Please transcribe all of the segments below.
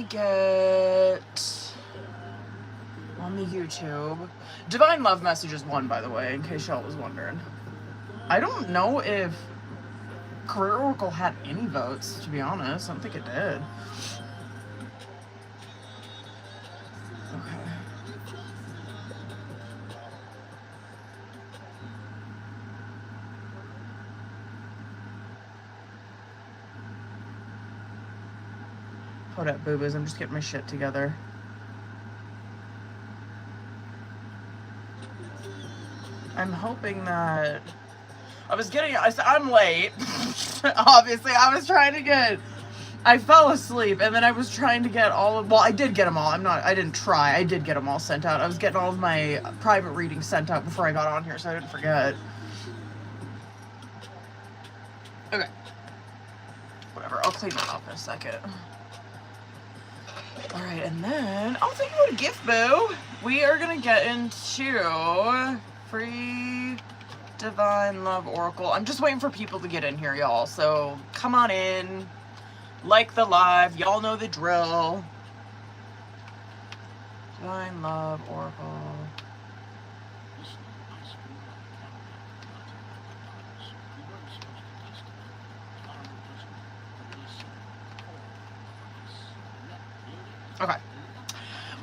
me get on the YouTube. Divine Love Messages won, by the way, in case y'all was wondering. I don't know if Career Oracle had any votes, to be honest. I don't think it did. Okay. Hold up, boo-boos. I'm just getting my shit together. I'm hoping that... I'm late. Obviously, I was trying to get... I fell asleep, and then I was trying to get all of... Well, I did get them all. I didn't try. I did get them all sent out. I was getting all of my private readings sent out before I got on here, so I didn't forget. Okay. Whatever. I'll clean that up in a second. Alright, and then... Oh, thank you for the gift, boo! We are gonna get into... Free Divine Love Oracle. I'm just waiting for people to get in here, y'all. So, come on in. Like the live. Y'all know the drill. Divine Love Oracle. Okay.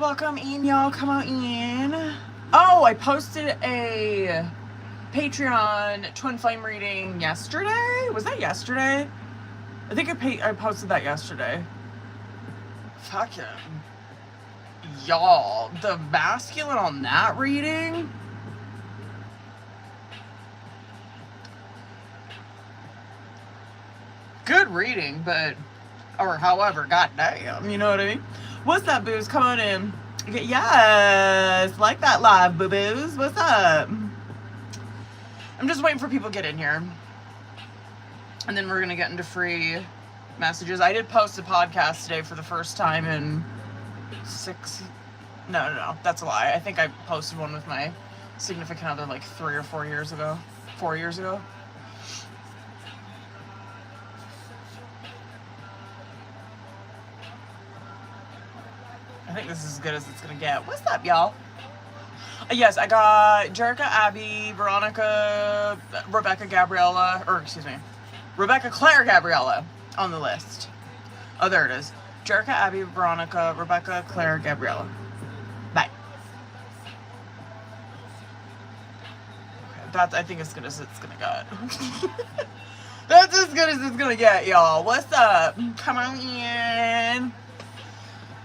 Welcome in, y'all. Come on in. Oh, I posted a Patreon Twin Flame reading yesterday. Was that yesterday? I think I posted that yesterday. Fucking y'all, the masculine on that reading. Good reading, but however, goddamn, you know what I mean? What's that, booze? Come on in. Yes, like that live, boo-boos. What's up? I'm just waiting for people to get in here. And then we're going to get into free messages. I did post a podcast today for the first time in No, that's a lie. I think I posted one with my significant other like 3 or 4 years ago. 4 years ago. I think this is as good as it's gonna get. What's up, y'all? Yes, I got Jerica, Abby, Veronica, Rebecca, Gabriella, Rebecca, Claire, Gabriella on the list. Oh, there it is. Jerica, Abby, Veronica, Rebecca, Claire, Gabriella. Bye. Okay, that's, I think, as good as it's gonna get. That's as good as it's gonna get, y'all. What's up? Come on in.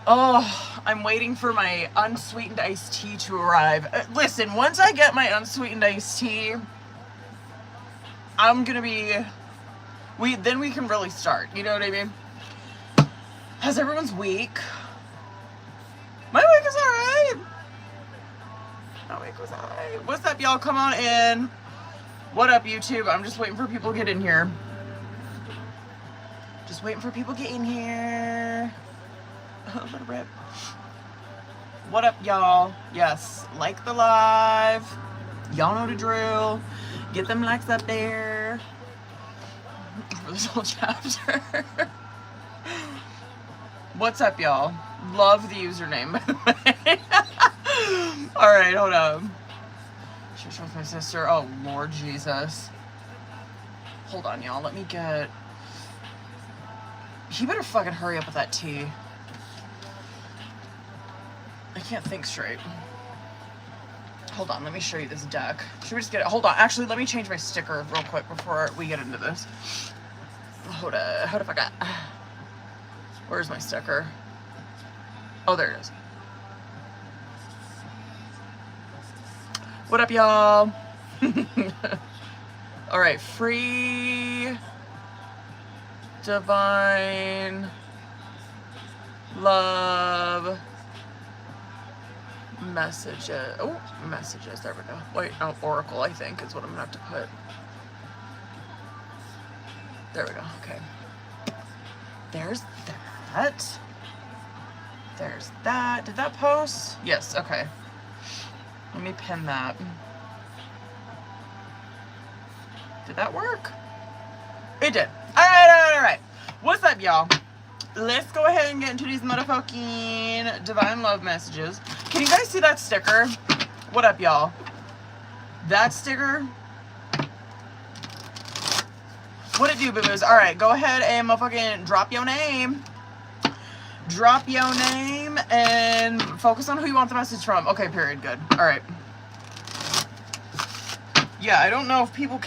Oh, I'm waiting for my unsweetened iced tea to arrive. Listen, once I get my unsweetened iced tea, I'm gonna be... Then we can really start, you know what I mean? How's everyone's week? My week is alright. My week was alright. What's up, y'all? Come on in. What up, YouTube? I'm just waiting for people to get in here. Just waiting for people to get in here. A little bit. What up, y'all? Yes, like the live. Y'all know the drill. Get them likes up there for this whole chapter. What's up, y'all? Love the username, by the way. Alright, hold on. She's with my sister. Oh, Lord Jesus. Hold on, y'all. Let me get... He better fucking hurry up with that tea. I can't think straight. Hold on, let me show you this deck. Should we just get it? Hold on, actually, let me change my sticker real quick before we get into this. Hold on, how the fuck Where's my sticker? Oh, there it is. What up, y'all? Alright, free Divine Love Messages. Oh, messages. There we go. Wait, no, Oracle, I think, is what I'm gonna have to put. There we go. Okay. There's that. There's that. Did that post? Yes, okay. Let me pin that. Did that work? It did. Alright. What's up, y'all? let's go ahead and get into these motherfucking divine love messages. Can you guys see that sticker? What up, y'all? That sticker. What it do, boo-boos? All right, go ahead and motherfucking drop your name. Drop your name and focus on who you want the message from. Okay, period. Good. All right. Yeah, I don't know if people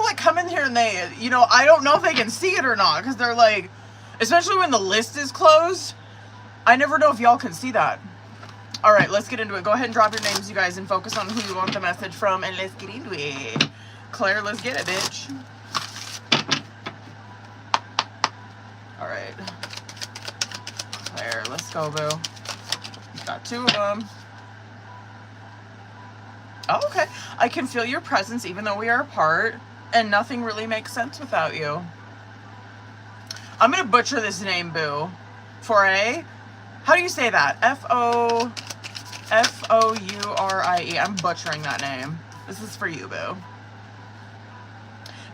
like come in here and they, you know, I don't know if they can see it or not because they're like, especially when the list is closed, I never know if y'all can see that. All right, let's get into it. Go ahead and drop your names, you guys, and focus on who you want the message from, and let's get into it. Claire, let's get it, bitch. All right. Claire, let's go, boo. Got two of them. Oh, okay. I can feel your presence even though we are apart, and nothing really makes sense without you. I'm going to butcher this name, boo. Foray. How do you say that? F-O-U-R-I-E. I'm butchering that name. This is for you, boo.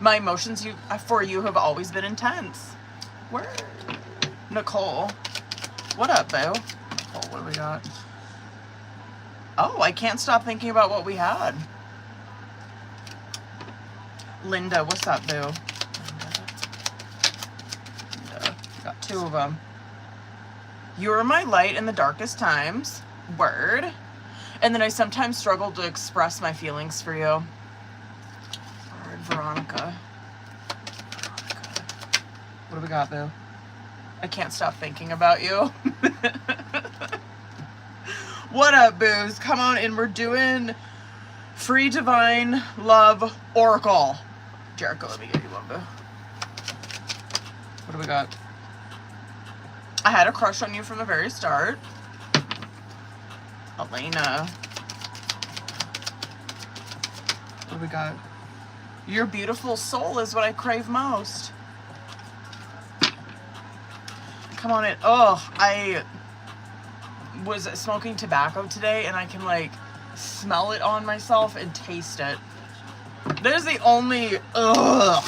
My emotions for you have always been intense. Where? Nicole. What up, boo? Nicole, what do we got? Oh, I can't stop thinking about what we had. Linda, what's up, boo? Linda. Got two of them. You are my light in the darkest times. Word. And then I sometimes struggle to express my feelings for you. Word, Veronica. What do we got, boo? I can't stop thinking about you. What up, boos? Come on in. We're doing free divine love oracle. Jericho, let me get you one, boo. What do we got? I had a crush on you from the very start. Elena. What do we got? Your beautiful soul is what I crave most. Come on in. Oh, I was smoking tobacco today and I can like smell it on myself and taste it. That is the only, ugh.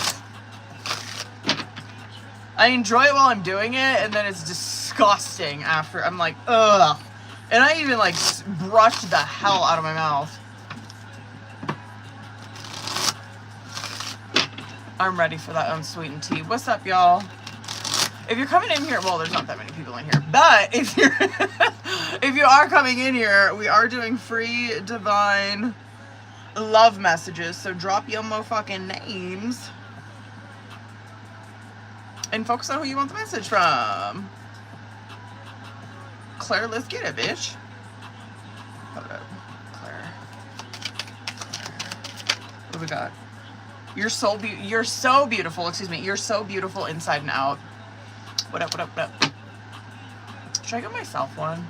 I enjoy it while I'm doing it and then it's disgusting after. I'm like, ugh. And I even like brushed the hell out of my mouth. I'm ready for that unsweetened tea. What's up, y'all? If you're coming in here, well, there's not that many people in here, but if you're, if you are coming in here, we are doing free divine love messages. So drop your motherfucking names and focus on who you want the message from. Claire, let's get it, bitch. Hold up, Claire. What do we got? You're so beautiful. Excuse me. You're so beautiful inside and out. What up, what up, what up? Should I get myself one?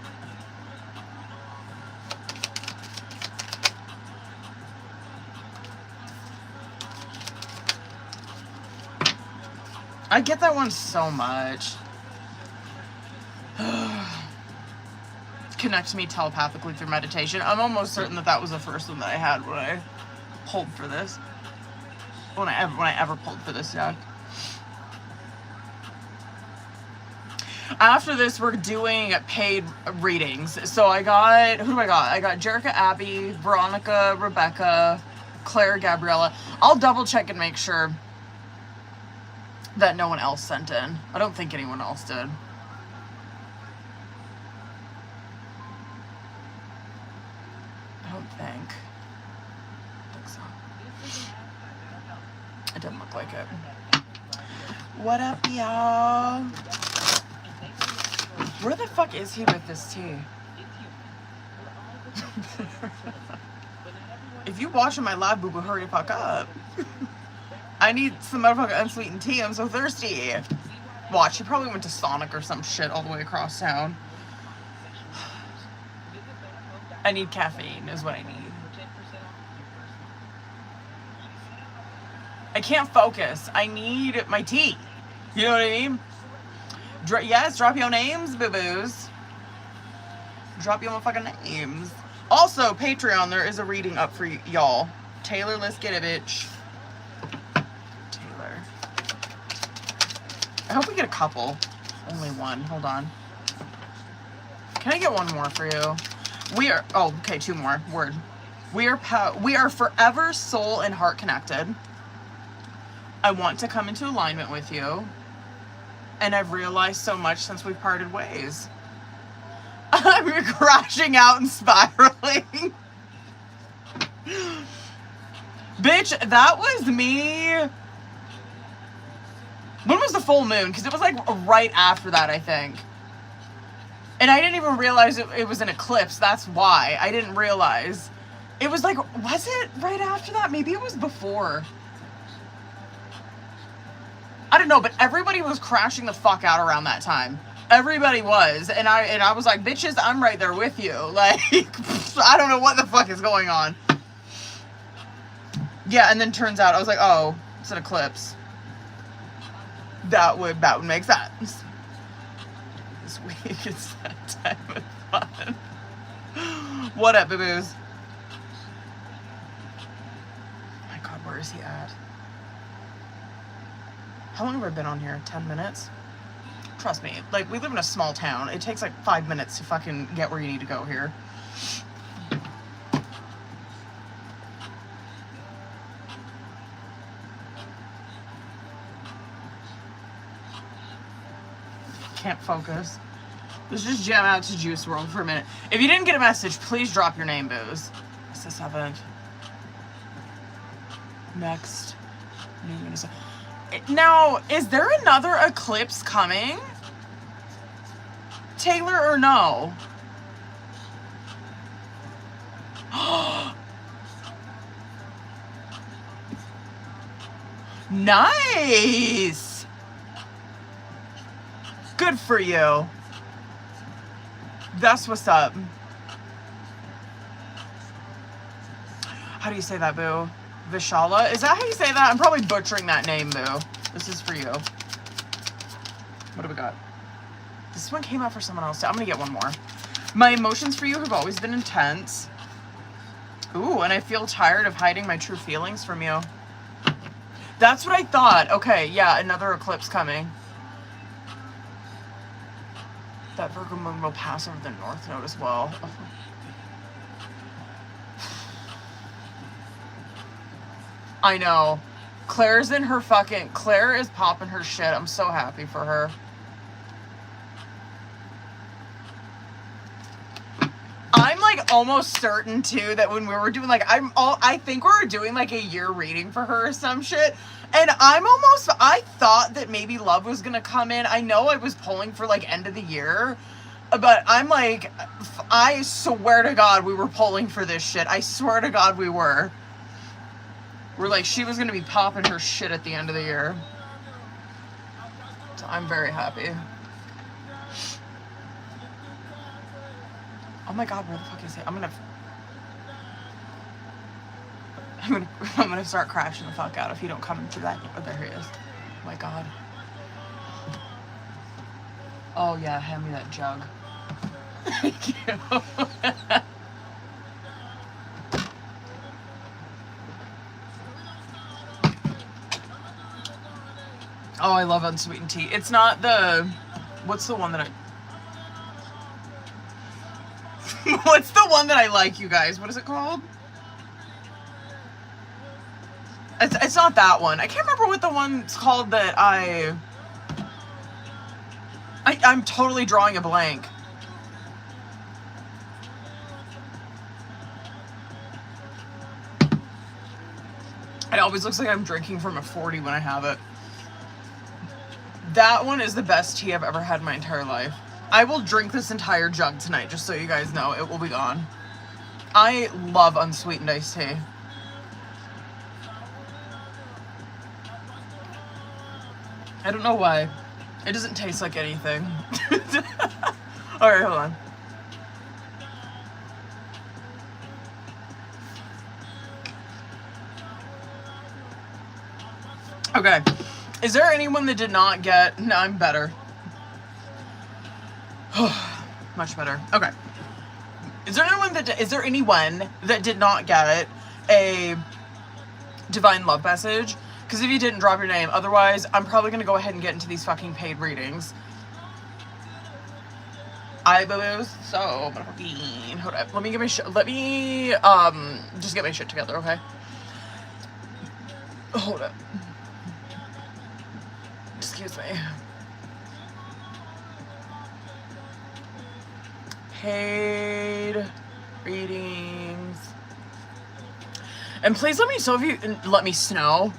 I get that one so much. Connect me telepathically through meditation. I'm almost certain that that was the first one that I had when I pulled for this. When I ever pulled for this, yeah. After this, we're doing paid readings. So I got, who do I got? I got Jerica, Abby, Veronica, Rebecca, Claire, Gabriella. I'll double check and make sure that no one else sent in. I don't think anyone else did. I don't think so. It doesn't look like it. What up, y'all? Where the fuck is he with this tea? If you watching my live, boo-boo, hurry the fuck up. I need some motherfucking unsweetened tea. I'm so thirsty. Watch, he probably went to Sonic or some shit all the way across town. I need caffeine is what I need. I can't focus. I need my tea. You know what I mean? Yes, drop your names, boo-boos. Drop your motherfucking names. Also, Patreon, there is a reading up for y'all. Taylor, let's get it, bitch. Taylor. I hope we get a couple. Only one. Hold on. Can I get one more for you? We are, oh, okay, two more. Word. We are forever soul and heart connected. I want to come into alignment with you. And I've realized so much since we've parted ways. I'm crashing out and spiraling. Bitch, that was me. When was the full moon? Because it was like right after that, I think. And I didn't even realize it was an eclipse. That's why. I didn't realize. It was like, was it right after that? Maybe it was before. I don't know, but everybody was crashing the fuck out around that time. Everybody was. And I was like, bitches, I'm right there with you. Like, I don't know what the fuck is going on. Yeah, and then turns out, I was like, oh, it's an eclipse. That would make sense. This week is that time of fun. What up, boo-boos? Oh my god, where is he at? How long have I been on here? 10 minutes? Trust me, like, we live in a small town. It takes like 5 minutes to fucking get where you need to go here. Can't focus. Let's just jam out to Juice WRLD for a minute. If you didn't get a message, please drop your name, booze. It's the 7th. Next. Now, is there another eclipse coming? Taylor, or no? Nice! Good for you. That's what's up. How do you say that, boo? Vishala? Is that how you say that? I'm probably butchering that name, boo. This is for you. What do we got? This one came out for someone else too. I'm gonna get one more. My emotions for you have always been intense. Ooh, and I feel tired of hiding my true feelings from you. That's what I thought. Okay, yeah, another eclipse coming. That Virgo moon will pass over the North Node as well. I know. Claire's in her fucking... Claire is popping her shit. I'm so happy for her. I'm like almost certain too that when we were doing like... I think we were doing like a year reading for her or some shit. And I thought that maybe love was going to come in. I know I was pulling for like end of the year, but I'm like, I swear to God we were pulling for this shit. I swear to God we were. We're like, she was going to be popping her shit at the end of the year. So I'm very happy. Oh my God, where the fuck is he? I'm gonna start crashing the fuck out if you don't come into that. Oh, there he is. Oh my God. Oh yeah, hand me that jug. Thank you. Oh, I love unsweetened tea. It's not the... What's the one that I... What's the one that I like, you guys? What is it called? It's not that one. I can't remember what the one's called that I'm totally drawing a blank. It always looks like I'm drinking from a 40 when I have it. That one is the best tea I've ever had in my entire life. I will drink this entire jug tonight, just so you guys know. It will be gone. I love unsweetened iced tea. I don't know why. It doesn't taste like anything. Alright, hold on. Okay. Is there anyone that did not get... No, I'm better. Much better. Okay. Is there anyone that did not get a divine love message? Because if you didn't, drop your name. Otherwise, I'm probably going to go ahead and get into these fucking paid readings. I boo-boos. So, motherfucking, hold up. Let me just get my shit together, okay? Hold up. Excuse me. Paid readings. And please let me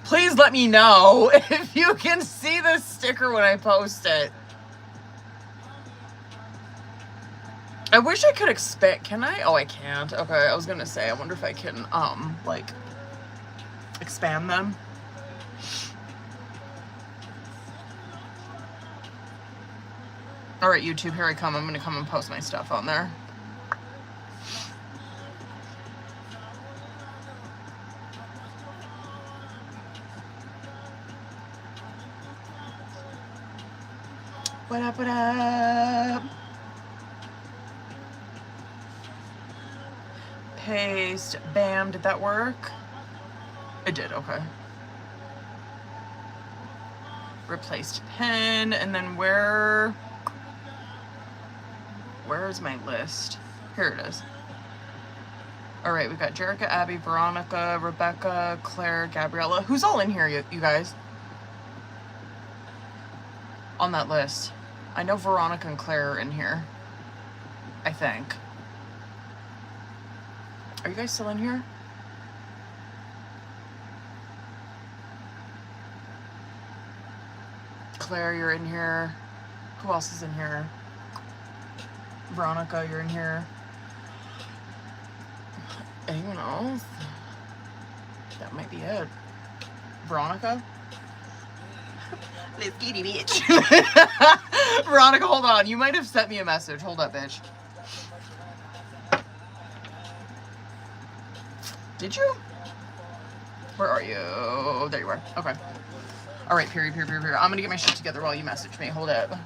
Please let me know if you can see this sticker when I post it. I wish I could expand. Can I? Oh, I can't. Okay, I was gonna say, I wonder if I can, like, expand them. Alright, YouTube, here I come. I'm gonna come and post my stuff on there. What up, what up? Paste. Bam. Did that work? It did, okay. Replaced pen. And then where's my list? Here it is. Alright, we got Jerica, Abby, Veronica, Rebecca, Claire, Gabriella. Who's all in here, you guys? On that list. I know Veronica and Claire are in here. I think. Are you guys still in here? Claire, you're in here. Who else is in here? Veronica, you're in here. Anyone else? That might be it. Veronica? This kitty bitch. Veronica, hold on. You might have sent me a message. Hold up, bitch. Did you? Where are you? There you are. Okay. Alright, period. I'm gonna get my shit together while you message me. Hold up.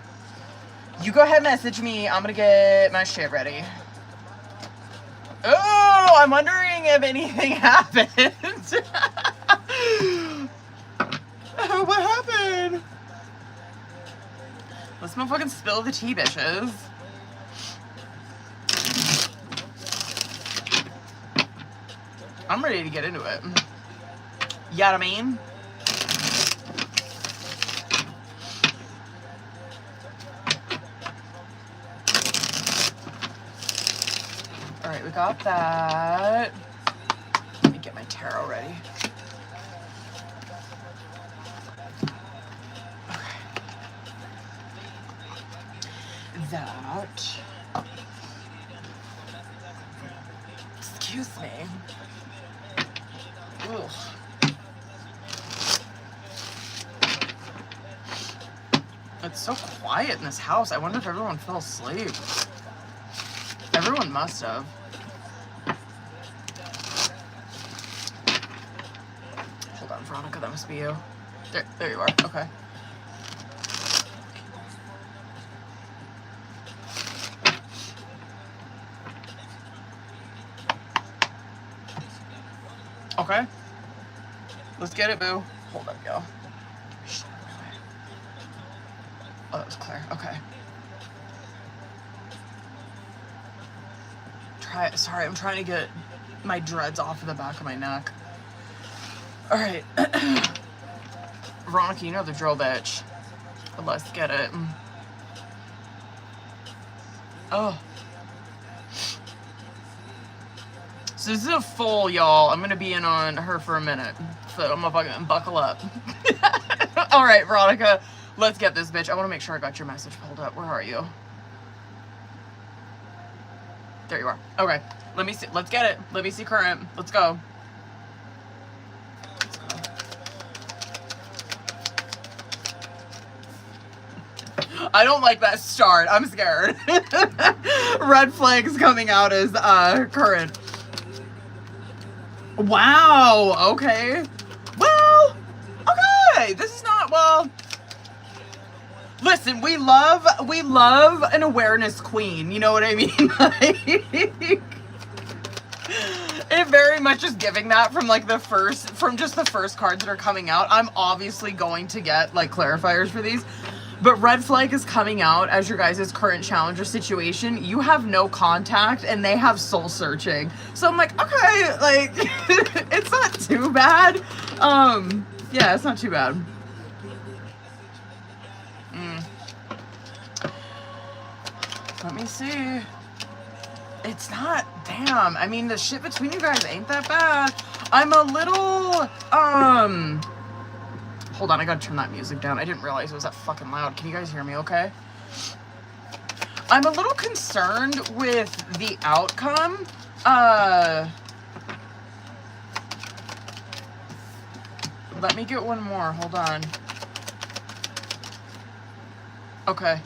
You go ahead and message me. I'm gonna get my shit ready. Oh, I'm wondering if anything happened. What happened? Let's motherfucking spill the tea, bitches. I'm ready to get into it. You know what I mean? Alright, we got that. Let me get my tarot ready. Okay. That. Excuse me. Ugh. It's so quiet in this house. I wonder if everyone fell asleep. Everyone must have. Hold on, Veronica, that must be you. There you are. Okay. Okay. Let's get it, boo. Hold up, y'all. Oh, that was Claire. Okay. Sorry, I'm trying to get my dreads off of the back of my neck. Alright. Veronica, you know the drill, bitch. But let's get it. Oh. So this is a full, y'all. I'm gonna be in on her for a minute. So I'm gonna fucking buckle up. Alright, Veronica. Let's get this, bitch. I wanna make sure I got your message pulled up. Where are you? There you are. Okay. Let me see. Let's get it. Let me see current. Let's go. I don't like that start. I'm scared. Red flags coming out as current. Wow. Okay. Well, okay. This is not, well, listen, we love an awareness queen. You know what I mean? Like, it very much is giving that from like from just the first cards that are coming out. I'm obviously going to get like clarifiers for these. But red flag is coming out as your guys' current challenger situation. You have no contact and they have soul searching. So I'm like, okay, like, it's not too bad. Yeah, it's not too bad. Let me see. It's not, damn. I mean, the shit between you guys ain't that bad. I'm a little, hold on, I gotta turn that music down. I didn't realize it was that fucking loud. Can you guys hear me okay? I'm a little concerned with the outcome. Let me get one more, hold on. Okay.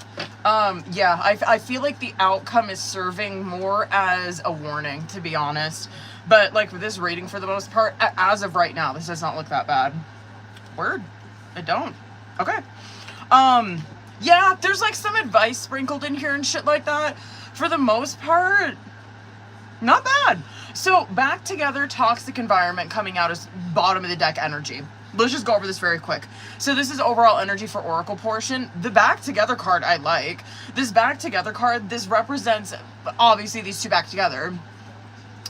Yeah, I feel like the outcome is serving more as a warning, to be honest. But, like, with this rating, for the most part, as of right now, this does not look that bad. Word. It don't. Okay. Yeah, there's, like, some advice sprinkled in here and shit like that. For the most part, not bad. So, back together, toxic environment coming out as bottom of the deck energy. Let's just go over this very quick. So this is overall energy for Oracle portion. The back together card I like. This back together card, this represents obviously these two back together.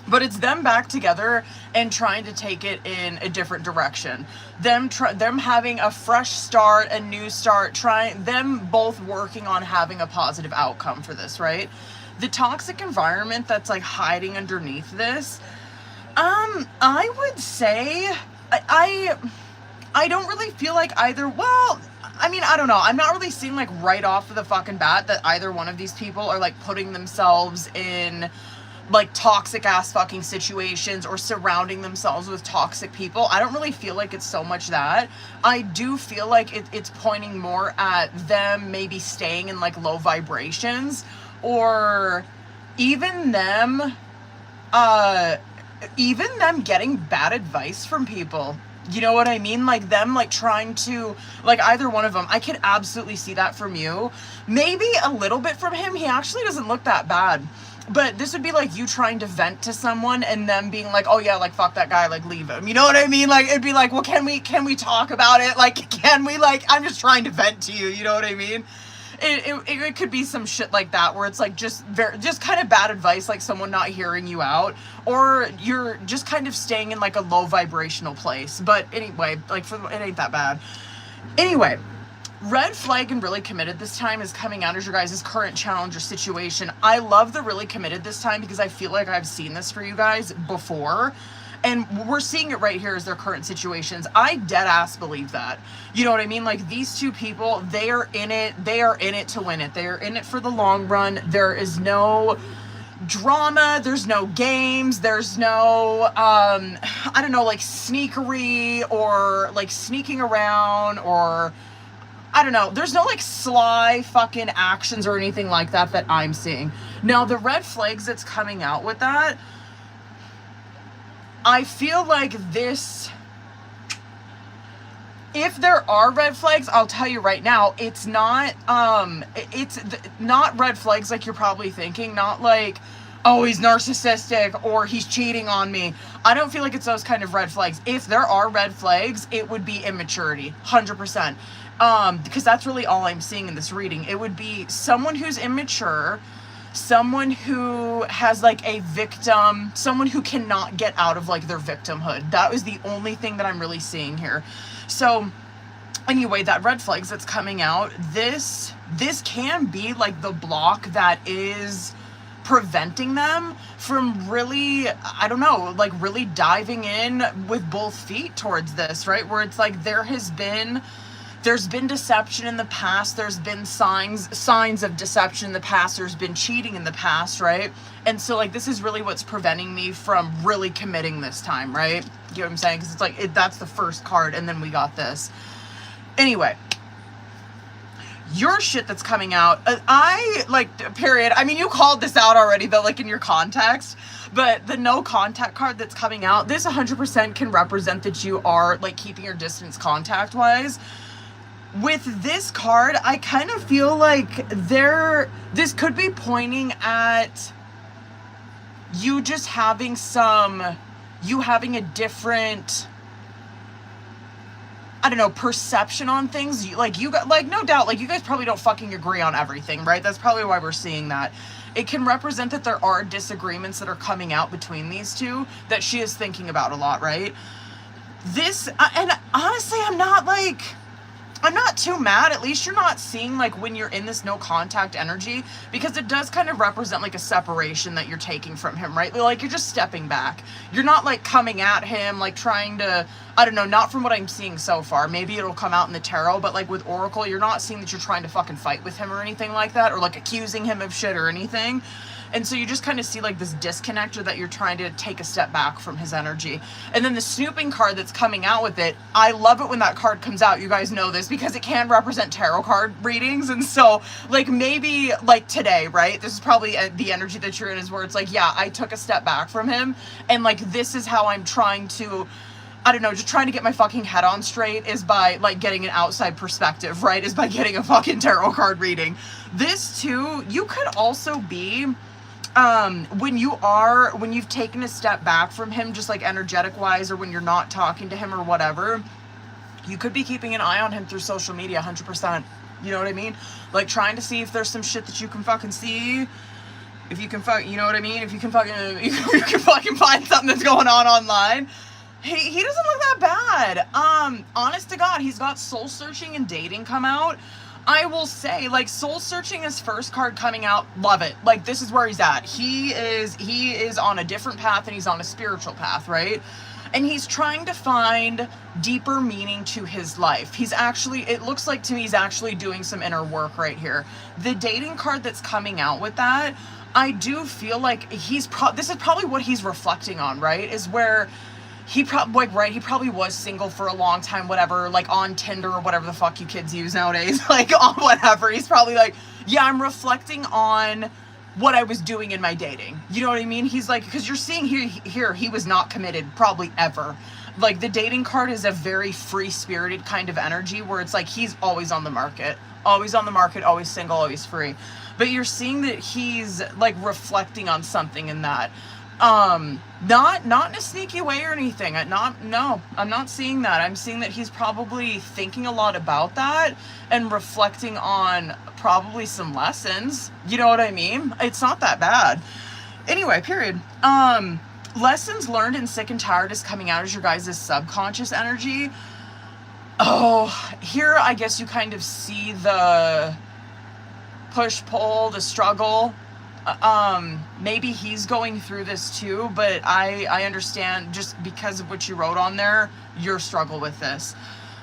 But it's them back together and trying to take it in a different direction. Them having a fresh start, a new start, them both working on having a positive outcome for this, right? The toxic environment that's like hiding underneath this, I would say I don't really feel like either, well, I mean, I don't know. I'm not really seeing like right off of the fucking bat that either one of these people are like putting themselves in like toxic ass fucking situations or surrounding themselves with toxic people. I don't really feel like it's so much that. I do feel like it's pointing more at them maybe staying in like low vibrations, or even them getting bad advice from people. You know what I mean? Like them like trying to, like either one of them. I could absolutely see that from you. Maybe a little bit from him. He actually doesn't look that bad. But this would be like you trying to vent to someone and them being like, oh yeah, like fuck that guy, like leave him. You know what I mean? Like it'd be like, well, can we talk about it? Like, can we, like, I'm just trying to vent to you. You know what I mean? It could be some shit like that where it's like just kind of bad advice, like someone not hearing you out, or you're just kind of staying in like a low vibrational place. But anyway, like it ain't that bad. Anyway, red flag and really committed this time is coming out as your guys' current challenger situation. I love the really committed this time because I feel like I've seen this for you guys before. And we're seeing it right here as their current situations. I dead ass believe that. You know what I mean? Like these two people, they are in it to win it. They are in it for the long run. There is no drama, there's no games, there's no I don't know, like sneakery or like sneaking around, or I don't know, there's no like sly fucking actions or anything like that I'm seeing. Now the red flags that's coming out with that, I feel like this, if there are red flags, I'll tell you right now, it's not red flags like you're probably thinking, not like, oh, he's narcissistic or he's cheating on me. I don't feel like it's those kind of red flags. If there are red flags, it would be immaturity, 100%. Because that's really all I'm seeing in this reading. It would be someone who's immature, someone who has like a victim, someone who cannot get out of like their victimhood. That was the only thing that I'm really seeing here. So anyway, that red flags that's coming out, this can be like the block that is preventing them from really, I don't know, like really diving in with both feet towards this, right? Where it's like there's been deception in the past, there's been signs of deception in the past, there's been cheating in the past, right? And so like this is really what's preventing me from really committing this time, right? You know what I'm saying? Because it's like that's the first card, and then we got this. Anyway, your shit that's coming out, I like, period. I mean, you called this out already though, like in your context, but the no contact card that's coming out, this 100% can represent that you are like keeping your distance contact wise. With this card, I kind of feel like this could be pointing at you just having a different, I don't know, perception on things. Like, you got, like, no doubt, like, you guys probably don't fucking agree on everything, right? That's probably why we're seeing that. It can represent that there are disagreements that are coming out between these two that she is thinking about a lot, right? This, and honestly, I'm not too mad. At least you're not seeing, like, when you're in this no contact energy, because it does kind of represent, like, a separation that you're taking from him, right? Like, you're just stepping back. You're not, like, coming at him, like, trying to, I don't know, not from what I'm seeing so far. Maybe it'll come out in the tarot, but, like, with Oracle, you're not seeing that you're trying to fucking fight with him or anything like that, or, like, accusing him of shit or anything. And so you just kind of see, like, this disconnect, or that you're trying to take a step back from his energy. And then the snooping card that's coming out with it, I love it when that card comes out. You guys know this, because it can represent tarot card readings. And so, like, maybe, like, today, right? This is probably the energy that you're in, is where it's like, yeah, I took a step back from him. And, like, this is how I'm trying to, I don't know, just trying to get my fucking head on straight, is by, like, getting an outside perspective, right? Is by getting a fucking tarot card reading. This, too, you could also be... when you've taken a step back from him, just like energetic wise, or when you're not talking to him or whatever, you could be keeping an eye on him through social media, 100%. You know what I mean? Like, trying to see if there's some shit that you can fucking see. If you can you know what I mean? If you can fucking, you can fucking find something that's going on online. He doesn't look that bad. Honest to God, he's got soul searching and dating come out. I will say, like, soul searching, his first card coming out, love it. Like, this is where he's at. He is on a different path, and he's on a spiritual path, right? And he's trying to find deeper meaning to his life. He's actually, it looks like to me, he's actually doing some inner work right here. The dating card that's coming out with that, I do feel like this is probably what he's reflecting on, right? Is where he probably, like, right, he probably was single for a long time, whatever, like, on Tinder or whatever the fuck you kids use nowadays, like, on whatever. He's probably like, yeah, I'm reflecting on what I was doing in my dating. You know what I mean? He's like, because you're seeing here, he was not committed, probably ever. Like, the dating card is a very free-spirited kind of energy, where it's like, he's always on the market, always single, always free. But you're seeing that he's, like, reflecting on something in that. Not in a sneaky way or anything. No, I'm not seeing that. I'm seeing that he's probably thinking a lot about that and reflecting on probably some lessons. You know what I mean? It's not that bad. Anyway, period. Lessons learned and sick and tired is coming out as your guys' subconscious energy. Oh, here I guess you kind of see the push-pull, the struggle. Maybe he's going through this too, but I understand, just because of what you wrote on there, your struggle with this.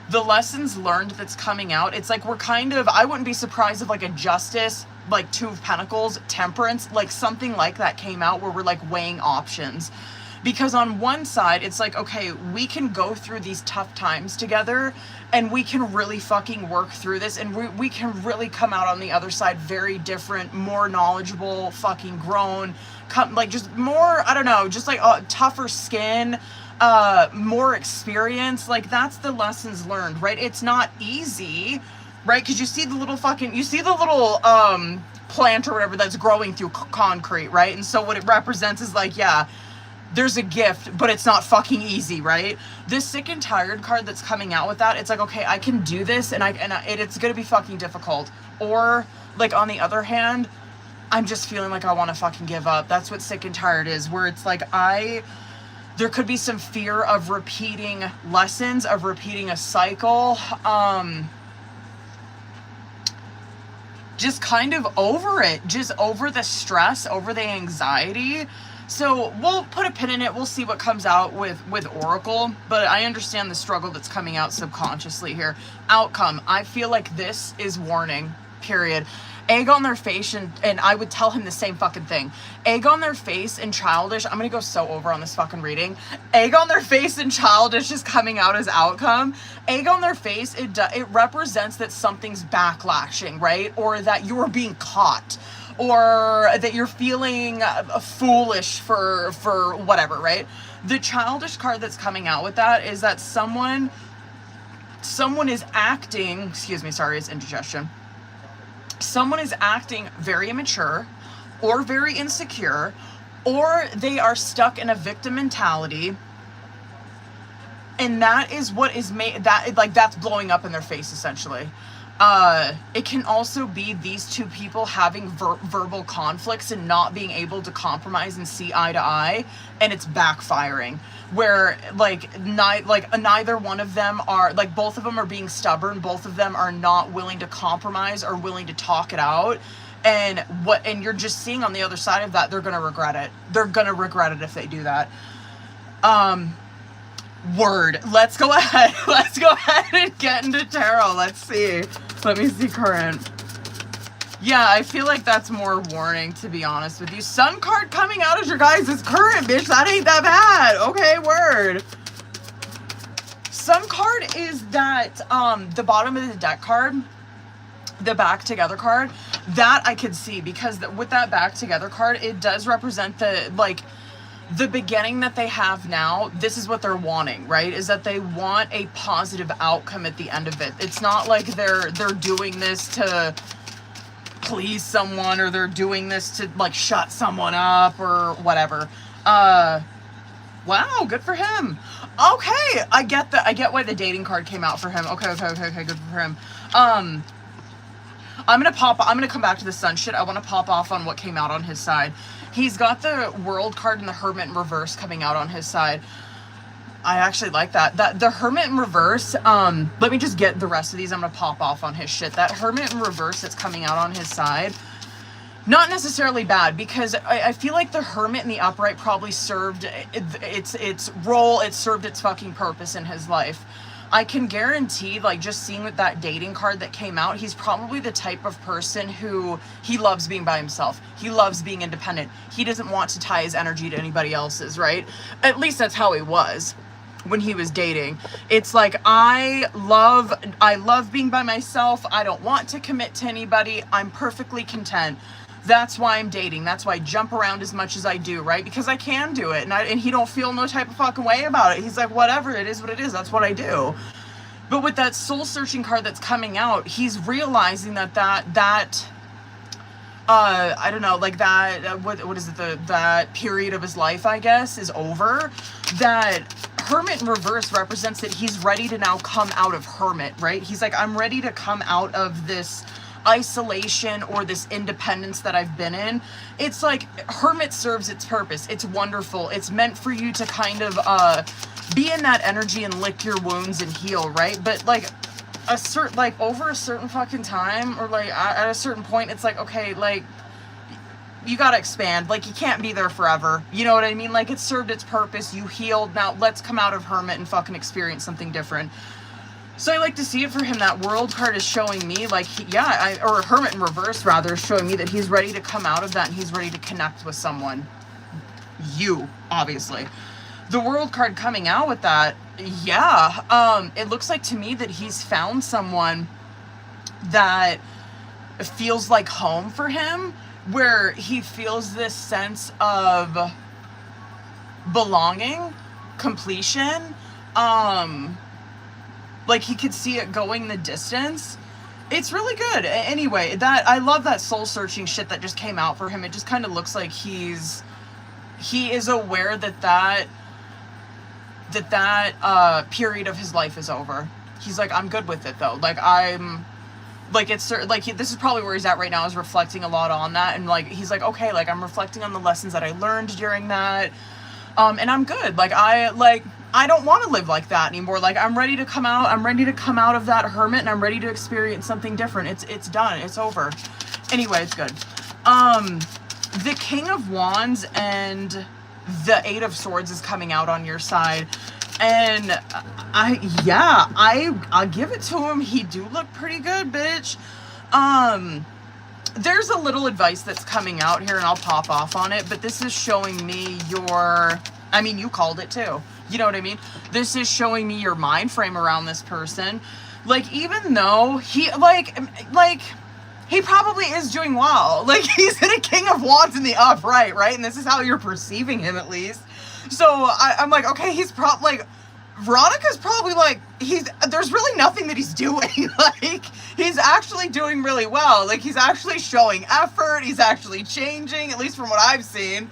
The lessons learned that's coming out, it's like we're kind of, I wouldn't be surprised if, like, a Justice, like, Two of Pentacles, Temperance, like, something like that came out, where we're, like, weighing options. Because on one side, it's like, okay, we can go through these tough times together, and we can really fucking work through this, and we can really come out on the other side very different, more knowledgeable, fucking grown, like, just more, I don't know, just like tougher skin, more experience. Like, that's the lessons learned, right? It's not easy, right? Because you see the little plant or whatever that's growing through concrete, right? And so what it represents is, like, yeah, there's a gift, but it's not fucking easy, right? This sick and tired card that's coming out with that, it's like, okay, I can do this, and it's gonna be fucking difficult. Or, like, on the other hand, I'm just feeling like I want to fucking give up. That's what sick and tired is, where it's like, there could be some fear of repeating lessons, of repeating a cycle, just kind of over it, just over the stress, over the anxiety. So we'll put a pin in it. We'll see what comes out with Oracle. But I understand the struggle that's coming out subconsciously here. Outcome. I feel like this is warning, period. Egg on their face, and I would tell him the same fucking thing. Egg on their face and childish. I'm gonna go so over on this fucking reading. Egg on their face and childish is coming out as outcome. Egg on their face, it represents that something's backlashing, right? Or that you are being caught. Or that you're feeling foolish for whatever, right? The childish card that's coming out with that is that someone is acting, excuse me, sorry, it's indigestion. Someone is acting very immature or very insecure, or they are stuck in a victim mentality, And that is what is made, that, like, that's blowing up in their face, essentially. It can also be these two people having verbal conflicts and not being able to compromise and see eye to eye, and it's backfiring. Where, like, neither one of them are, like, both of them are being stubborn, both of them are not willing to compromise or willing to talk it out. And you're just seeing on the other side of that, they're gonna regret it. They're gonna regret it if they do that. Word. Let's go ahead. Let's go ahead and get into tarot. Let's see. Let me see current. Yeah, I feel like that's more warning, to be honest with you. Sun card coming out as your guys' current, bitch. That ain't that bad. Okay, word. Sun card is that, the bottom of the deck card, the back together card, that I could see, because with that back together card, it does represent the, like, the beginning that they have now. This is what they're wanting, right? Is that they want a positive outcome at the end of it. It's not like they're doing this to please someone, or they're doing this to, like, shut someone up or whatever. Wow, good for him. Okay, I get why the dating card came out for him. Okay, good for him. I'm gonna come back to the sun shit. I want to pop off on what came out on his side. He's got the World card and the Hermit in reverse coming out on his side. I actually like that. The Hermit in reverse, let me just get the rest of these. I'm going to pop off on his shit. That Hermit in reverse that's coming out on his side, not necessarily bad, because I feel like the Hermit in the upright probably served its role. It served its fucking purpose in his life. I can guarantee, like, just seeing with that dating card that came out, he's probably the type of person who, he loves being by himself. He loves being independent. He doesn't want to tie his energy to anybody else's, right? At least that's how he was when he was dating. It's like, I love being by myself. I don't want to commit to anybody. I'm perfectly content. That's why I'm dating. That's why I jump around as much as I do, right? Because I can do it. And he don't feel no type of fucking way about it. He's like, whatever, it is what it is. That's what I do. But with that soul searching card that's coming out, he's realizing that I don't know, like that, what is it, that period of his life, I guess, is over. That Hermit in reverse represents that he's ready to now come out of Hermit, right? He's like, I'm ready to come out of this isolation or this independence that I've been in. It's like Hermit serves its purpose. It's wonderful. It's meant for you to kind of be in that energy and lick your wounds and heal, right? But like over a certain fucking time, or like at a certain point, it's like, okay, like, you gotta expand. Like, you can't be there forever. You know what I mean? Like, it served its purpose. You healed. Now let's come out of Hermit and fucking experience something different. So I like to see it for him. That World card is showing me, like, or Hermit in reverse, rather, is showing me that he's ready to come out of that and he's ready to connect with someone. You, obviously. The World card coming out with that, yeah, it looks like to me that he's found someone that feels like home for him, where he feels this sense of belonging, completion, like he could see it going the distance. It's really good. Anyway, I love that soul searching shit that just came out for him. It just kind of looks like he is aware that period of his life is over. He's like, I'm good with it though. Like, this is probably where he's at right now, is reflecting a lot on that. And like, he's like, okay, like, I'm reflecting on the lessons that I learned during that. And I'm good. Like, I don't want to live like that anymore. Like, I'm ready to come out. I'm ready to come out of that Hermit, and I'm ready to experience something different. It's done. It's over. Anyway, it's good. The King of Wands and the Eight of Swords is coming out on your side. And I'll give it to him. He do look pretty good, bitch. There's a little advice that's coming out here, and I'll pop off on it, but this is showing me you called it too. You know what I mean? This is showing me your mind frame around this person. Like, even though he, he probably is doing well. Like, he's in a King of Wands in the upright, right? And this is how you're perceiving him, at least. So I'm like, okay, he's probably, like, Veronica's probably like, there's really nothing that he's doing. Like, he's actually doing really well. Like, he's actually showing effort. He's actually changing, at least from what I've seen.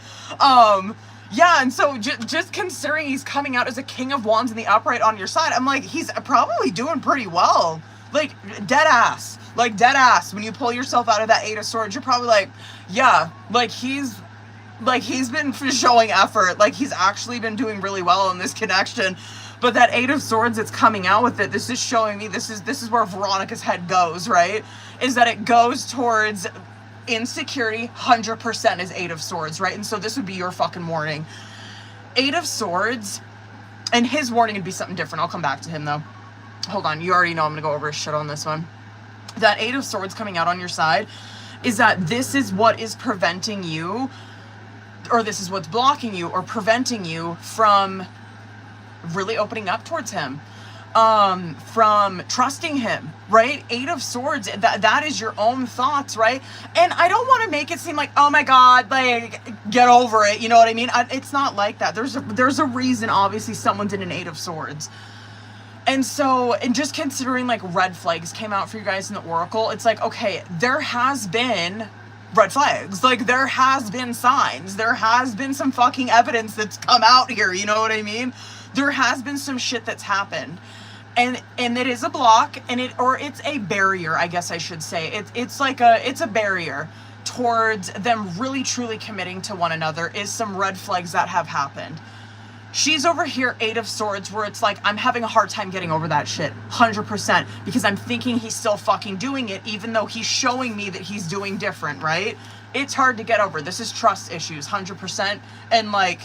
Yeah, and so just considering he's coming out as a King of Wands in the upright on your side, I'm like, he's probably doing pretty well. Like, dead ass. Like, dead ass. When you pull yourself out of that Eight of Swords, you're probably like, yeah, like, he's been showing effort. Like, he's actually been doing really well in this connection. But that Eight of Swords that's coming out with it, this is showing me, this is where Veronica's head goes, right? Is that it goes towards insecurity. 100% is Eight of Swords, right? And so this would be your fucking warning. Eight of Swords, and his warning would be something different. I'll come back to him, though. Hold on, you already know I'm gonna go over his shit on this one. That Eight of Swords coming out on your side is that this is what is preventing you, or this is what's blocking you or preventing you from really opening up towards him, from trusting him, right? Eight of Swords, that is your own thoughts, right? And I don't want to make it seem like, oh my God, like, get over it, you know what I mean? It's not like that. There's a reason, obviously, someone's in an Eight of Swords. And so, and just considering, like, red flags came out for you guys in the Oracle, it's like, okay, there has been red flags. Like, there has been signs. There has been some fucking evidence that's come out here, you know what I mean? There has been some shit that's happened. And it is a block, and it's a barrier, I guess I should say. It's a barrier towards them really truly committing to one another, is some red flags that have happened. She's over here, Eight of Swords, where it's like, I'm having a hard time getting over that shit, 100%, because I'm thinking he's still fucking doing it, even though he's showing me that he's doing different, right? It's hard to get over. This is trust issues, 100%, and, like,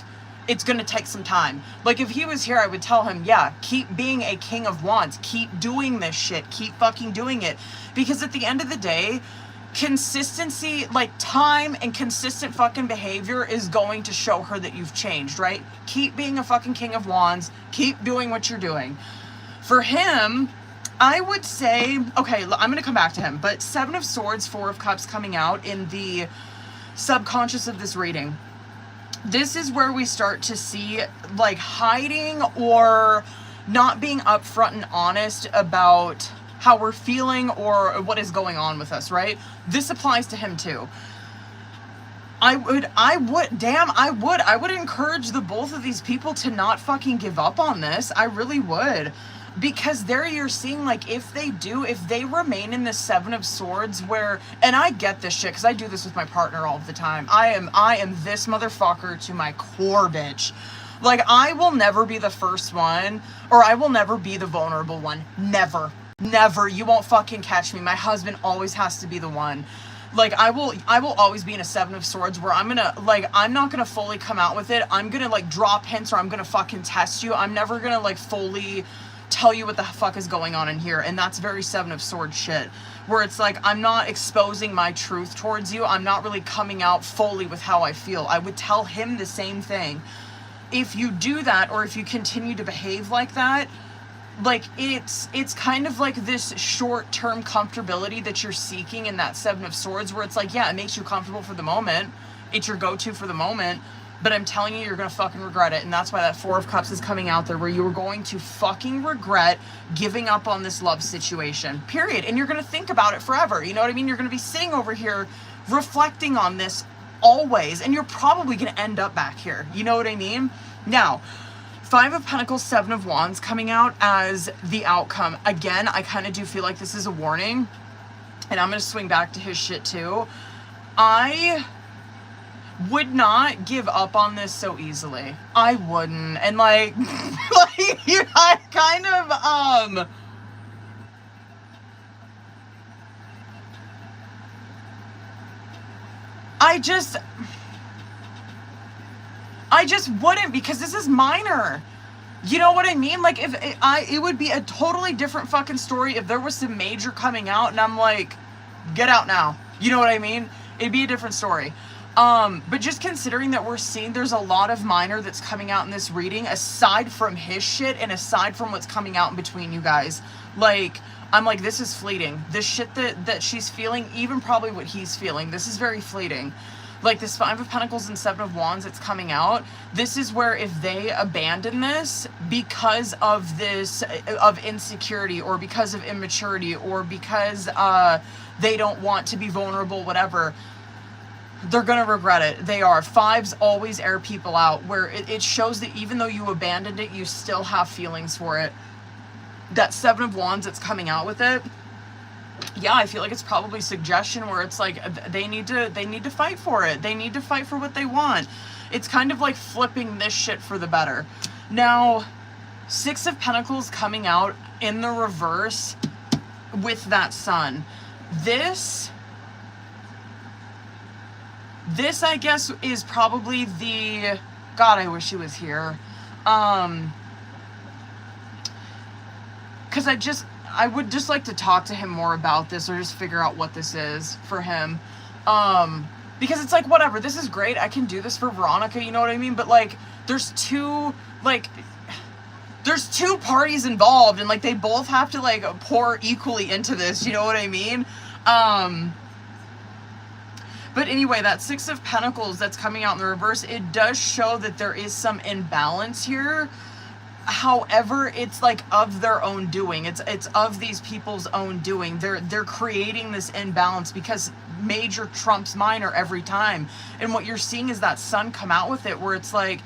it's gonna take some time. Like, if he was here, I would tell him, yeah, keep being a King of Wands, keep doing this shit, keep fucking doing it, because at the end of the day, consistency, like time and consistent fucking behavior is going to show her that you've changed, right? Keep being a fucking King of Wands, keep doing what you're doing. For him, I would say, okay, I'm gonna come back to him, but Seven of Swords, Four of Cups coming out in the subconscious of this reading. This is where we start to see, like, hiding or not being upfront and honest about how we're feeling or what is going on with us, right? This applies to him too. I would encourage the both of these people to not fucking give up on this. I really would. Because there you're seeing, like, if they remain in the Seven of Swords where, and I get this shit, because I do this with my partner all the time. I am this motherfucker to my core, bitch. Like, I will never be the first one, or I will never be the vulnerable one. Never. Never. You won't fucking catch me. My husband always has to be the one. Like, I will always be in a Seven of Swords where I'm not gonna fully come out with it. I'm gonna, like, drop hints, or I'm gonna fucking test you. I'm never gonna, like, fully tell you what the fuck is going on in here. And that's very Seven of Swords shit, where it's like, I'm not exposing my truth towards you. I'm not really coming out fully with how I feel. I would tell him the same thing. If you do that, or if you continue to behave like that, like, it's kind of like this short-term comfortability that you're seeking in that Seven of Swords, where it's like, yeah, it makes you comfortable for the moment. It's your go-to for the moment. But I'm telling you, you're gonna fucking regret it. And that's why that Four of Cups is coming out there, where you are going to fucking regret giving up on this love situation, period. And you're gonna think about it forever. You know what I mean? You're gonna be sitting over here reflecting on this always. And you're probably gonna end up back here. You know what I mean? Now, Five of Pentacles, Seven of Wands coming out as the outcome. Again, I kind of do feel like this is a warning. And I'm gonna swing back to his shit too. I would not give up on this so easily. I wouldn't. And, like, I kind of, I just wouldn't, because this is minor. You know what I mean? Like, if it would be a totally different fucking story if there was some major coming out and I'm like, get out now. You know what I mean? It'd be a different story. But just considering that we're seeing there's a lot of minor that's coming out in this reading, aside from his shit and aside from what's coming out in between you guys, like, I'm like, this is fleeting. This shit that she's feeling, even probably what he's feeling, this is very fleeting. Like, this Five of Pentacles and Seven of Wands that's coming out, this is where if they abandon this because of this, of insecurity, or because of immaturity, or because they don't want to be vulnerable, whatever, They're gonna regret it. They are. Fives always air people out, where it shows that even though you abandoned it, you still have feelings for it. That Seven of Wands that's coming out with it, yeah, I feel like it's probably suggestion where it's like they need to fight for it. They need to fight for what they want. It's kind of like flipping this shit for the better. Now, Six of Pentacles coming out in the reverse with that Sun. This I guess is probably the, God, I wish he was here. Because I would just like to talk to him more about this, or just figure out what this is for him. Because it's like, whatever, this is great. I can do this for Veronica, you know what I mean? But like, there's two parties involved, and like, they both have to like pour equally into this, you know what I mean? But anyway, that Six of Pentacles that's coming out in the reverse, it does show that there is some imbalance here. However, it's like of their own doing. It's of these people's own doing. They're creating this imbalance because major trumps minor every time. And what you're seeing is that Sun come out with it, where it's like,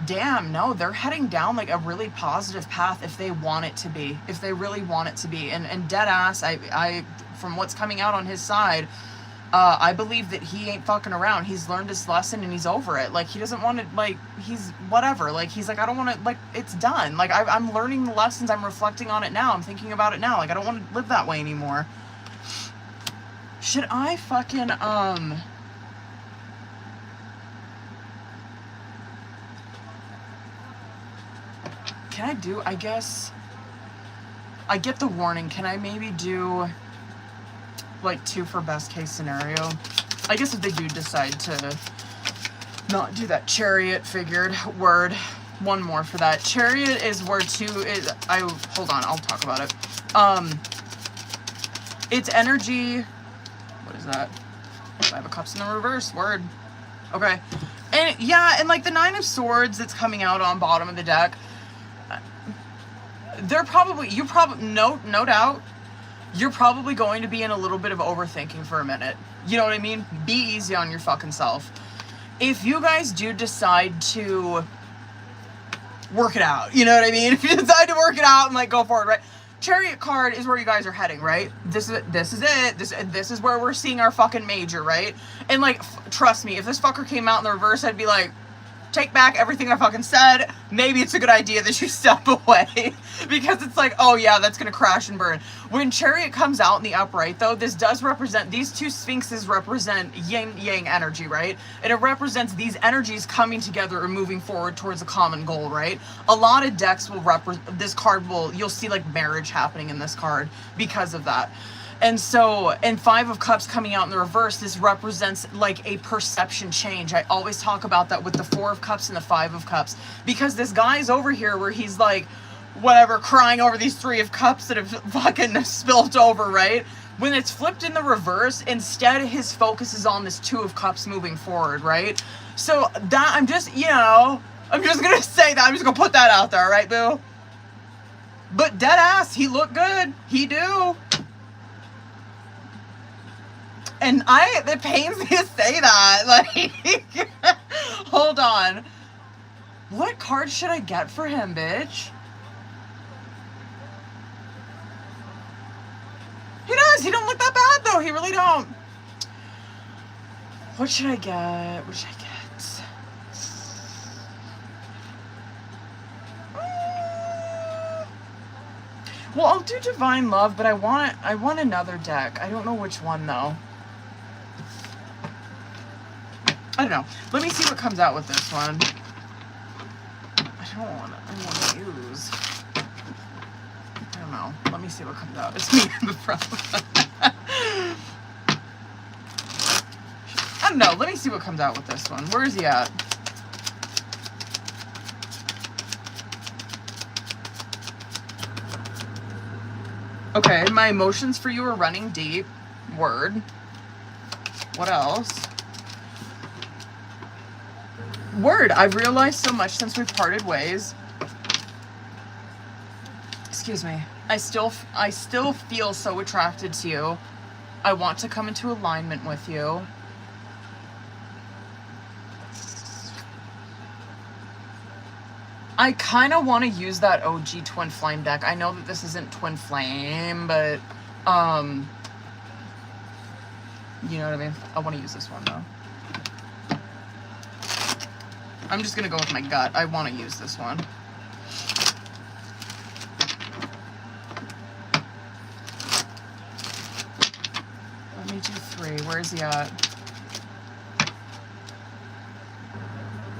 damn, no, they're heading down like a really positive path if they want it to be. If they really want it to be. And dead ass, I from what's coming out on his side, I believe that he ain't fucking around. He's learned his lesson and he's over it. Like, he doesn't want to, like, he's whatever. Like, he's like, I don't want to, like, it's done. Like, I'm learning the lessons. I'm reflecting on it now. I'm thinking about it now. Like, I don't want to live that way anymore. Should I fucking, can I do, I guess, I get the warning. Can I maybe do like 2 for best case scenario? I guess if they do decide to not do that Chariot, figured, word, 1 more for that. Chariot is where 2 is, hold on, I'll talk about it. It's energy, what is that? 5 of Cups in the reverse, word. Okay. And yeah, and like the 9 of Swords that's coming out on bottom of the deck, they're probably, no doubt, you're probably going to be in a little bit of overthinking for a minute. You know what I mean? Be easy on your fucking self. If you guys do decide to work it out, you know what I mean? If you decide to work it out and like go for it, right? Chariot card is where you guys are heading, right? This is it. This is where we're seeing our fucking major, right? And like, trust me, if this fucker came out in the reverse, I'd be like, take back everything I fucking said. Maybe it's a good idea that you step away. Because it's like, oh yeah, that's gonna crash and burn. When Chariot comes out in the upright, though, this does represent, these 2 sphinxes represent yin-yang energy, right? And it represents these energies coming together and moving forward towards a common goal, right? A lot of decks will this card will, you'll see like marriage happening in this card because of that. And so, and 5 of Cups coming out in the reverse, this represents like a perception change. I always talk about that with the 4 of Cups and the 5 of Cups, because this guy's over here where he's like, whatever, crying over these 3 of Cups that have fucking spilt over, right? When it's flipped in the reverse, instead his focus is on this 2 of Cups moving forward, right? So that, I'm just, you know, I'm just gonna say that. I'm just gonna put that out there, right, boo? But dead ass, he looked good. He do. And it pains me to say that. Like, hold on. What card should I get for him, bitch? He does. He don't look that bad, though. He really don't. What should I get? What should I get? Well, I'll do Divine Love, but I want another deck. I don't know which one, though. I don't know. Let me see what comes out with this one. I want to use. I don't know. Let me see what comes out. It's me in the front. I don't know. Let me see what comes out with this one. Where is he at? Okay, my emotions for you are running deep. Word. What else? Word, I've realized so much since we've parted ways. Excuse me. I still feel so attracted to you. I want to come into alignment with you. I kind of want to use that OG Twin Flame deck. I know that this isn't Twin Flame, but, you know what I mean? I want to use this one, though. I'm just going to go with my gut. I want to use this one. Let me do 3. Where is he at?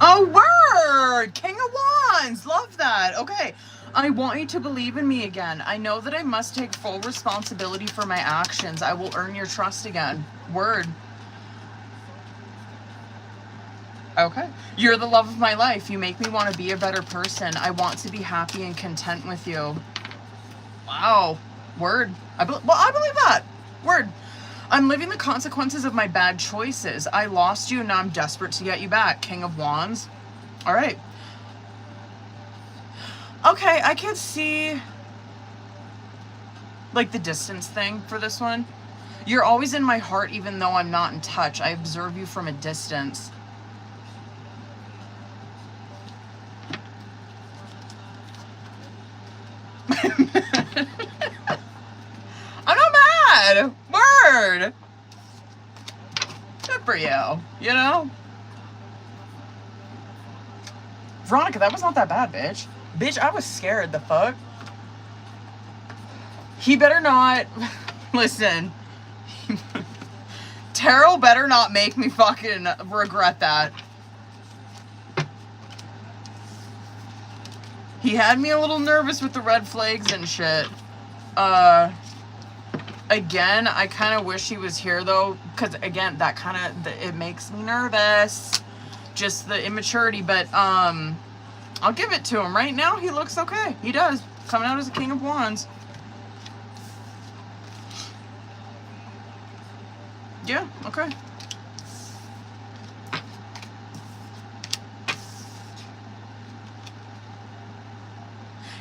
Oh, word! King of Wands! Love that. Okay. I want you to believe in me again. I know that I must take full responsibility for my actions. I will earn your trust again. Word. Okay. You're the love of my life. You make me want to be a better person. I want to be happy and content with you. Wow. Word. I believe that. Word. I'm living the consequences of my bad choices. I lost you and now I'm desperate to get you back. King of Wands. All right. Okay, I could see like the distance thing for this one. You're always in my heart even though I'm not in touch. I observe you from a distance. I'm not mad. Word. Good for you. You know? Veronica, that was not that bad, bitch. Bitch, I was scared. The fuck? He better not... Listen. Tarot better not make me fucking regret that. He had me a little nervous with the red flags and shit. Again, I kind of wish he was here, though. Because, again, that kind of... It makes me nervous. Just the immaturity. But, I'll give it to him. Right now, he looks okay. He does. Coming out as a King of Wands. Yeah, okay.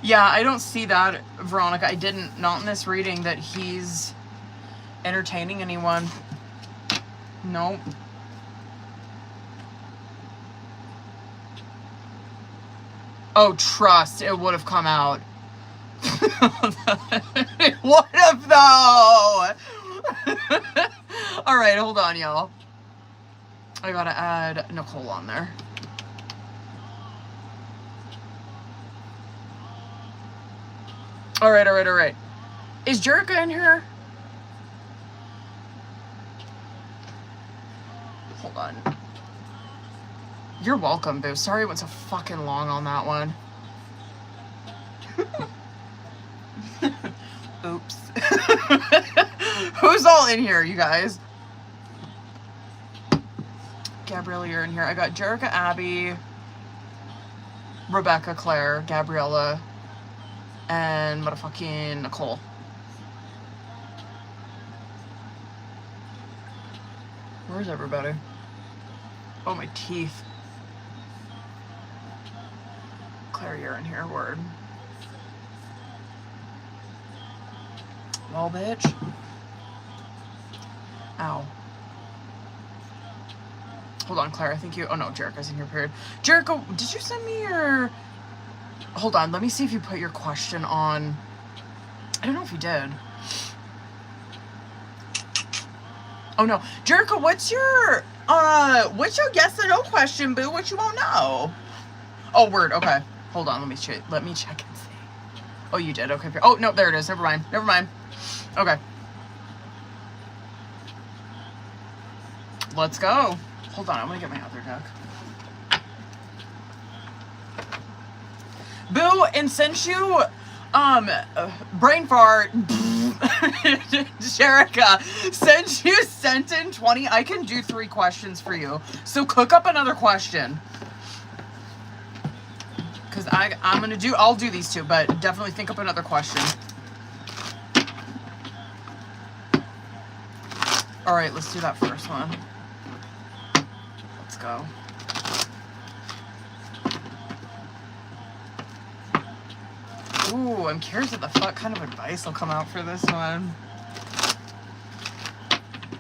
Yeah, I don't see that, Veronica. I didn't, not in this reading, that he's entertaining anyone. Nope. Oh, trust. It would have come out. It would have, though. All right, hold on, y'all. I gotta add Nicole on there. All right. Is Jerica in here? Hold on. You're welcome, boo. Sorry it went so fucking long on that one. Oops. Who's all in here, you guys? Gabriella, you're in here. I got Jerica, Abby, Rebecca, Claire, Gabriella, and motherfucking Nicole. Where's everybody? Oh, my teeth. Claire, you're in here. Word. Well, bitch. Ow. Hold on, Claire. I think you... Oh, no. Jerica's in here, period. Jerica, did you send me your... Hold on. Let me see if you put your question on... I don't know if you did. Oh, no. Jerica, what's your yes or no question, boo? What you won't know? Oh, word. Okay. Hold on. Let me check and see. Oh, you did. Okay. Oh, no. There it is. Never mind. Okay. Let's go. Hold on. I'm going to get my other deck. Boo, and since you, brain fart, Jerica, since you sent in 20, I can do 3 questions for you. So cook up another question. Because I'll do these 2, but definitely think up another question. All right, let's do that first one. Let's go. Ooh, I'm curious what the fuck kind of advice will come out for this one.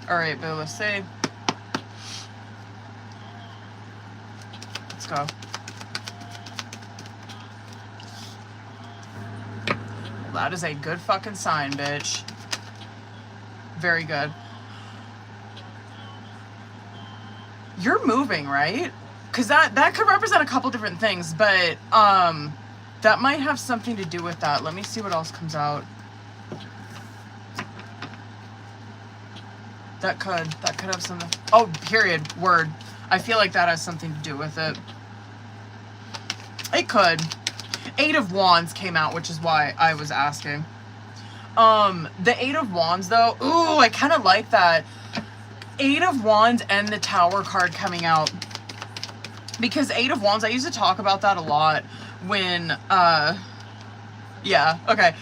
All right, boo, let's see. Let's go. That is a good fucking sign, bitch. Very good. You're moving, right? Because that could represent a couple different things, but that might have something to do with that. Let me see what else comes out. That could have something. Oh, period. Word. I feel like that has something to do with it. It could. 8 of Wands came out, which is why I was asking. The 8 of Wands, though. Ooh, I kind of like that. 8 of Wands and the Tower card coming out. Because 8 of Wands, I used to talk about that a lot when, yeah, okay.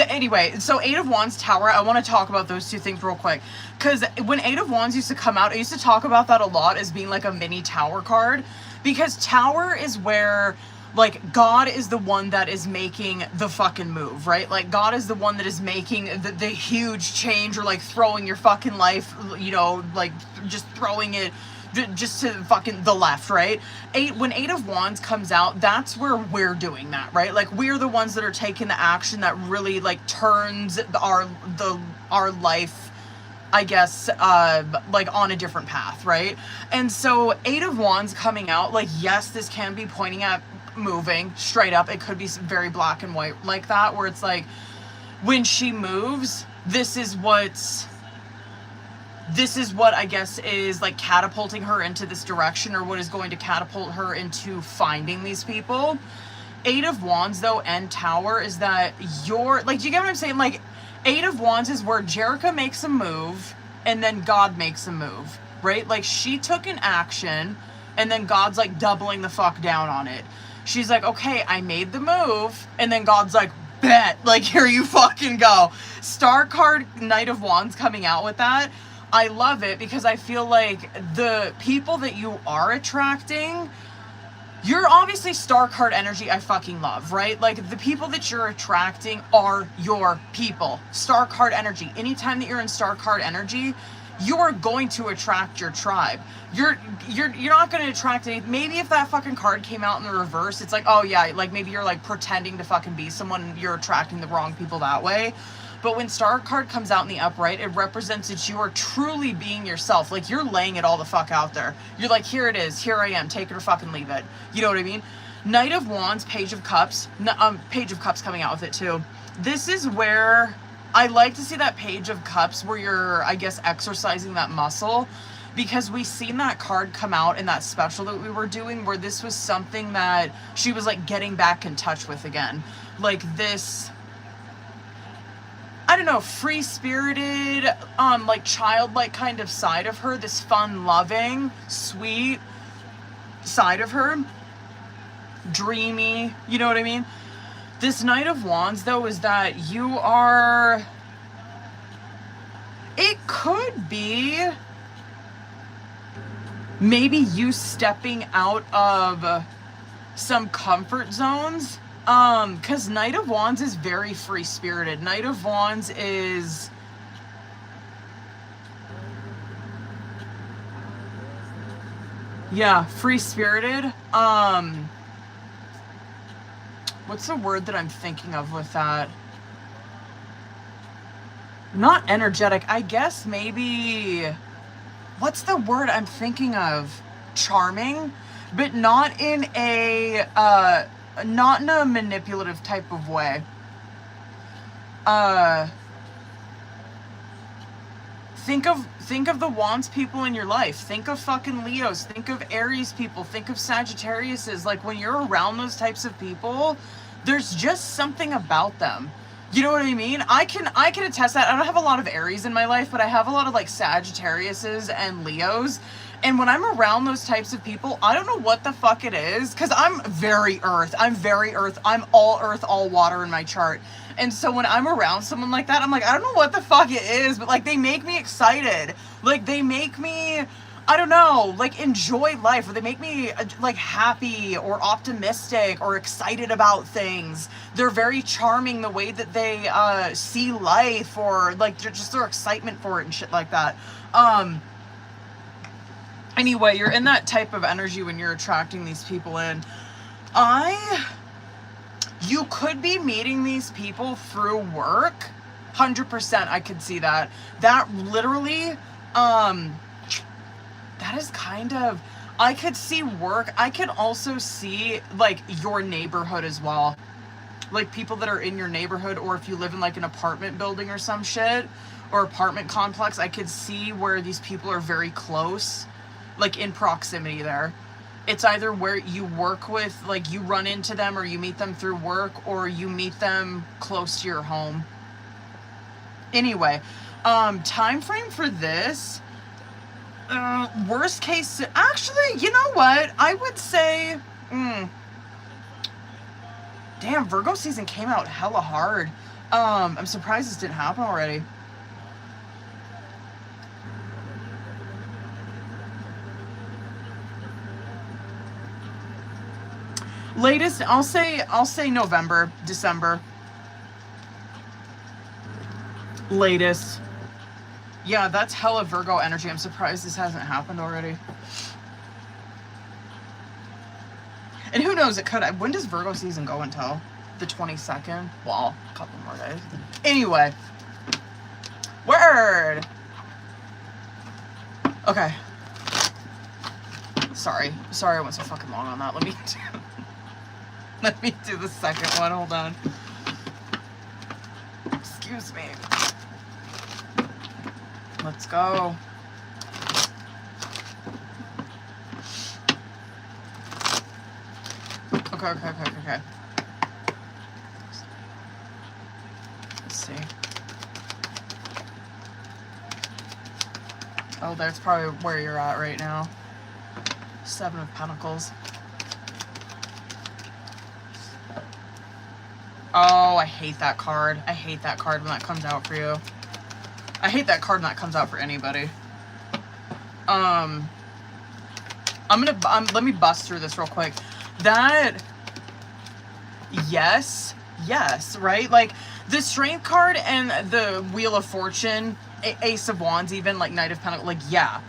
Anyway, so 8 of Wands, Tower, I want to talk about those two things real quick. Because when 8 of Wands used to come out, I used to talk about that a lot as being like a mini Tower card. Because Tower is where, like, God is the one that is making the fucking move, right? Like, God is the one that is making the huge change, or like throwing your fucking life, you know, like just throwing it just to fucking the left, right? When 8 of Wands comes out, that's where we're doing that, right? Like, we're the ones that are taking the action that really like turns our life, I guess, like on a different path, right? And so 8 of Wands coming out, like, yes, this can be pointing at moving straight up. It could be very black and white like that, where it's like, when she moves, this is what I guess is like catapulting her into this direction, or what is going to catapult her into finding these people. 8 of Wands, though, and Tower is that you're like, do you get what I'm saying? Like, 8 of Wands is where Jerica makes a move and then God makes a move, right? Like, she took an action and then God's like doubling the fuck down on it. She's like, okay, I made the move, and then God's like, bet, like, here you fucking go. Star card, Knight of Wands coming out with that. I love it, because I feel like the people that you are attracting, you're obviously star card energy I fucking love, right? Like, the people that you're attracting are your people. Star card energy. Anytime that you're in star card energy, you're going to attract your tribe. You're not going to attract any. Maybe if that fucking card came out in the reverse, it's like, oh yeah, like maybe you're like pretending to fucking be someone and you're attracting the wrong people that way. But when star card comes out in the upright, it represents that you are truly being yourself. Like, you're laying it all the fuck out there. You're like, here it is, here I am, take it or fucking leave it. You know what I mean? Knight of Wands, Page of Cups. Page of Cups coming out with it too. This is where I like to see that Page of Cups, where you're, I guess, exercising that muscle, because we seen that card come out in that special that we were doing, where this was something that she was like getting back in touch with again. Like, this, I don't know, free-spirited, like childlike kind of side of her, this fun, loving, sweet side of her, dreamy, you know what I mean? This Knight of Wands, though, is that you are, it could be maybe you stepping out of some comfort zones. Because Knight of Wands is very free-spirited. Knight of Wands is, yeah, free-spirited. What's the word that I'm thinking of with that? Not energetic. I guess maybe, what's the word I'm thinking of? Charming, but not in a manipulative type of way. Think of the Wands people in your life. Think of fucking Leos. Think of Aries people. Think of Sagittariuses. Like, when you're around those types of people, there's just something about them. You know what I mean? I can attest that. I don't have a lot of Aries in my life, but I have a lot of like Sagittariuses and Leos. And when I'm around those types of people, I don't know what the fuck it is, because I'm very earth. I'm all earth, all water in my chart. And so when I'm around someone like that, I'm like, I don't know what the fuck it is, but like, they make me excited. Like, they make me, I don't know, like, enjoy life, or they make me like happy or optimistic or excited about things. They're very charming the way that they see life, or like just their excitement for it and shit like that. Anyway, you're in that type of energy when you're attracting these people in. You could be meeting these people through work. 100% I could see that. That literally, that is kind of, I could see work. I could also see like your neighborhood as well. Like people that are in your neighborhood, or if you live in like an apartment building or some shit, or apartment complex, I could see where these people are very close, like in proximity there. It's either where you work with, like you run into them or you meet them through work, or you meet them close to your home. Anyway, time frame for this, worst case, actually, you know what? I would say, damn, Virgo season came out hella hard. I'm surprised this didn't happen already. Latest, I'll say November, December. Latest. Yeah, that's hella Virgo energy. I'm surprised this hasn't happened already. And who knows, it could. When does Virgo season go until? The 22nd? Well, a couple more days. Anyway. Word! Okay. Sorry I went so fucking long on that. Let me do the second one. Hold on. Excuse me. Let's go. Okay. Let's see. Oh, that's probably where you're at right now. 7 of Pentacles. Oh, I hate that card. I hate that card when that comes out for you. I hate that card when that comes out for anybody. Let me bust through this real quick. That, yes, right? Like, the Strength card and the Wheel of Fortune, Ace of Wands even, like Knight of Pentacles, like, yeah.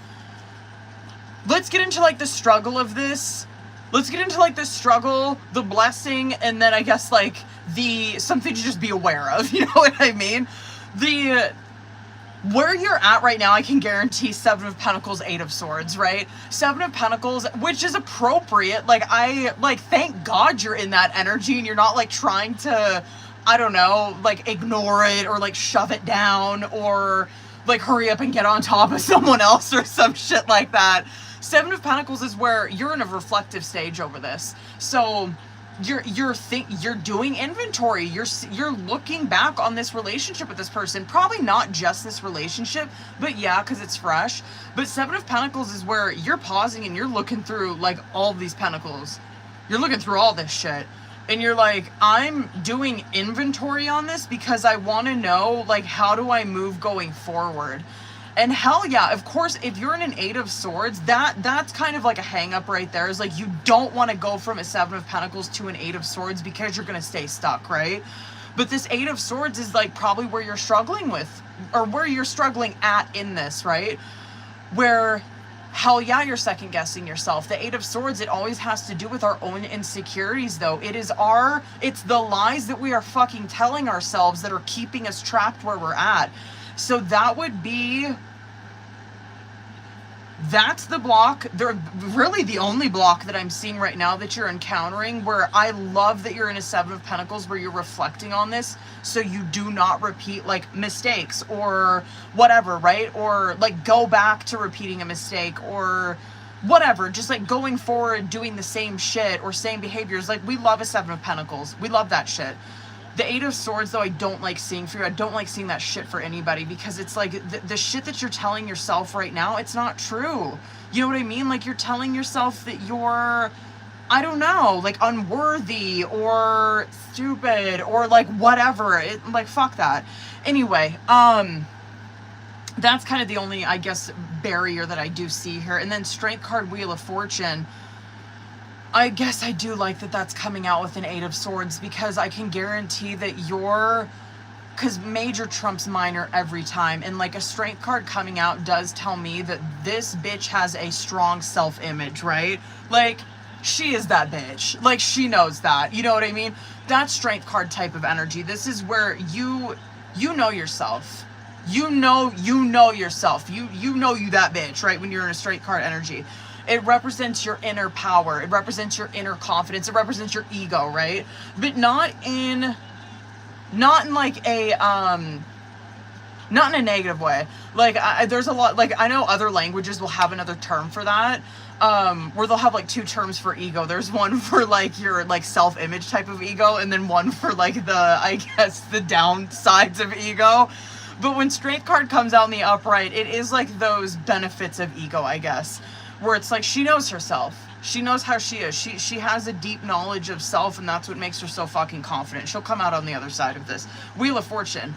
Let's get into, like, the struggle of this. Let's get into, like, the struggle, the blessing, and then I guess, like, something to just be aware of, you know what I mean? Where you're at right now, I can guarantee 7 of Pentacles, 8 of Swords, right? 7 of Pentacles, which is appropriate. Like, thank God you're in that energy and you're not, like, trying to, I don't know, like, ignore it or, like, shove it down or, like, hurry up and get on top of someone else or some shit like that. 7 of Pentacles is where you're in a reflective stage over this. So you're doing inventory. You're looking back on this relationship with this person. Probably not just this relationship, but yeah, because it's fresh. But 7 of Pentacles is where you're pausing and you're looking through, like, all these pentacles. You're looking through all this shit. And you're like, I'm doing inventory on this because I want to know, like, how do I move going forward? And hell yeah, of course, if you're in an 8 of Swords, that's kind of like a hang up right there. Is like, you don't want to go from a 7 of Pentacles to an 8 of Swords because you're going to stay stuck, right? But this 8 of Swords is like probably where you're struggling with, or where you're struggling at in this, right? Where, hell yeah, you're second guessing yourself. The 8 of Swords, it always has to do with our own insecurities though. It's the lies that we are fucking telling ourselves that are keeping us trapped where we're at. So that would be, that's the block. They're really the only block that I'm seeing right now that you're encountering, where I love that you're in a 7 of Pentacles where you're reflecting on this so you do not repeat, like, mistakes or whatever, right? Or, like, go back to repeating a mistake or whatever. Just, like, going forward doing the same shit or same behaviors. Like, we love a 7 of Pentacles. We love that shit. The 8 of Swords, though, I don't like seeing for you. I don't like seeing that shit for anybody, because it's like the shit that you're telling yourself right now, it's not true. You know what I mean? Like, you're telling yourself that you're, I don't know, like, unworthy or stupid or, like, whatever. Like, fuck that. Anyway, that's kind of the only, I guess, barrier that I do see here. And then Strength card, Wheel of Fortune. I guess I do like that that's coming out with an 8 of Swords, because I can guarantee that because major trumps minor every time. And, like, a Strength card coming out does tell me that this bitch has a strong self-image, right? Like, she is that bitch. Like, she knows that. You know what I mean? That strength card type of energy. This is where you know yourself. You know yourself. You know you that bitch, right? When you're in a strength card energy. It represents your inner power. It represents your inner confidence. It represents your ego, right? But not in like a not in a negative way. Like, there's a lot, like, I know other languages will have another term for that, where they'll have, like, 2 terms for ego. There's one for, like, your, like, self-image type of ego, and then one for, like, the, I guess, the downsides of ego. But when strength card comes out in the upright, it is, like, those benefits of ego, I guess, where it's like, she knows herself. She knows how she is. She has a deep knowledge of self, and that's what makes her so fucking confident. She'll come out on the other side of this. Wheel of Fortune.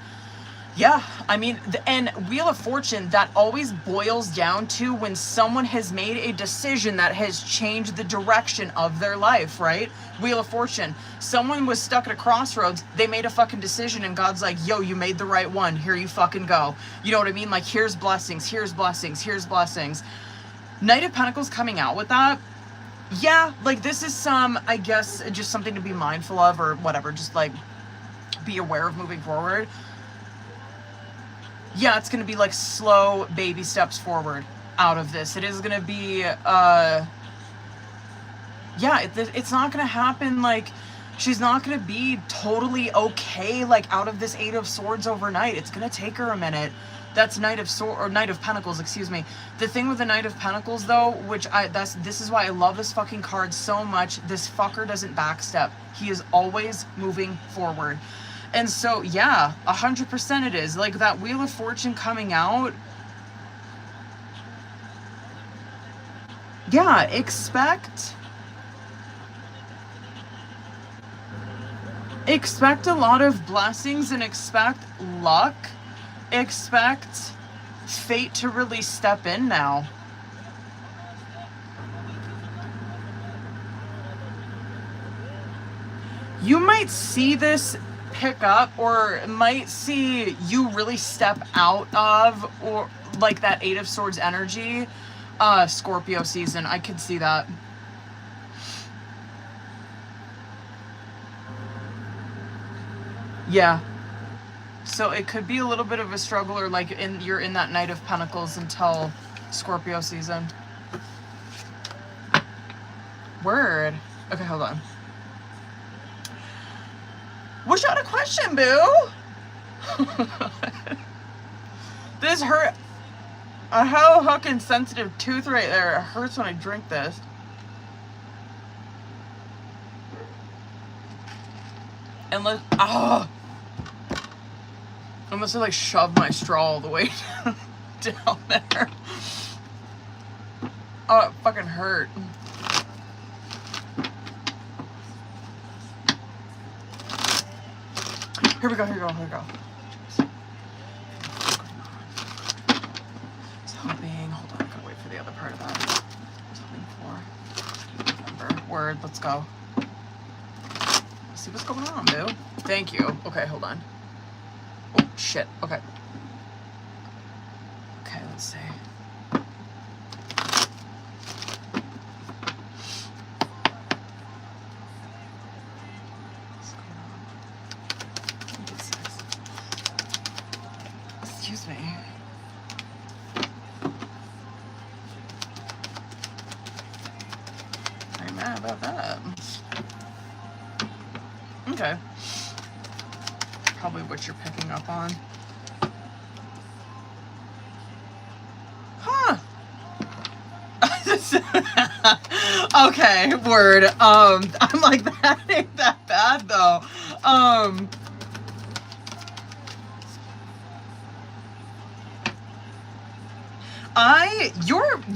Yeah, I mean, and Wheel of Fortune, that always boils down to when someone has made a decision that has changed the direction of their life, right? Wheel of Fortune. Someone was stuck at a crossroads, they made a fucking decision, and God's like, yo, you made the right one, here you fucking go. You know what I mean? Like, here's blessings, here's blessings, here's blessings. Knight of Pentacles coming out with that. Yeah, like, this is some, I guess, just something to be mindful of, or whatever, just, like, be aware of moving forward. Yeah, it's going to be like slow baby steps forward out of this. It is going to be, yeah, it's not going to happen like, she's not going to be totally okay, like, out of this 8 of Swords overnight. It's going to take her a minute. That's Knight of Pentacles, excuse me. The thing with the Knight of Pentacles, though, which this is why I love this fucking card so much. This fucker doesn't backstep. He is always moving forward. And so, yeah, 100% it is. Like, that Wheel of Fortune coming out. Yeah, expect a lot of blessings and expect luck. Expect fate to really step in now. You might see this pick up, or might see you really step out of, or like that 8 of Swords energy, Scorpio season. I could see that. Yeah. So it could be a little bit of a struggle, or like you're in that Knight of Pentacles until Scorpio season. Word. Okay, hold on. Wish I had a question, boo. This hurt. A whole fucking sensitive tooth right there. It hurts when I drink this. Unless, unless I like shove my straw all the way down there. Oh, it fucking hurt. Here we go, here we go, here we go. I was hoping, hold on, I gotta wait for the other part of that. I was hoping for November. Word, let's go. Let's see what's going on, boo. Thank you. Okay, hold on. Oh, shit, okay. Okay, let's see. Excuse me. I'm mad about that. Okay. Probably what you're picking up on. Huh. Okay, word. I'm like, that ain't that bad though.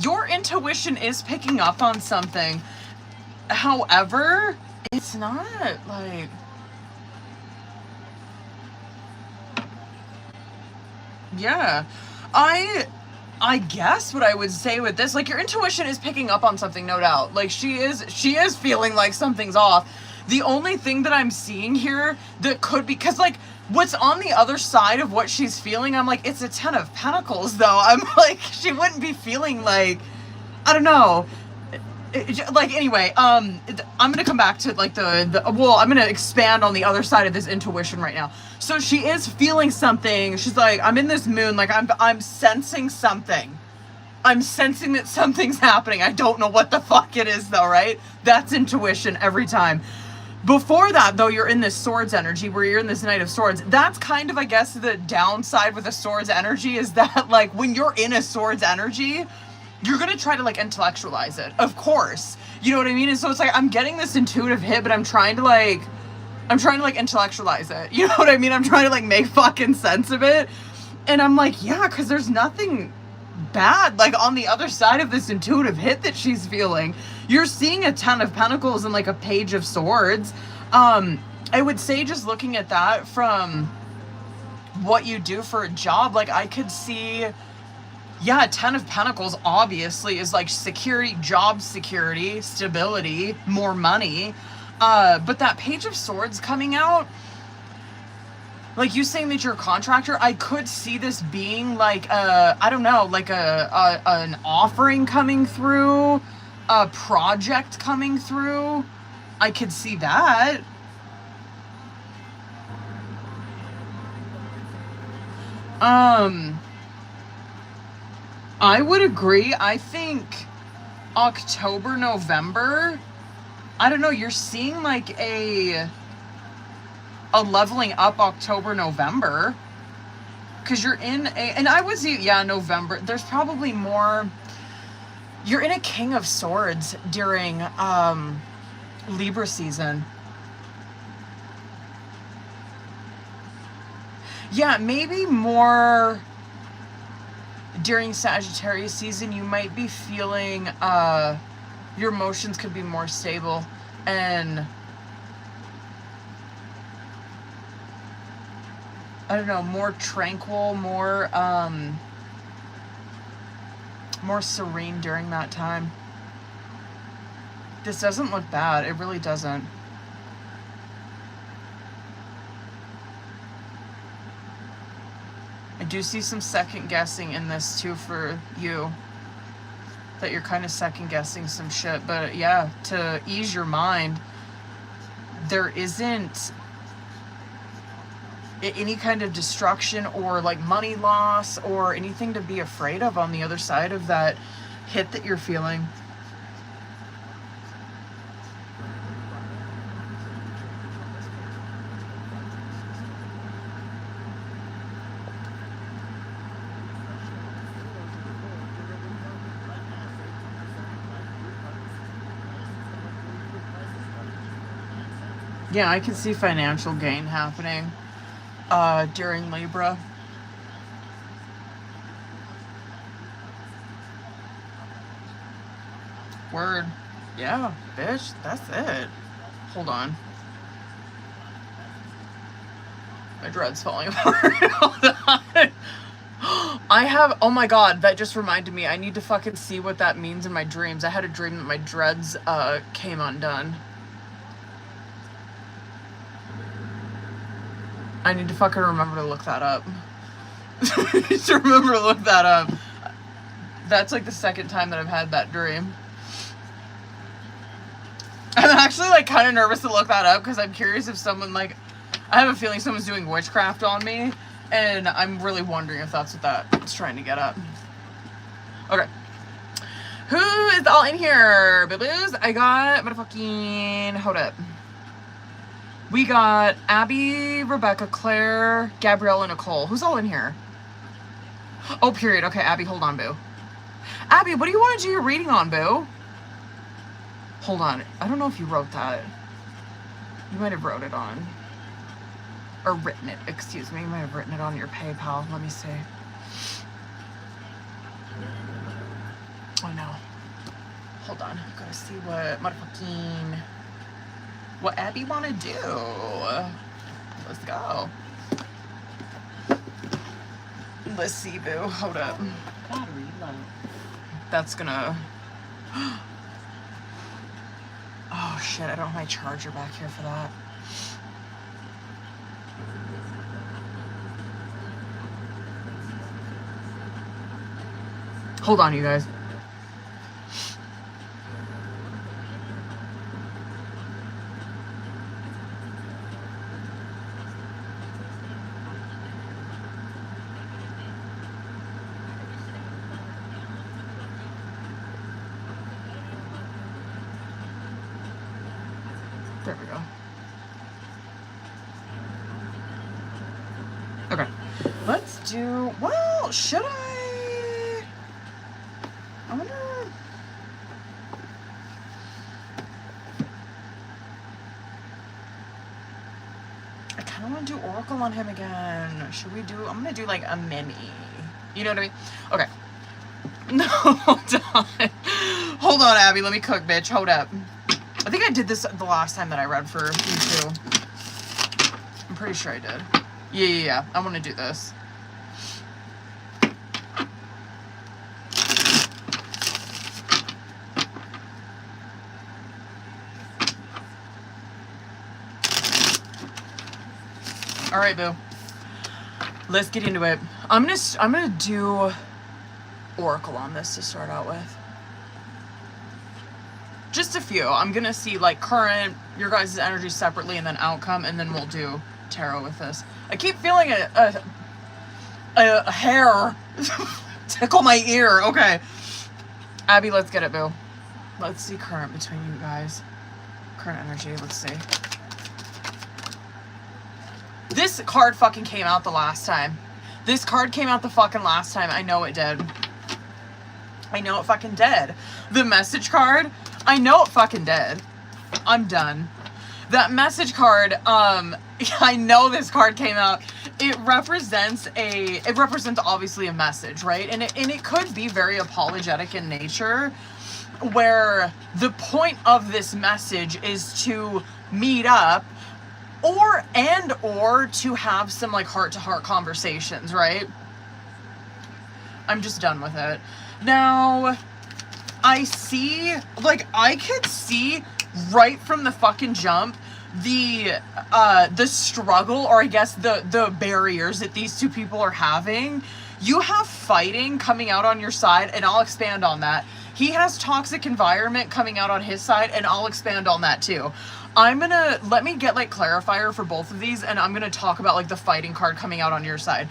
Your intuition is picking up on something. However, it's not like, yeah, I guess what I would say with this, like, your intuition is picking up on something, no doubt. Like, she is feeling like something's off. The only thing that I'm seeing here that could be, because, like, what's on the other side of what she's feeling, I'm like, it's a 10 of Pentacles, though. I'm like, she wouldn't be feeling like, I don't know. like, anyway, I'm gonna come back to, like, well, I'm gonna expand on the other side of this intuition right now. So she is feeling something. She's like, I'm in this moon, like, I'm sensing something. I'm sensing that something's happening. I don't know what the fuck it is, though, right? That's intuition every time. Before that, though, you're in this swords energy, where you're in this Knight of Swords. That's kind of, I guess, the downside with a swords energy, is that, like, when you're in a swords energy, you're gonna try to, like, intellectualize it, of course. You know what I mean? And so it's like, I'm getting this intuitive hit, but I'm trying to intellectualize it. You know what I mean? I'm trying to, like, make fucking sense of it. And I'm like, yeah, because there's nothing bad, like, on the other side of this intuitive hit that she's feeling. You're seeing a 10 of Pentacles and, like, a Page of Swords. I would say, just looking at that from what you do for a job, like, I could see, yeah, 10 of Pentacles obviously is, like, security, job security, stability, more money. But that Page of Swords coming out, like, you saying that you're a contractor, I could see this being, like, I don't know, like an offering coming through, a project coming through. I could see that. I would agree. I think October, November, I don't know, you're seeing, like, a leveling up October, November, because you're in a, and I would say, yeah, November, there's probably more, you're in a King of Swords during Libra season. Yeah, maybe more during Sagittarius season. You might be feeling your emotions could be more stable and, I don't know, more tranquil, more serene during that time. This doesn't look bad. It really doesn't. I do see some second guessing in this too for you. That you're kind of second guessing some shit. But yeah, to ease your mind, there isn't any kind of destruction or, like, money loss or anything to be afraid of on the other side of that hit that you're feeling. Yeah, I can see financial gain happening during Libra. Word. Yeah, bitch, that's it. Hold on. My dread's falling apart. Hold on. I have, oh my god, that just reminded me. I need to fucking see what that means in my dreams. I had a dream that my dreads came undone. I need to fucking remember to look that up. To remember to look that up. That's, like, the second time that I've had that dream. I'm actually, like, kind of nervous to look that up because I'm curious if someone, like, I have a feeling someone's doing witchcraft on me, and I'm really wondering if that's what that's trying to get at. Okay. Who is all in here, boo-boos? I got motherfucking, hold up. We got Abby, Rebecca, Claire, Gabrielle, and Nicole. Who's all in here? Oh, period. Okay, Abby, hold on, boo. Abby, what do you want to do your reading on, boo? Hold on. I don't know if you wrote that. You might have wrote it on. Or written it. Excuse me. You might have written it on your PayPal. Let me see. Oh, no. Hold on. I've got to see what motherfucking... what Abby want to do. Let's go. Let's see, boo. Hold up. Battery low. That's gonna... oh, shit. I don't have my charger back here for that. Hold on, you guys. There we go. Okay. Let's do... Well, should I wonder... I kind of want to do Oracle on him again. Should we do... I'm going to do like a mini. You know what I mean? Okay. No, hold on. Hold on, Abby. Let me cook, bitch. Hold up. I think I did this the last time that I read for you too. I'm pretty sure I did. Yeah. I want to do this. All right, boo. Let's get into it. I'm gonna do Oracle on this to start out with. Just a few. I'm gonna see like current, your guys' energy separately, and then outcome, and then we'll do tarot with this. I keep feeling a hair tickle my ear. Okay, Abby, let's get it, boo. Let's see current between you guys. Current energy. Let's see. This card fucking came out the last time. This card came out the fucking last time. I know it did. I know it fucking did. The message card, I know it fucking did. I'm done. That message card, I know this card came out. It represents obviously a message, right? And it could be very apologetic in nature, where the point of this message is to meet up or to have some like heart-to-heart conversations, right? I'm just done with it. Now, I could see right from the fucking jump the struggle, or I guess the barriers that these two people are having. You have fighting coming out on your side, and I'll expand on that. He has toxic environment coming out on his side, and I'll expand on that too. Let me get like clarifier for both of these, and I'm gonna talk about like the fighting card coming out on your side.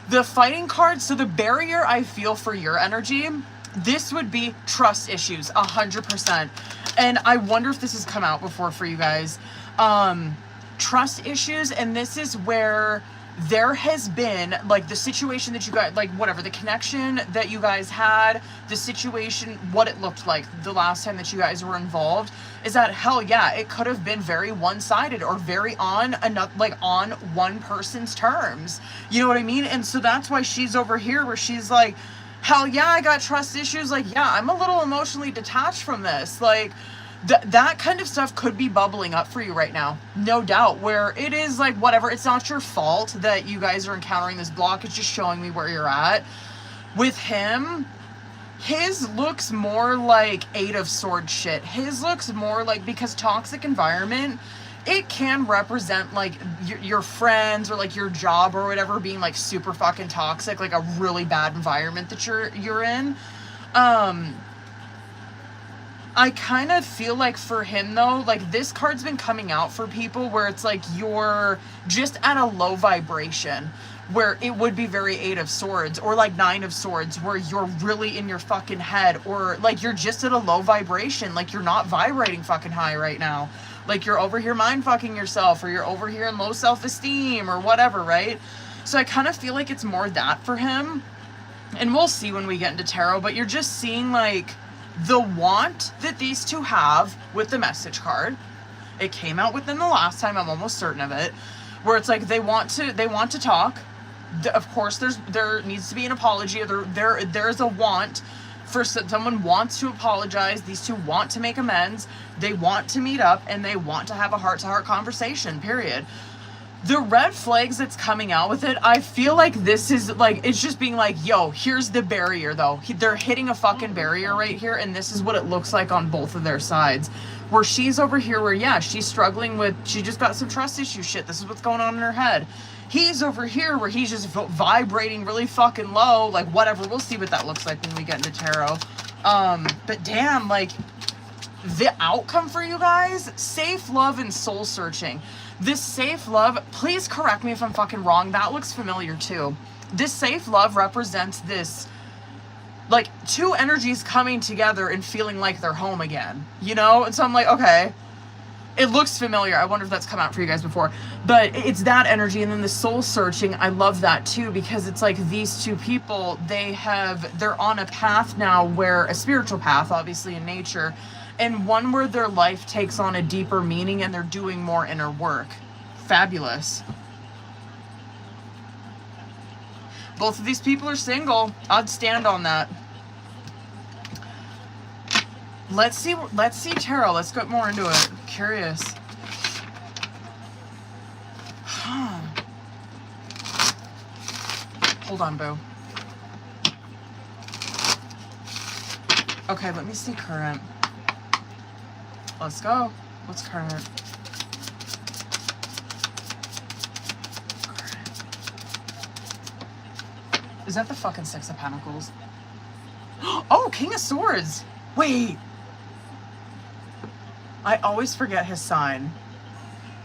The fighting card, so the barrier I feel for your energy, this would be trust issues, 100%. And I wonder if this has come out before for you guys. Trust issues, and this is where there has been like the situation that you guys, like whatever, the connection that you guys had, the situation, what it looked like the last time that you guys were involved, is that hell yeah, it could have been very one-sided or very on one person's terms. You know what I mean? And so that's why she's over here where she's like, hell yeah, I got trust issues. Like, yeah, I'm a little emotionally detached from this. Like, that kind of stuff could be bubbling up for you right now, no doubt, where it is like whatever, it's not your fault that you guys are encountering this block, it's just showing me where you're at. With him, his looks more like Eight of Swords shit. His looks more like, because toxic environment, it can represent like your friends or like your job or whatever being like super fucking toxic, like a really bad environment that you're in. I kind of feel like for him though, like this card's been coming out for people where it's like you're just at a low vibration, where it would be very Eight of Swords or like Nine of Swords, where you're really in your fucking head, or like you're just at a low vibration, like you're not vibrating fucking high right now. Like you're over here mind fucking yourself, or you're over here in low self-esteem or whatever, right? So I kind of feel like it's more that for him. And we'll see when we get into tarot, but you're just seeing like the want that these two have with the message card. It came out within the last time, I'm almost certain of it, where it's like they want to talk. Of course there needs to be an apology, or there's a want for someone wants to apologize. These two want to make amends, they want to meet up, and they want to have a heart-to-heart conversation, period. The red flags that's coming out with it, I feel like this is like, it's just being like, yo, here's the barrier though. They're hitting a fucking barrier right here, and this is what it looks like on both of their sides. Where she's over here where, yeah, she's struggling with, she just got some trust issue shit. This is what's going on in her head. He's over here where he's just vibrating really fucking low, like whatever. We'll see what that looks like when we get into tarot. But damn, like the outcome for you guys, safe love and soul searching. This safe love, please correct me if I'm fucking wrong, that looks familiar too. This safe love represents this, like, two energies coming together and feeling like they're home again, you know? And so I'm like, okay, It looks familiar. I wonder if that's come out for you guys before. But it's that energy. And then the soul searching, I love that too, because it's like these two people, they're on a path now where, a spiritual path, obviously in nature, and one where their life takes on a deeper meaning and they're doing more inner work. Fabulous. Both of these people are single. I'd stand on that. Let's see tarot. Let's get more into it. Curious. Hold on, boo. Okay, let me see current. Let's go. What's current? Is that the fucking Six of Pentacles? Oh, King of Swords. Wait. I always forget his sign.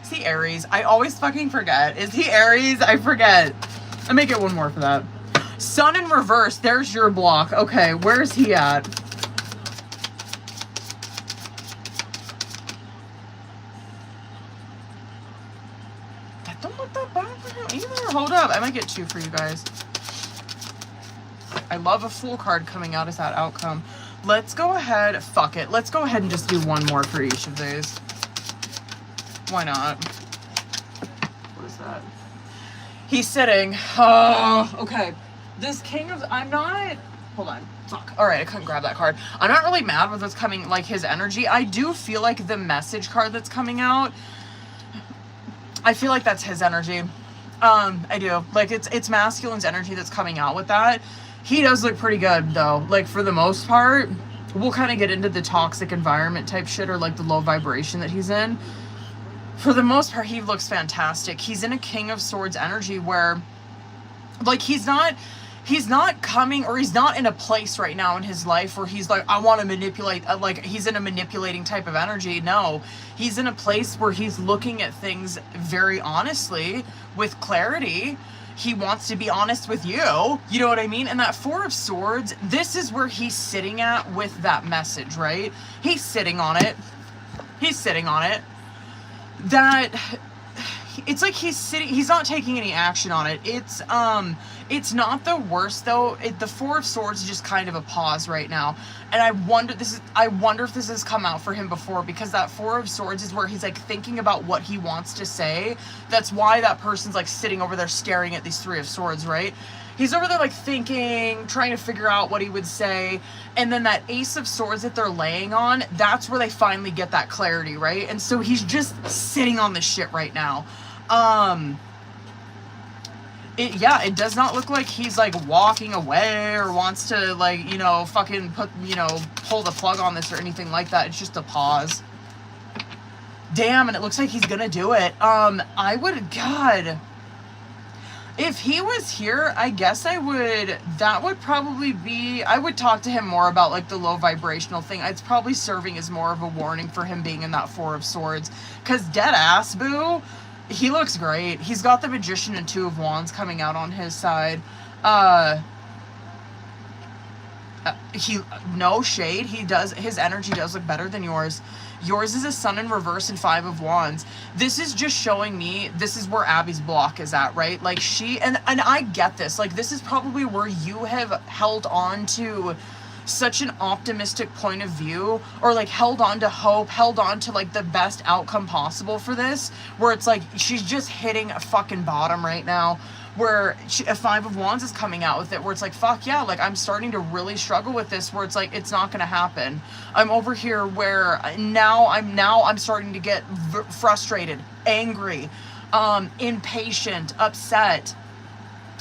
Is he Aries? I always fucking forget. Is he Aries? I forget. I may get one more for that. Sun in reverse. There's your block. Okay, where's he at? That don't look that bad for him either. Hold up. I might get two for you guys. I love a Fool card coming out as that outcome. Let's go ahead. Fuck it. Let's go ahead and just do one more for each of these. Why not? What is that? He's sitting. Oh, okay. This King of... I'm not... Hold on. Fuck. All right, I couldn't grab that card. I'm not really mad with what's coming, like his energy. I do feel like the message card that's coming out, I feel like that's his energy. I do. Like, it's masculine's energy that's coming out with that. He does look pretty good, though. Like, for the most part, we'll kind of get into the toxic environment type shit, or, like, the low vibration that he's in. For the most part, he looks fantastic. He's in a King of Swords energy where, like, he's not coming, or he's not in a place right now in his life where he's like, I want to manipulate, like, he's in a manipulating type of energy. No, he's in a place where he's looking at things very honestly, with clarity. He wants to be honest with you. You know what I mean? And that Four of Swords, this is where he's sitting at with that message, right? He's sitting on it. He's sitting on it. That, it's like he's sitting, he's not taking any action on it. It's not the worst though. The Four of Swords is just kind of a pause right now. And I wonder if this has come out for him before, because that Four of Swords is where he's like thinking about what he wants to say. That's why that person's like sitting over there staring at these Three of Swords, right? He's over there like thinking, trying to figure out what he would say. And then that Ace of Swords that they're laying on, that's where they finally get that clarity, right? And so he's just sitting on this shit right now. It does not look like he's like walking away or wants to, like, you know, fucking pull the plug on this or anything like that. It's just a pause. Damn, and it looks like he's gonna do it. God, if he was here, I guess that would probably be, I would talk to him more about like the low vibrational thing. It's probably serving as more of a warning for him being in that Four of Swords. Cause dead ass, boo, he looks great. He's got the Magician and Two of Wands coming out on his side. No shade. His energy does look better than yours. Yours is a Sun in reverse and Five of Wands. This is just showing me, this is where Abby's block is at, right? Like and I get this. Like, this is probably where you have held on to such an optimistic point of view, or like held on to hope, held on to like the best outcome possible for this, where it's like she's just hitting a fucking bottom right now, where a Five of Wands is coming out with it, where it's like, fuck yeah, like I'm starting to really struggle with this, where it's like, it's not gonna happen. I'm over here where now I'm starting to get frustrated, angry, impatient, upset.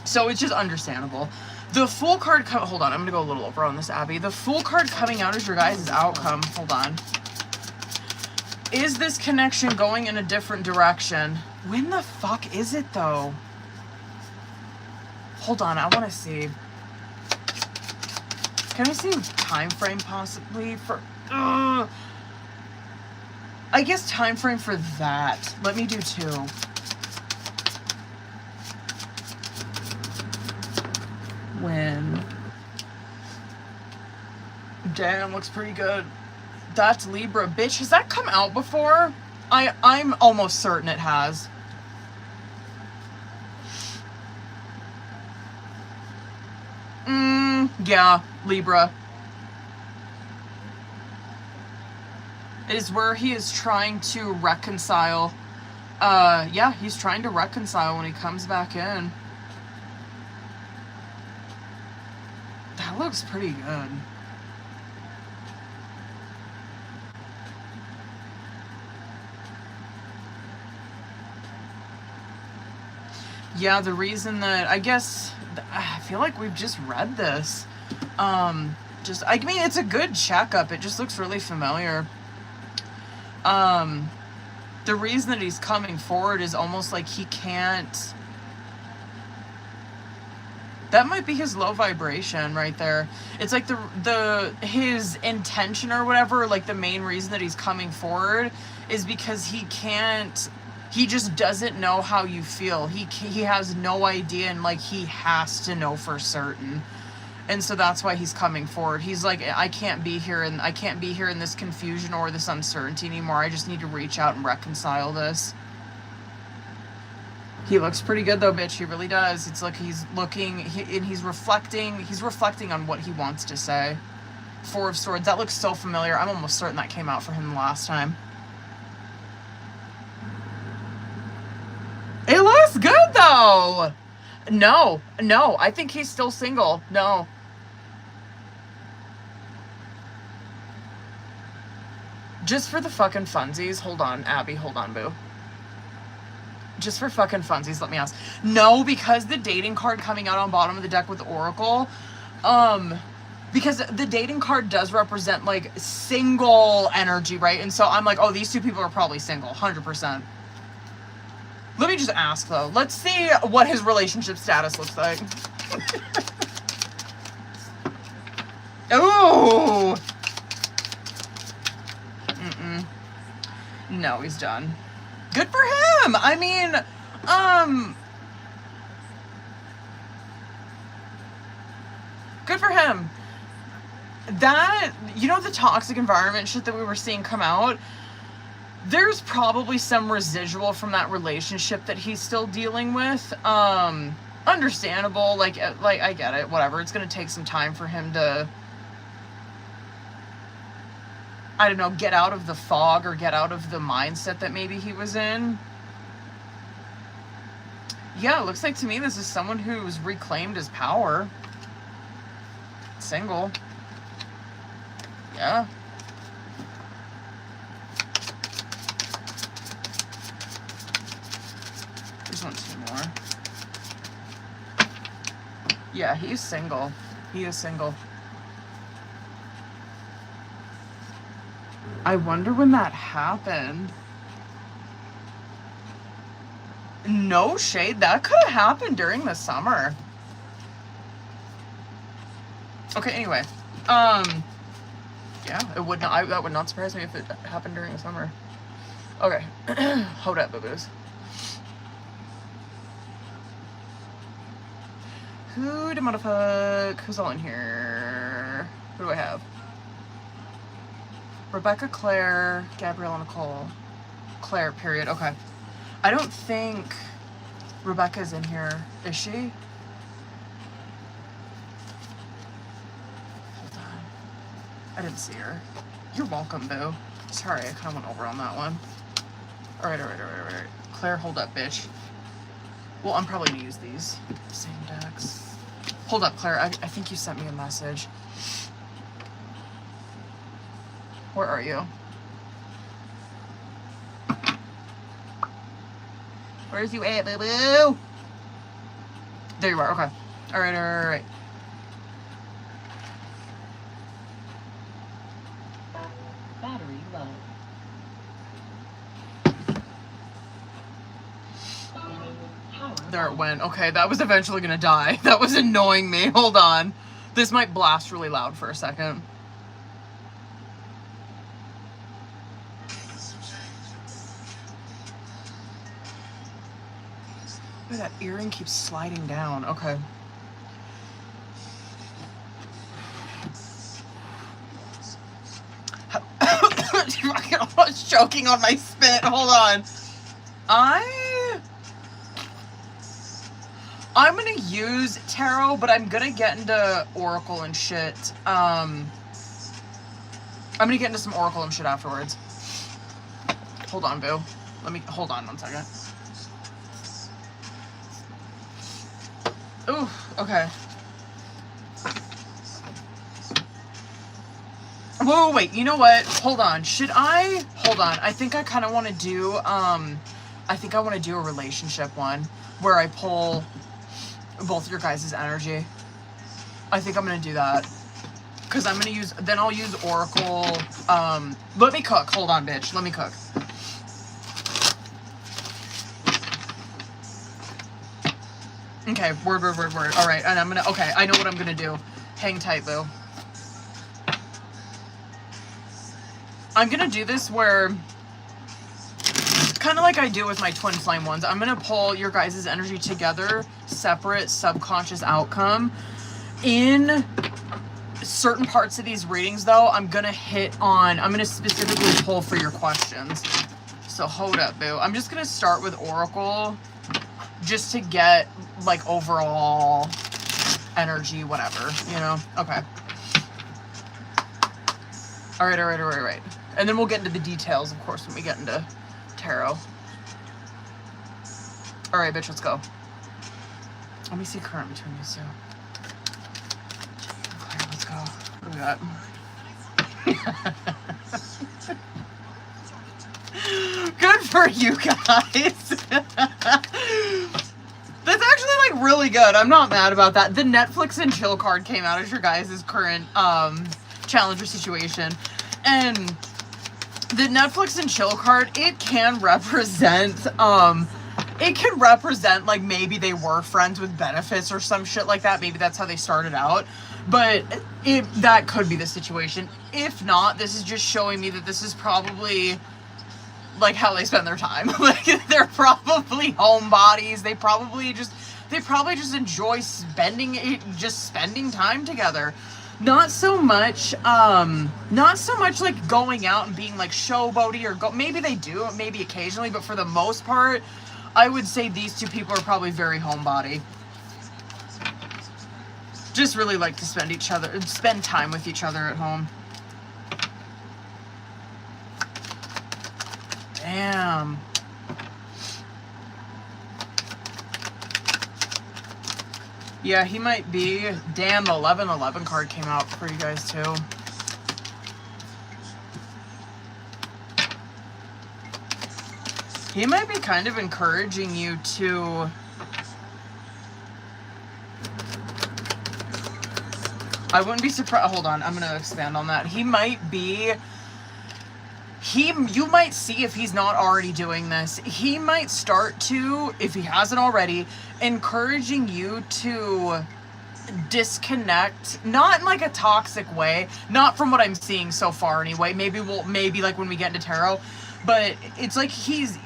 So it's just understandable. The Fool card, hold on, I'm gonna go a little over on this, Abby. The Fool card coming out as your guys' outcome. Hold on. Is this connection going in a different direction? When the fuck is it though? Hold on, I want to see. Can I see time frame possibly for? I guess time frame for that. Let me do two. When? Damn, looks pretty good. That's Libra. Bitch, has that come out before? I'm almost certain it has. Yeah, Libra. It is where he is trying to reconcile. Yeah, he's trying to reconcile when he comes back in. That looks pretty good. Yeah, the reason that, I guess, I feel like we've just read this. I mean, it's a good checkup. It just looks really familiar. The reason that he's coming forward is almost like he can't. That might be his low vibration right there. It's like his intention or whatever, like the main reason that he's coming forward is because he just doesn't know how you feel. He has no idea, and like he has to know for certain. And so that's why he's coming forward. He's like, I can't be here in this confusion or this uncertainty anymore. I just need to reach out and reconcile this. He looks pretty good though, bitch. He really does. It's like he's looking, and he's reflecting on what he wants to say. Four of Swords. That looks so familiar. I'm almost certain that came out for him the last time. It looks good though. No, I think he's still single. No. Just for the fucking funsies. Hold on, Abby. Hold on, boo. Just for fucking funsies, let me ask. No, because the dating card coming out on bottom of the deck with the Oracle, because the dating card does represent like single energy, right? And so I'm like, oh, these two people are probably single, 100%. Let me just ask though. Let's see what his relationship status looks like. Ooh. No, he's done. Good for him. I mean, good for him. That, you know, the toxic environment shit that we were seeing come out, there's probably some residual from that relationship that he's still dealing with. Understandable. Like I get it. Whatever. It's going to take some time for him to, I don't know, get out of the fog or get out of the mindset that maybe he was in. Yeah, it looks like to me this is someone who's reclaimed his power. Single. Yeah. There's one, two more. Yeah, he's single. He is single. I wonder when that happened. No shade. That could have happened during the summer. Okay, anyway. Yeah, it would not. That would not surprise me if it happened during the summer. Okay. Hold up, boo-boos. Who the motherfuck? Who's all in here? Who do I have? Rebecca, Claire, Gabrielle, Nicole. Claire, period. Okay. I don't think Rebecca's in here. Is she? Hold on. I didn't see her. You're welcome, boo. Sorry, I kind of went over on that one. Alright. Claire, hold up, bitch. Well, I'm probably gonna use these. Same decks. Hold up, Claire. I think you sent me a message. Where are you? Where's you at, boo-boo? There you are, okay. Alright. Battery low. There it went. Okay, that was eventually gonna die. That was annoying me. Hold on. This might blast really loud for a second. Ooh, that earring keeps sliding down. Okay. choking on my spit. Hold on. I'm gonna use tarot, but I'm gonna get into oracle and shit. I'm gonna get into some oracle and shit afterwards. Hold on, boo. Hold on 1 second. Ooh, okay. Whoa, wait, you know what? Hold on. Hold on. I think I kind of want to do, I think I want to do a relationship one where I pull both your guys' energy. I think I'm going to do that. Because I'm going to then I'll use oracle. Let me cook. Hold on, bitch. Let me cook. Okay, word. All right, and I know what I'm gonna do. Hang tight, boo. I'm gonna do this where, kind of like I do with my twin flame ones, I'm gonna pull your guys' energy together, separate subconscious outcome. In certain parts of these readings, though, I'm gonna specifically pull for your questions. So hold up, boo. I'm just gonna start with oracle, just to get, like, overall energy, whatever, you know? Okay. All right. And then we'll get into the details, of course, when we get into tarot. All right, bitch, let's go. Let me see current between these two. Okay, let's go. What do we got? Good for you guys. That's actually, like, really good. I'm not mad about that. The Netflix and chill card came out as your guys' current challenger situation. And the Netflix and chill card, it can represent, like, maybe they were friends with benefits or some shit like that. Maybe that's how they started out. But that could be the situation. If not, this is just showing me that this is probably, like, how they spend their time. Like, they're probably homebodies. They probably just enjoy spending time together. Not so much like going out and being like showboaty maybe they do, maybe occasionally, but for the most part, I would say these two people are probably very homebody. Just really like to spend time with each other at home. Damn. Yeah, he might be. Damn, the 11-11 card came out for you guys too. He might be kind of encouraging you to... I wouldn't be surprised. Hold on, I'm going to expand on that. He might be... You might see, if he's not already doing this, he might start to, if he hasn't already, encouraging you to disconnect, not in like a toxic way, not from what I'm seeing so far anyway. Maybe like when we get into tarot, but it's like he's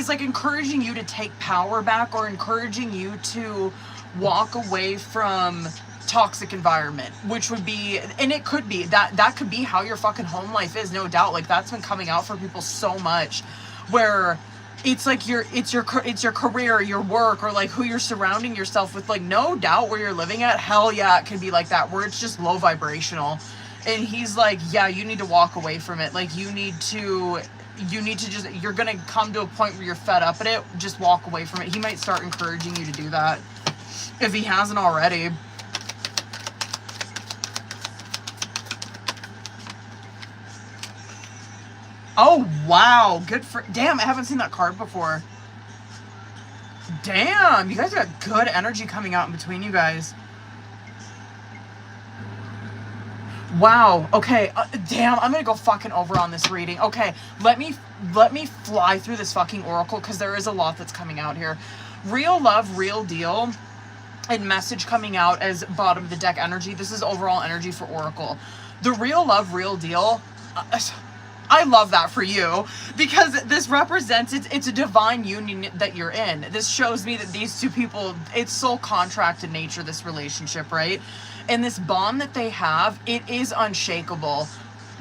like encouraging you to take power back, or encouraging you to walk away from toxic environment, which would be, and it could be that could be how your fucking home life is, no doubt. Like, that's been coming out for people so much, where it's like it's your career, your work, or like who you're surrounding yourself with. Like, no doubt where you're living at, hell yeah, it can be like that, where it's just low vibrational. And he's like, yeah, you need to walk away from it. Like, you need to just, you're gonna come to a point where you're fed up at it, just walk away from it. He might start encouraging you to do that, if he hasn't already. Oh, wow. Good for... Damn, I haven't seen that card before. Damn, you guys got good energy coming out in between you guys. Wow. Okay. Damn, I'm gonna go fucking over on this reading. Okay, let me fly through this fucking oracle, because there is a lot that's coming out here. Real love, real deal. And message coming out as bottom of the deck energy. This is overall energy for oracle. The real love, real deal... I love that for you, because this represents, it's a divine union that you're in. This shows me that these two people, it's soul contract in nature, this relationship, right? And this bond that they have, it is unshakable.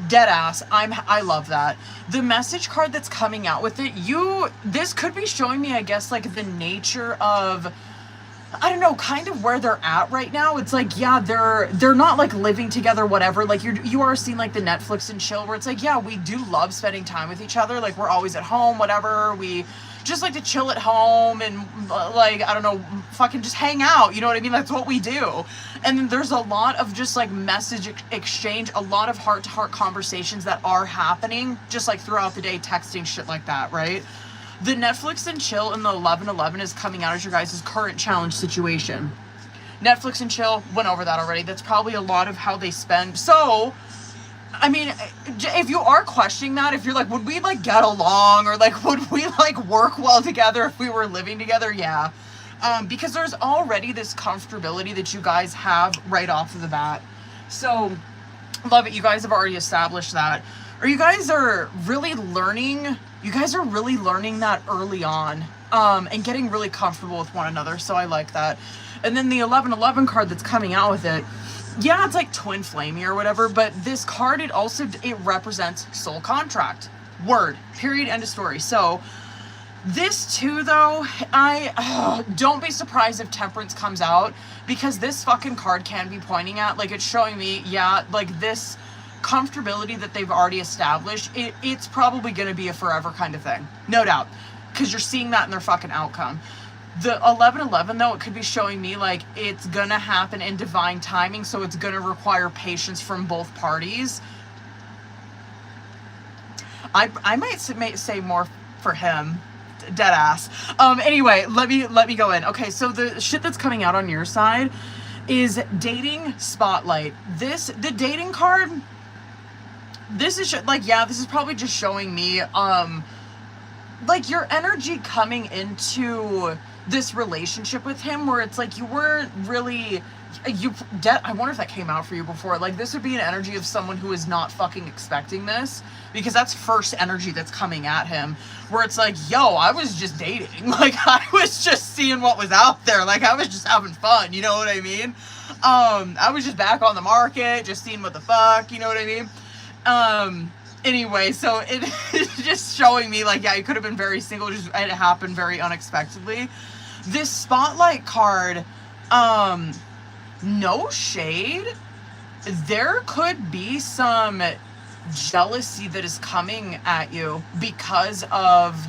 Dead ass. I love that. The message card that's coming out with it, this could be showing me, I guess, like the nature of, I don't know, kind of where they're at right now. It's like, yeah, they're not like living together, whatever. Like you are seeing like the Netflix and chill where it's like, yeah, we do love spending time with each other. Like we're always at home, whatever. We just like to chill at home and like, I don't know, fucking just hang out. You know what I mean? That's what we do. And then there's a lot of just like message exchange, a lot of heart to heart conversations that are happening just like throughout the day, texting, shit like that, right? The Netflix and chill and the 11/11 is coming out as your guys' current challenge situation. Netflix and chill, went over that already. That's probably a lot of how they spend. So, I mean, if you are questioning that, if you're like, would we like get along or like, would we like work well together if we were living together? Yeah. Because there's already this comfortability that you guys have right off of the bat. So, love it. You guys have already established that. Or you guys are really learning that early on, and getting really comfortable with one another. So I like that. And then the 11/11 card that's coming out with it, yeah, it's like twin flamey or whatever, but this card, it represents soul contract. Word. Period. End of story. So this too, though, don't be surprised if temperance comes out, because this fucking card can be pointing at, like, it's showing me, yeah, like this comfortability that they've already established, it's probably going to be a forever kind of thing. No doubt. Because you're seeing that in their fucking outcome. The 11/11, though, it could be showing me like it's going to happen in divine timing, so it's going to require patience from both parties. I might say more for him. Dead ass. Anyway, let me go in. Okay, so the shit that's coming out on your side is dating spotlight. The dating card, this is like, yeah, this is probably just showing me like your energy coming into this relationship with him, where it's like you weren't really I wonder if that came out for you before. Like, this would be an energy of someone who is not fucking expecting this, because that's first energy that's coming at him, where it's like, yo, I was just dating. Like, I was just seeing what was out there. Like, I was just having fun. You know what I mean? I was just back on the market, just seeing what the fuck. You know what I mean? Anyway, so it's just showing me, like, yeah, you could have been very single, just it happened very unexpectedly. This spotlight card, no shade, there could be some jealousy that is coming at you because of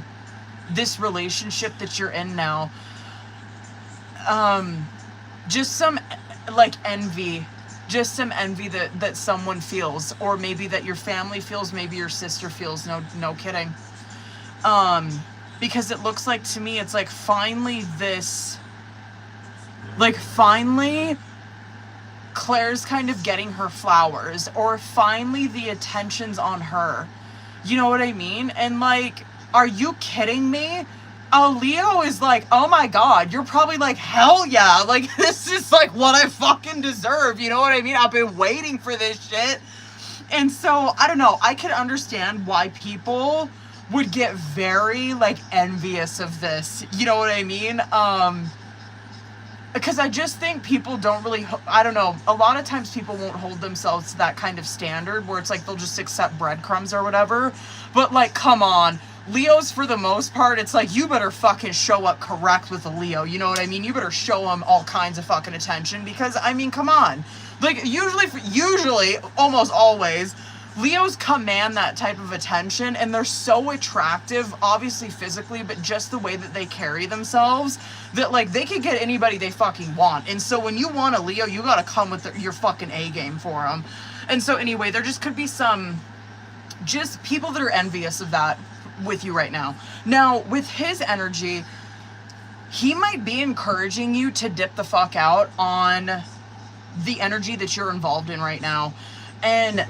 this relationship that you're in now. Just some, like, envy. Just some envy that someone feels, or maybe that your family feels, maybe your sister feels. No kidding. Because it looks like, to me, it's like finally Claire's kind of getting her flowers, or finally the attention's on her. You know what I mean? And like, are you kidding me? Leo is like, oh my god, you're probably like, hell yeah, like, this is like what I fucking deserve, you know what I mean? I've been waiting for this shit. And so, I don't know, I can understand why people would get very, like, envious of this, you know what I mean? Because I just think people don't really, I don't know, a lot of times people won't hold themselves to that kind of standard, where it's like they'll just accept breadcrumbs or whatever. But, like, come on. Leos, for the most part, it's like, you better fucking show up correct with a Leo, you know what I mean? You better show them all kinds of fucking attention, because, I mean, come on. Like, usually, almost always, Leos command that type of attention, and they're so attractive, obviously physically, but just the way that they carry themselves, that, like, they could get anybody they fucking want. And so when you want a Leo, you gotta come with your fucking A game for them. And so anyway, there just could be some, just people that are envious of that with you right now. Now, with his energy, he might be encouraging you to dip the fuck out on the energy that you're involved in right now. And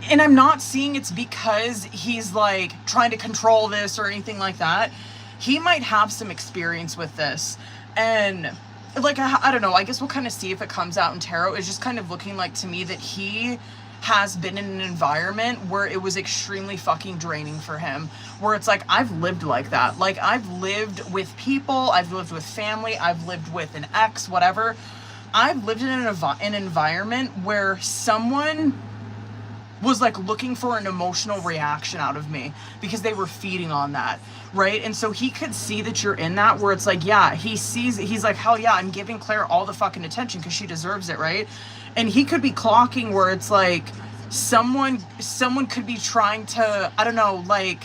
I'm not seeing it's because he's like trying to control this or anything like that. He might have some experience with this. And like, I don't know, I guess we'll kind of see if it comes out in tarot. It's just kind of looking like to me that he has been in an environment where it was extremely fucking draining for him, where it's like, I've lived like that. Like, I've lived with people, I've lived with family, I've lived with an ex, whatever. I've lived in an environment where someone was like looking for an emotional reaction out of me because they were feeding on that, right? And so he could see that you're in that where it's like, yeah, he sees, he's like, hell yeah, I'm giving Claire all the fucking attention because she deserves it, right? And he could be clocking where it's like someone could be trying to, I don't know, like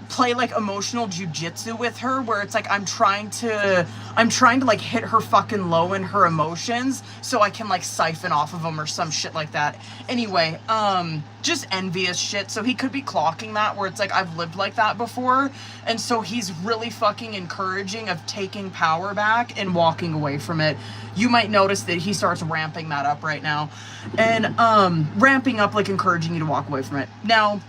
play like emotional jujitsu with her where it's like I'm trying to like hit her fucking low in her emotions so I can like siphon off of them or some shit like that. Anyway, just envious shit. So he could be clocking that where it's like I've lived like that before, and so he's really fucking encouraging of taking power back and walking away from it. You might notice that he starts ramping that up right now, and ramping up, like encouraging you to walk away from it. Now,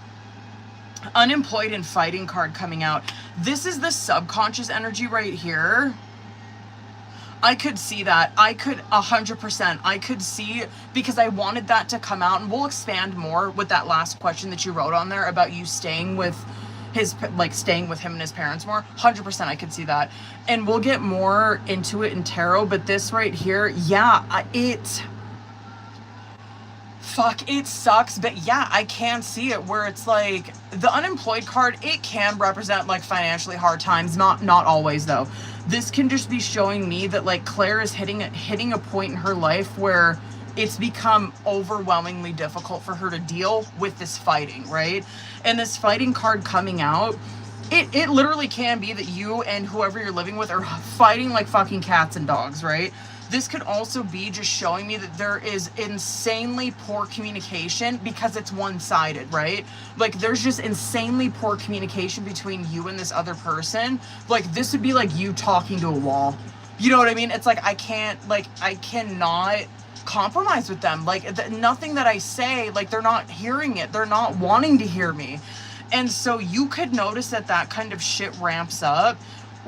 unemployed and fighting card coming out. This is the subconscious energy right here. I could see that. I could 100%. I could see, because I wanted that to come out, and we'll expand more with that last question that you wrote on there about you staying with his, like staying with him and his parents more. 100% I could see that. And we'll get more into it in tarot, but this right here, yeah, it sucks, but yeah, I can see it where it's like the unemployed card, it can represent like financially hard times, not always though. This can just be showing me that like Claire is hitting a point in her life where it's become overwhelmingly difficult for her to deal with this fighting, right? And this fighting card coming out, it literally can be that you and whoever you're living with are fighting like fucking cats and dogs, right? This could also be just showing me that there is insanely poor communication because it's one-sided, right? Like there's just insanely poor communication between you and this other person. Like this would be like you talking to a wall. You know what I mean? It's like I cannot compromise with them. Like nothing that I say, like they're not hearing it. They're not wanting to hear me. And so you could notice that kind of shit ramps up,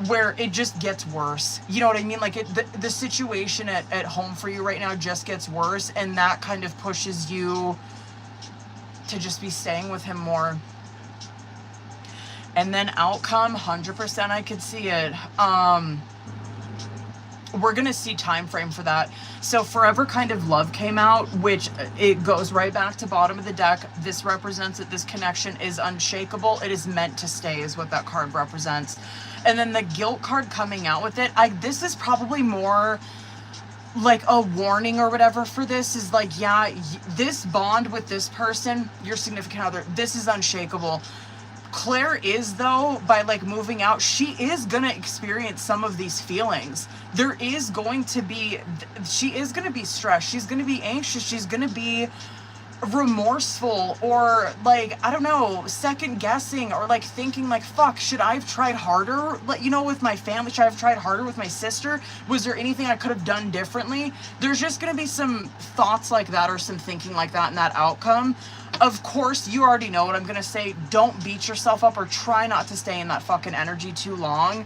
where it just gets worse. You know what I mean? Like the situation at home for you right now just gets worse, and that kind of pushes you to just be staying with him more. And then outcome, 100% I could see it. We're gonna see time frame for that. So Forever Kind of Love came out, which it goes right back to bottom of the deck. This represents that this connection is unshakable. It is meant to stay, is what that card represents. And then the Guilt card coming out with it, this is probably more like a warning or whatever for this, is like, yeah, this bond with this person, your significant other, this is unshakable. Claire is, though, by like moving out, she is gonna experience some of these feelings. There is going to be, she is gonna be stressed, she's gonna be anxious, she's gonna be remorseful, or like, I don't know, second guessing, or like thinking like, fuck, should I have tried harder, like, you know, with my family? Should I have tried harder with my sister? Was there anything I could have done differently? There's just gonna be some thoughts like that, or some thinking like that in that outcome. Of course, you already know what I'm gonna say. Don't beat yourself up, or try not to stay in that fucking energy too long,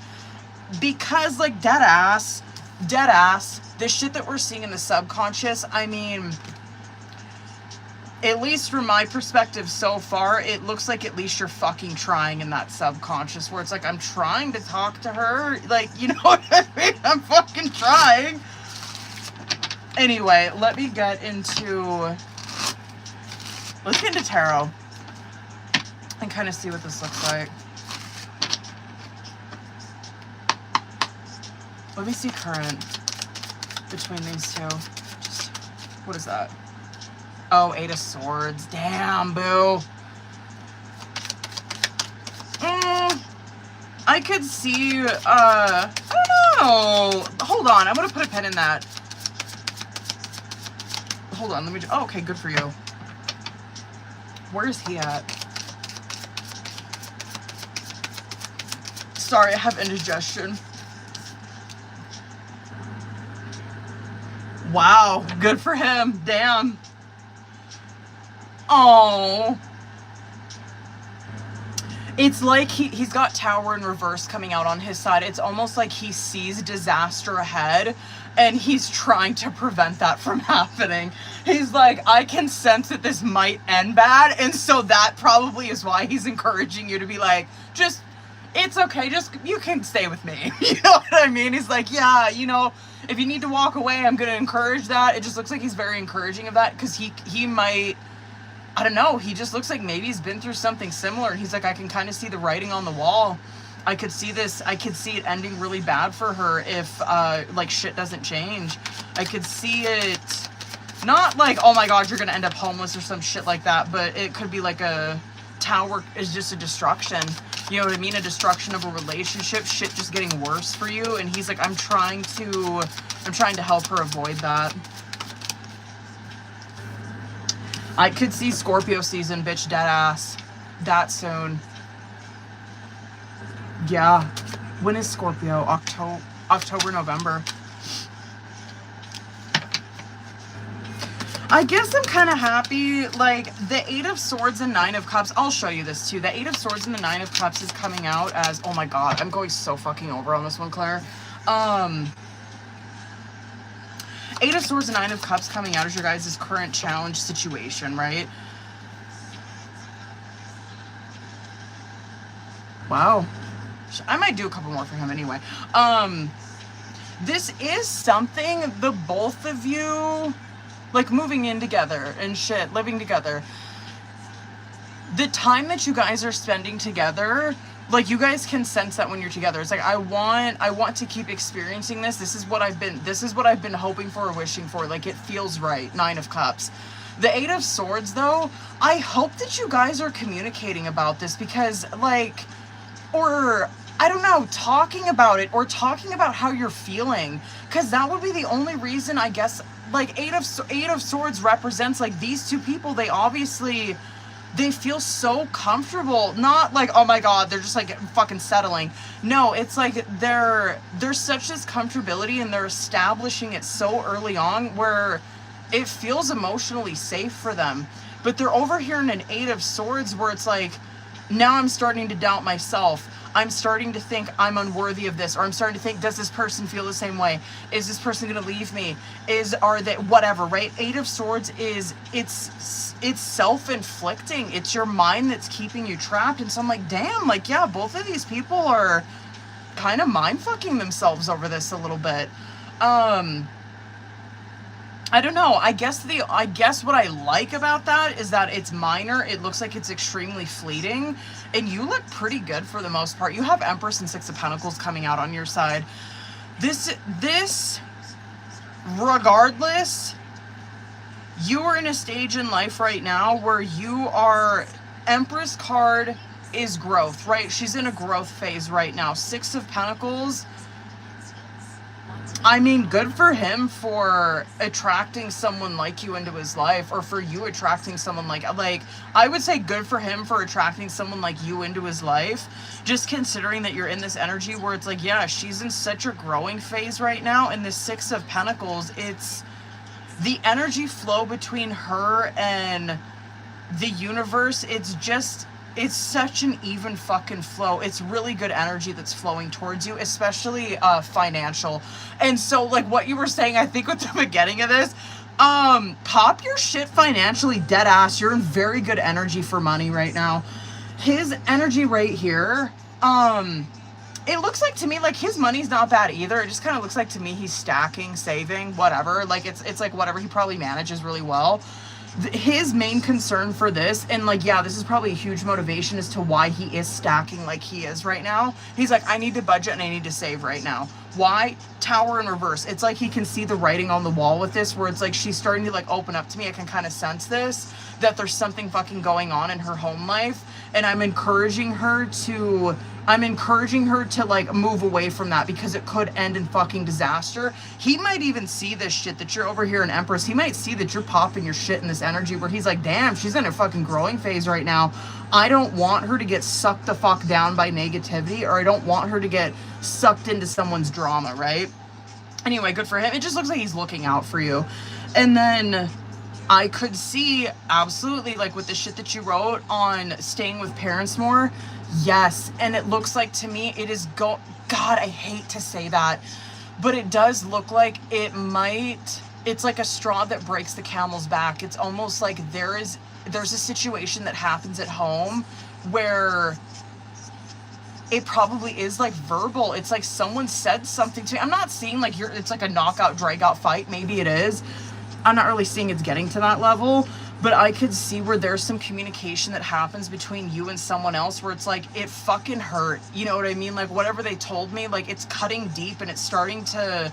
because like dead ass, the shit that we're seeing in the subconscious, I mean, at least from my perspective so far, it looks like at least you're fucking trying in that subconscious, where it's like, I'm trying to talk to her, like, you know what I mean? I'm fucking trying. Anyway, let's get into tarot and kind of see what this looks like. Let me see current between these two. Just, what is that? Oh, 8 of Swords. Damn, boo. I could see, I don't know. Hold on, I'm gonna put a pin in that. Hold on, let me, oh, okay, good for you. Where is he at? Sorry, I have indigestion. Wow, good for him. Damn. Oh. It's like he's got Tower in reverse coming out on his side. It's almost like he sees disaster ahead, and he's trying to prevent that from happening. He's like, I can sense that this might end bad, and so that probably is why he's encouraging you to be like, just, it's okay, just, you can stay with me. You know what I mean? He's like, yeah, you know, if you need to walk away, I'm going to encourage that. It just looks like he's very encouraging of that, because he might I don't know, he just looks like maybe he's been through something similar, and he's like, I can kind of see the writing on the wall. I could see it ending really bad for her if like shit doesn't change. I could see it, not like, oh my god, you're gonna end up homeless or some shit like that, but it could be like a tower is just a destruction. You know what I mean? A destruction of a relationship, shit just getting worse for you. And he's like, I'm trying to help her avoid that. I could see Scorpio season, bitch, dead ass. That soon. Yeah. When is Scorpio? October, November. I guess I'm kind of happy. Like, the 8 of Swords and 9 of Cups. I'll show you this too. The 8 of Swords and the 9 of Cups is coming out as, oh my god, I'm going so fucking over on this one, Claire. 8 of Swords and 9 of Cups coming out as your guys' current challenge situation, right? Wow. I might do a couple more for him anyway. This is something the both of you, like, moving in together and shit, living together. The time that you guys are spending together, like, you guys can sense that when you're together. It's like, I want to keep experiencing this. This is what I've been hoping for or wishing for. Like, it feels right. 9 of Cups. The 8 of Swords, though, I hope that you guys are communicating about this, because, like, or, I don't know, talking about it, or talking about how you're feeling, because that would be the only reason, I guess. Like, 8 of Swords represents, like, these two people, they obviously, they feel so comfortable. Not like, oh my god, they're just, like, fucking settling. No, it's like there's such this comfortability, and they're establishing it so early on where it feels emotionally safe for them. But they're over here in an 8 of Swords where it's like, now I'm starting to doubt myself. I'm starting to think I'm unworthy of this, or I'm starting to think, does this person feel the same way? Is this person gonna leave me? Are they, whatever, right? 8 of Swords is, it's self-inflicting. It's your mind that's keeping you trapped. And so I'm like, damn, like, yeah, both of these people are kind of mind-fucking themselves over this a little bit. I don't know. I guess what I like about that is that it's minor. It looks like it's extremely fleeting, and you look pretty good for the most part. You have Empress and 6 of Pentacles coming out on your side. This, regardless, you are in a stage in life right now where you are, Empress card is growth, right? She's in a growth phase right now. 6 of Pentacles, I mean, good for him for attracting someone like you into his life, or for you attracting someone like, I would say good for him for attracting someone like you into his life, just considering that you're in this energy where it's like, yeah, she's in such a growing phase right now. And the 6 of Pentacles, it's the energy flow between her and the universe. It's such an even fucking flow. It's really good energy that's flowing towards you, especially financial. And so, like, what you were saying, I think with the beginning of this, pop your shit financially, dead ass. You're in very good energy for money right now. His energy right here, it looks like to me, like, his money's not bad either. It just kind of looks like to me he's stacking, saving, whatever. Like, it's like whatever, he probably manages really well. His main concern for this, and like, yeah, this is probably a huge motivation as to why he is stacking like he is right now. He's like, I need to budget and I need to save right now. Why? Tower in reverse. It's like he can see the writing on the wall with this, where it's like, she's starting to like open up to me. I can kind of sense this, that there's something fucking going on in her home life, and I'm encouraging her to like move away from that, because it could end in fucking disaster. He might even see this shit that you're over here in Empress. He might see that you're popping your shit in this energy where he's like, damn, she's in a fucking growing phase right now. I don't want her to get sucked the fuck down by negativity, or I don't want her to get sucked into someone's drama, right? Anyway, good for him. It just looks like he's looking out for you. And then I could see, absolutely, like with the shit that you wrote on staying with parents more, yes. And it looks like to me it is God, I hate to say that, but it does look like it's like a straw that breaks the camel's back. It's almost like there's a situation that happens at home where it probably is like verbal. It's like someone said something to me. I'm not seeing like it's like a knockout, drag out fight. Maybe it is. I'm not really seeing it's getting to that level, But I could see where there's some communication that happens between you and someone else where it's like, it fucking hurt. You know what I mean? Like, whatever they told me, like, it's cutting deep and it's starting to,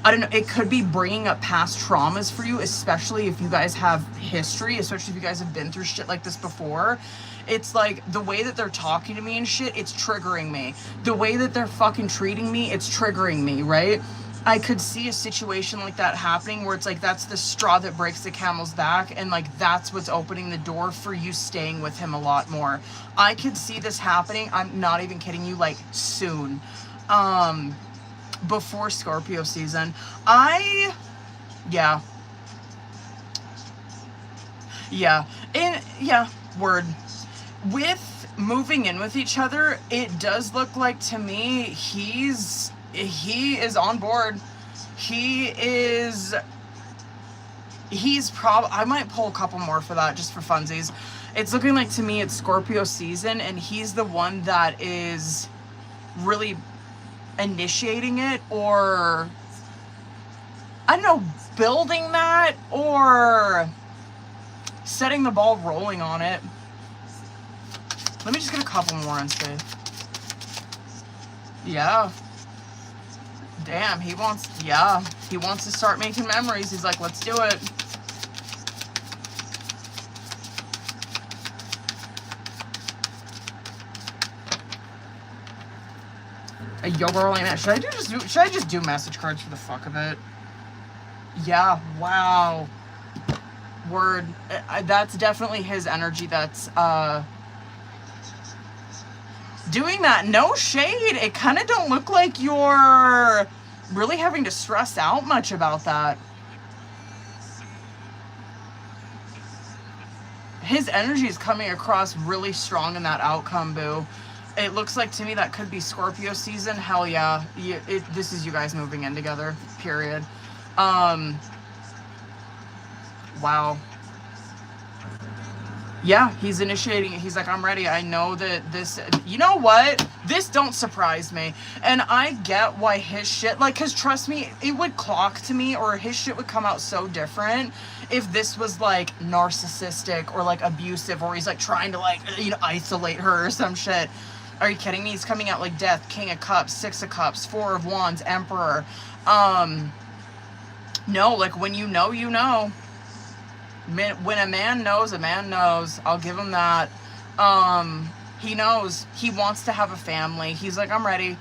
I don't know, it could be bringing up past traumas for you, especially if you guys have history, especially if you guys have been through shit like this before. It's like, the way that they're talking to me and shit, it's triggering me. The way that they're fucking treating me, it's triggering me, right? I could see a situation like that happening where it's like, that's the straw that breaks the camel's back, and like, that's what's opening the door for you staying with him a lot more. I could see this happening, I'm not even kidding you, like, soon. Before Scorpio season. Yeah. Word. With moving in with each other, it does look like to me he is on board. He's probably, I might pull a couple more for that just for funsies. It's looking like to me it's Scorpio season, and he's the one that is really initiating it, or I don't know, building that, or setting the ball rolling on it. Let me just get a couple more on space. Yeah. Damn, he wants to start making memories. He's like, let's do it. Yo, girl, ain't it? Should I just do message cards for the fuck of it? Yeah, wow. Word. That's definitely his energy that's doing that. No shade. It kind of don't look like you're really having to stress out much about that. His energy is coming across really strong in that outcome, boo. It looks like to me that could be Scorpio season. Hell yeah. This is you guys moving in together, period. Wow. Yeah, he's initiating it. He's like, I'm ready. I know that this, you know what? This don't surprise me. And I get why his shit, like, because trust me, it would clock to me, or his shit would come out so different if this was like narcissistic or like abusive, or he's like trying to like, you know, isolate her or some shit. Are you kidding me? He's coming out like Death, King of Cups, Six of Cups, Four of Wands, Emperor. No, like, when you know, you know. When a man knows, I'll give him that. He knows. He wants to have a family. He's like, I'm ready.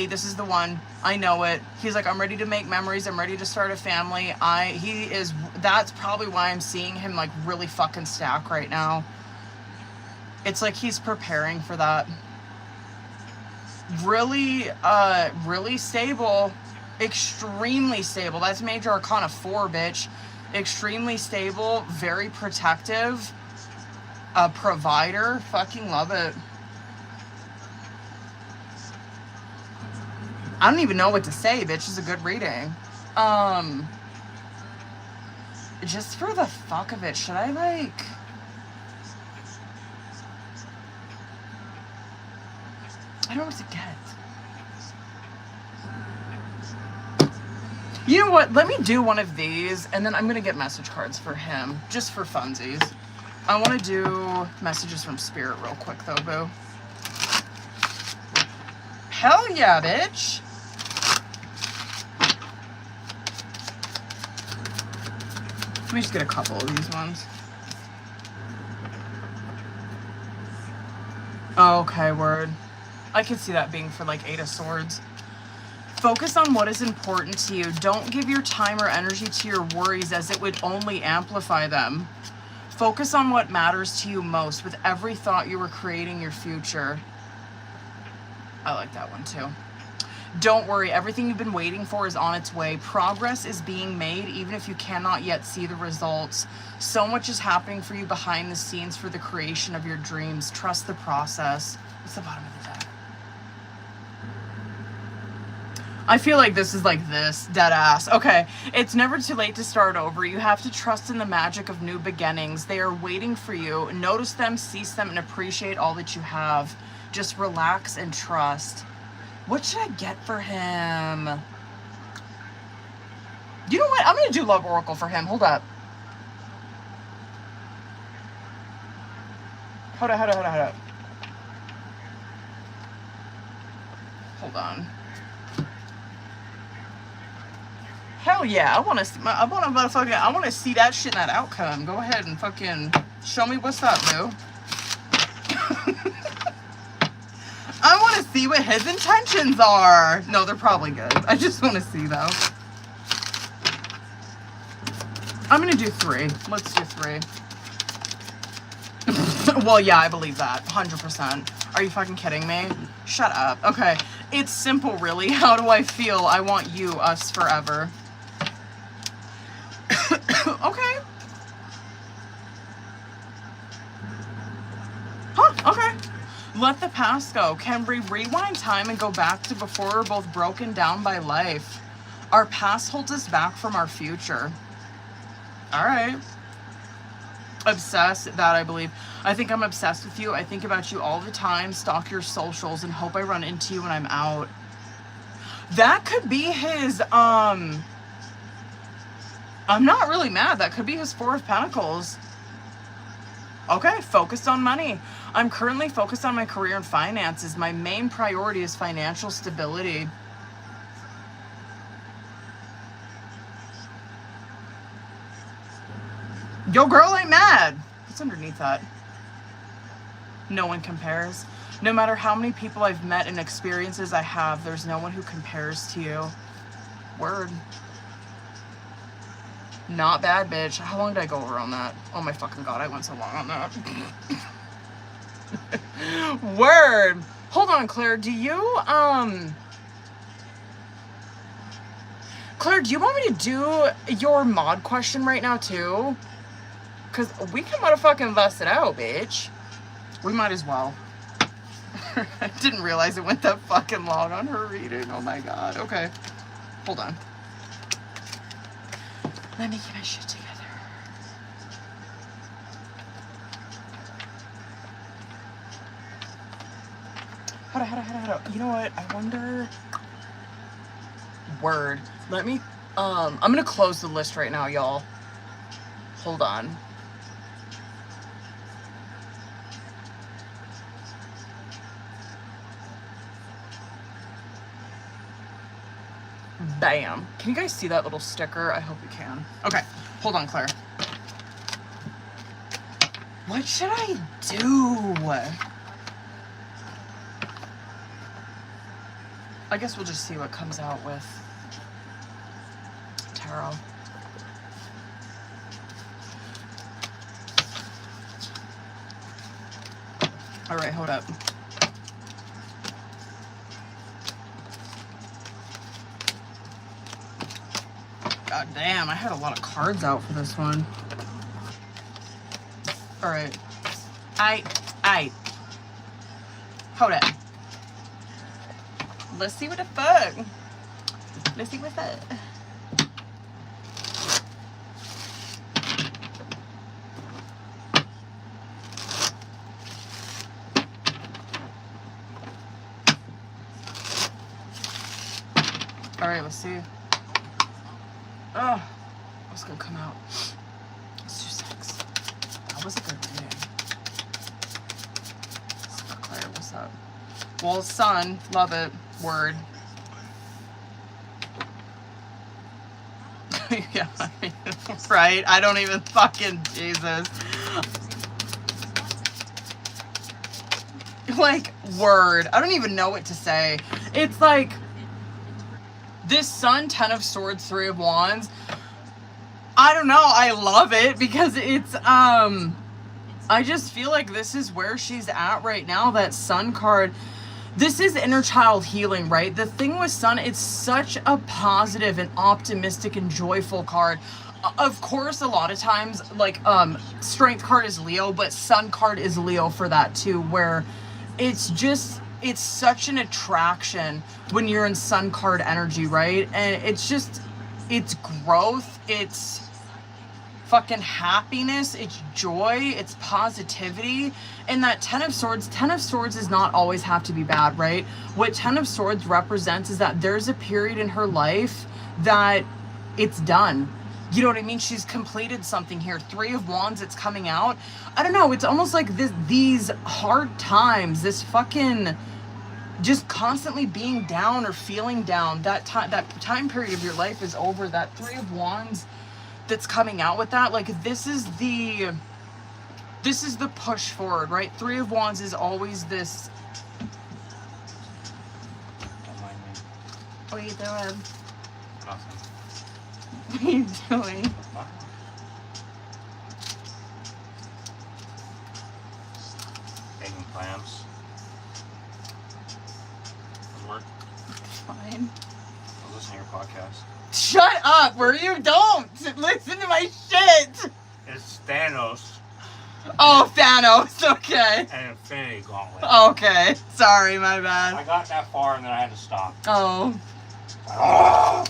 This is the one. I know it. He's like, I'm ready to make memories. I'm ready to start a family. That's probably why I'm seeing him like really fucking stack right now. It's like he's preparing for that. Really stable. Extremely stable. That's Major Arcana 4, bitch. Extremely stable, very protective, a provider. Fucking love it. I don't even know what to say, bitch. It's a good reading. Just for the fuck of it, should I like... I don't know what to get. You know what? Let me do one of these, and then I'm going to get message cards for him, just for funsies. I want to do messages from Spirit real quick, though, boo. Hell yeah, bitch. Let me just get a couple of these ones. Okay, word. I could see that being for, like, 8 of Swords. Focus on what is important to you. Don't give your time or energy to your worries, as it would only amplify them. Focus on what matters to you most. With every thought, you are creating your future. I like that one too. Don't worry, everything you've been waiting for is on its way. Progress is being made, even if you cannot yet see the results. So much is happening for you behind the scenes for the creation of your dreams. Trust the process. What's the bottom of the deck? I feel like this is like this, dead ass. Okay, it's never too late to start over. You have to trust in the magic of new beginnings. They are waiting for you. Notice them, seize them, and appreciate all that you have. Just relax and trust. What should I get for him? You know what? I'm going to do Love Oracle for him. Hold up. Hold up. Hold on. Hell yeah, I want to see that shit in that outcome. Go ahead and fucking show me what's up, boo. I want to see what his intentions are. No, they're probably good. I just want to see, though. I'm going to do 3. Let's do 3. Well, yeah, I believe that. 100%. Are you fucking kidding me? Shut up. Okay. It's simple, really. How do I feel? I want you, us, forever. Okay. Huh, okay. Let the past go. Can we rewind time and go back to before we're both broken down by life? Our past holds us back from our future. Alright. Obsessed, that I believe. I think I'm obsessed with you. I think about you all the time, stalk your socials, and hope I run into you when I'm out. That could be his, I'm not really mad. That could be his 4 of Pentacles. Okay, focused on money. I'm currently focused on my career and finances. My main priority is financial stability. Yo, girl ain't mad. What's underneath that? No one compares. No matter how many people I've met and experiences I have, there's no one who compares to you. Word. Not bad, bitch. How long did I go over on that? Oh my fucking god, I went so long on that. Word. Hold on, Claire. Do you, Claire, do you want me to do your mod question right now, too? Because we can motherfucking bust it out, bitch. We might as well. I didn't realize it went that fucking long on her reading. Oh my god. Okay. Hold on. Let me get my shit together. Hold on. You know what? I wonder... Word. Let me... I'm gonna close the list right now, y'all. Hold on. Bam. Can you guys see that little sticker? I hope you can. Okay. Hold on, Claire. What should I do? I guess we'll just see what comes out with tarot. All right, hold up. God damn, I had a lot of cards out for this one. All right. I. Hold up. Let's see what the fuck. Let's see what's up. All right, let's see. Oh, what's gonna come out? Let's do 6. That was a good reading. Claire, what's up? Well, sun, love it. Word. Yeah, I mean, right? I don't even fucking, Jesus. Like, word. I don't even know what to say. It's like, this sun, 10 of Swords, 3 of Wands. I don't know. I love it because it's, I just feel like this is where she's at right now. That sun card. This is inner child healing, right? The thing with sun, it's such a positive and optimistic and joyful card. Of course, a lot of times, like, strength card is Leo, but sun card is Leo for that too, where it's just, it's such an attraction when you're in sun card energy, right? And it's just, it's growth, it's fucking happiness, it's joy, it's positivity. And that 10 of Swords does not always have to be bad, right? What 10 of Swords represents is that there's a period in her life that it's done. You know what I mean? She's completed something here. 3 of Wands, it's coming out. I don't know. It's almost like these hard times, this fucking just constantly being down or feeling down. That time period of your life is over. That 3 of Wands that's coming out with that, like this is the push forward, right? 3 of Wands is always this. Don't mind me. What are you doing? Nothing. What are you doing? What? Making plans. Does work. Fine. I was listening to your podcast. Shut up, where you don't listen to my shit. It's Thanos Oh, Thanos. Okay. and Infinity Gauntlet. Okay. Sorry, my I bad. got that far and then I had to stop. Oh. Oh!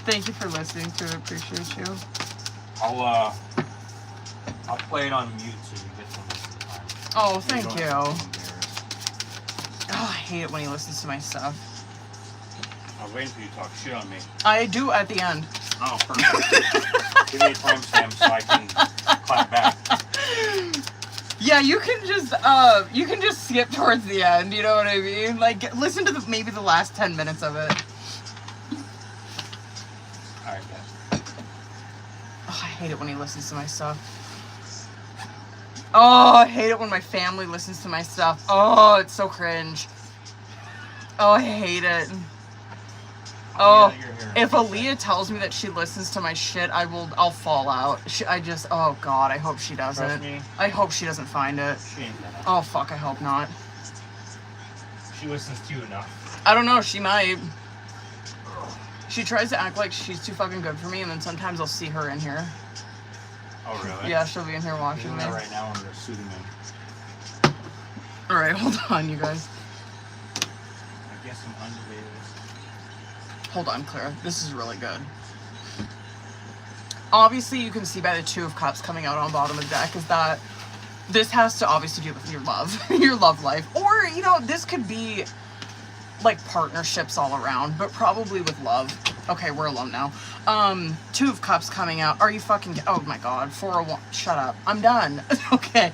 Thank you for listening to it. Appreciate you. I'll play it on mute so you get to listen to the time. Oh, thank don't you. have Oh, to be embarrassed. I hate it when he listens to my stuff. I was waiting for you to talk shit on me. I do at the end. Oh, perfect. Give me a timestamp so I can clap back. Yeah, you can just skip towards the end. You know what I mean? Like, listen to maybe the last 10 minutes of it. Alright, guys. Oh, I hate it when he listens to my stuff. Oh, I hate it when my family listens to my stuff. Oh, it's so cringe. Oh, I hate it. Oh, if Aaliyah tells me that she listens to my shit, I'll fall out. Oh God, I hope she doesn't. Trust me. I hope she doesn't find it. She ain't gonna. Oh fuck, I hope not. She listens to you enough. I don't know, she might. She tries to act like she's too fucking good for me, and then sometimes I'll see her in here. Oh, really? Yeah, she'll be in here watching me. Right now under pseudonym. Alright, hold on, you guys. I guess I'm underrated. Hold on, Clara. This is really good. Obviously, you can see by the 2 of Cups coming out on bottom of the deck is that this has to obviously do with your love, your love life. Or, you know, this could be like partnerships all around, but probably with love. Okay, we're alone now. 2 of Cups coming out. Are you fucking... Oh my God. 4 of... Shut up. I'm done. Okay.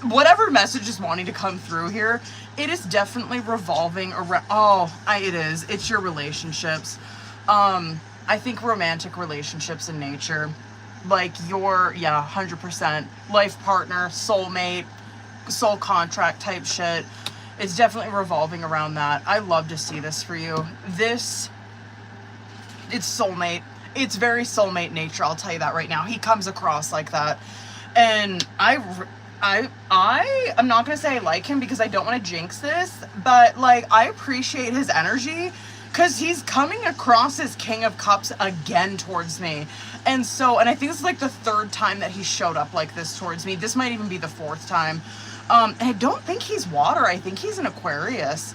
Whatever message is wanting to come through here, it is definitely revolving around... it is. It's your relationships. I think romantic relationships in nature. Like your, 100% life partner, soulmate, soul contract type shit. It's definitely revolving around that. I love to see this for you. It's soulmate. It's very soulmate nature, I'll tell you that right now. He comes across like that. And I'm not gonna say I like him because I don't want to jinx this, but like I appreciate his energy because he's coming across as King of Cups again towards me. And I think this is like the 3rd time that he showed up like this towards me. This might even be the 4th time. And I don't think he's water. I think he's an Aquarius.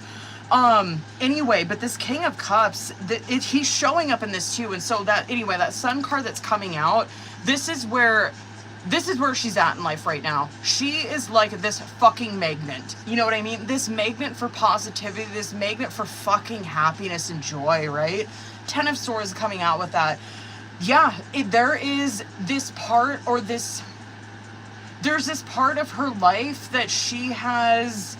Anyway, but this King of Cups, he's showing up in this too. And so that Sun card that's coming out, this is where she's at in life right now. She is like this fucking magnet. You know what I mean? This magnet for positivity, this magnet for fucking happiness and joy, right? 10 of Swords is coming out with that. Yeah, there is this part there's this part of her life that she has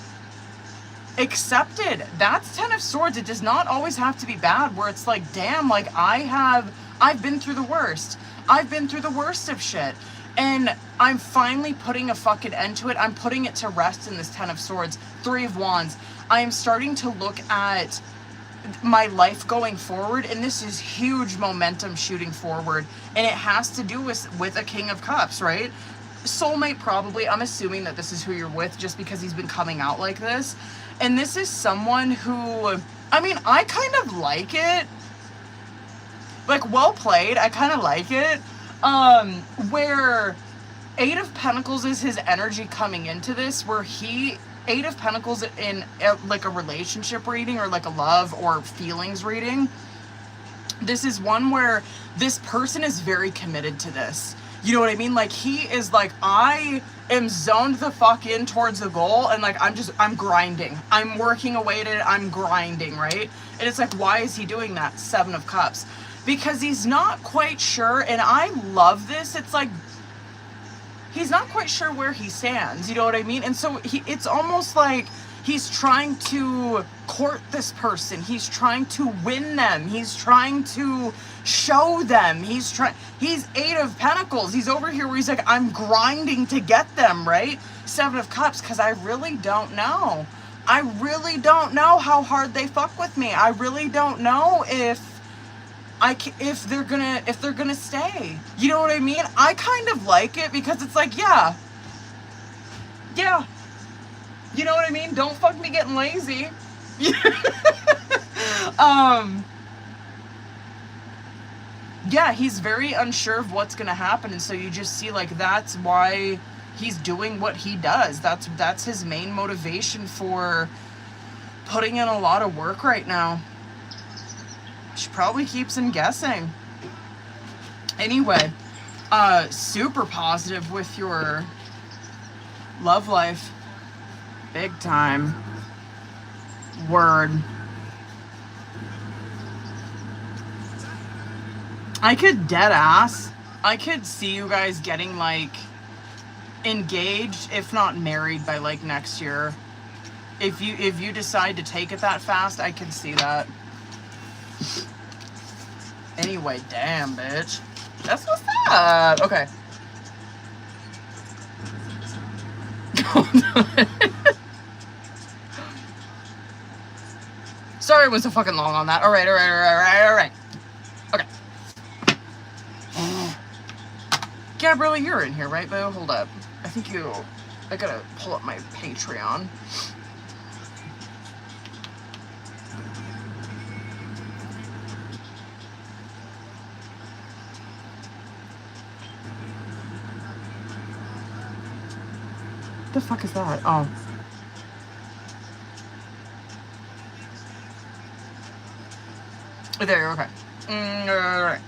accepted. That's 10 of Swords. It does not always have to be bad where it's like, damn, like I've been through the worst. I've been through the worst of shit. And I'm finally putting a fucking end to it. I'm putting it to rest in this 10 of Swords. 3 of Wands. I am starting to look at my life going forward, and this is huge momentum shooting forward. And it has to do with a King of Cups, right? Soulmate probably. I'm assuming that this is who you're with just because he's been coming out like this. And this is someone who, I mean, I kind of like it. Like, well played. I kind of like it. Where 8 of Pentacles is his energy coming into this, where 8 of Pentacles in like a relationship reading or like a love or feelings reading. This is one where this person is very committed to this. You know what I mean? Like he is like, I am zoned the fuck in towards the goal and like I'm grinding. I'm working away at it. I'm grinding, right? And it's like, why is he doing that? 7 of Cups. because he's not quite sure, and I love this. It's like he's not quite sure where he stands, you know what I mean? And so it's almost like he's trying to court this person. He's trying to win them. He's trying to show them. He's 8 of Pentacles. He's over here where he's like, I'm grinding to get them, right? 7 of Cups, because I really don't know. I really don't know how hard they fuck with me. I really don't know if they're gonna stay. You know what I mean? I kind of like it because it's like, yeah. You know what I mean? Don't fuck me getting lazy. Yeah, he's very unsure of what's gonna happen, and so you just see like that's why he's doing what he does. That's his main motivation for putting in a lot of work right now. She probably keeps him guessing. Anyway, super positive with your love life. Big time. Word. I could I could see you guys getting like engaged, if not married, by like next year. If you decide to take it that fast, I can see that. Anyway, damn, bitch. That's what's up. Okay. Sorry it was so fucking long on that. Alright. Okay. Gabriella, you're in here, right, boo? Hold up. I gotta pull up my Patreon. The fuck is that? Oh. There, okay. Alright.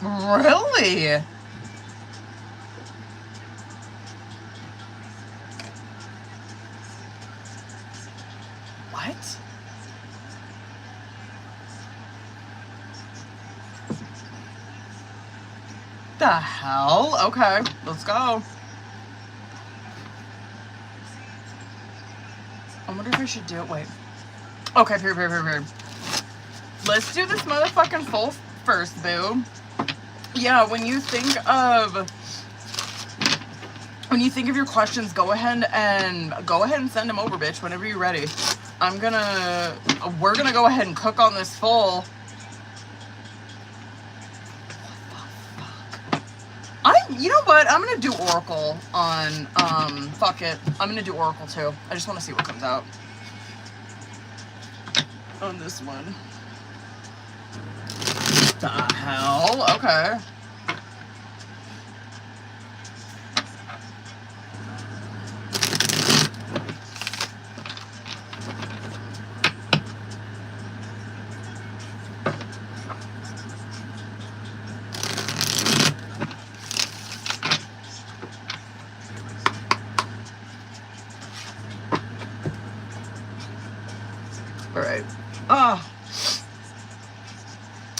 Really? What? The hell? Okay, let's go. I wonder if I should do it. Wait. Okay, period. Let's do this motherfucking full first, boo. Yeah, when you think of your questions, go ahead and send them over, bitch, whenever you're ready. We're gonna go ahead and cook on this full. You know what? I'm gonna do Oracle on, fuck it. I'm gonna do Oracle too. I just want to see what comes out on this one. The hell? Okay.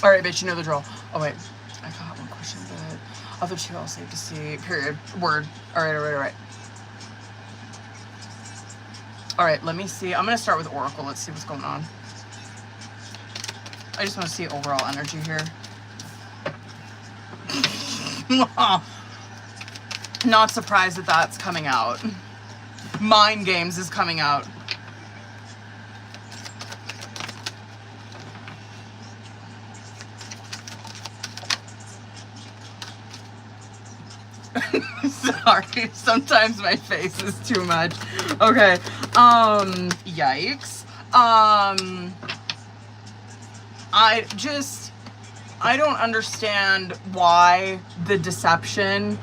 Alright, bitch, you know the drill. Oh, wait. I got one question, but other two I'll save to see. Period. Word. Alright. Alright, let me see. I'm going to start with Oracle. Let's see what's going on. I just want to see overall energy here. Not surprised that that's coming out. Mind Games is coming out. Sorry, sometimes my face is too much. Okay. Yikes. I don't understand why the deception,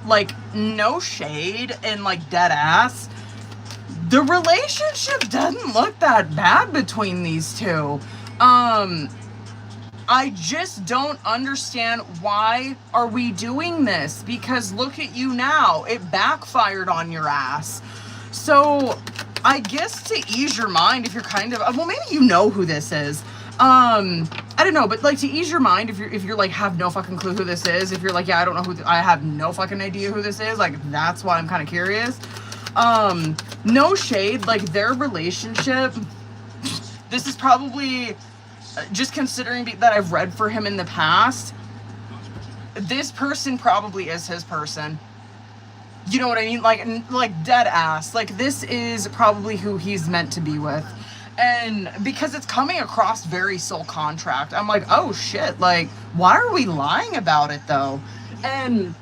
like, no shade and like dead ass. The relationship doesn't look that bad between these two. I just don't understand why are we doing this, because look at you now. It backfired on your ass. So I guess to ease your mind, if you're kind of, well, maybe you know who this is. I don't know, but like to ease your mind, if you're like have no fucking clue who this is, if you're like, yeah, I don't know who, I have no fucking idea who this is, like that's why I'm kind of curious. No shade, like their relationship, this is probably, just considering that I've read for him in the past, this person probably is his person. You know what I mean? Like dead ass. Like this is probably who he's meant to be with. And because it's coming across very soul contract, I'm like, oh shit, like, why are we lying about it though? And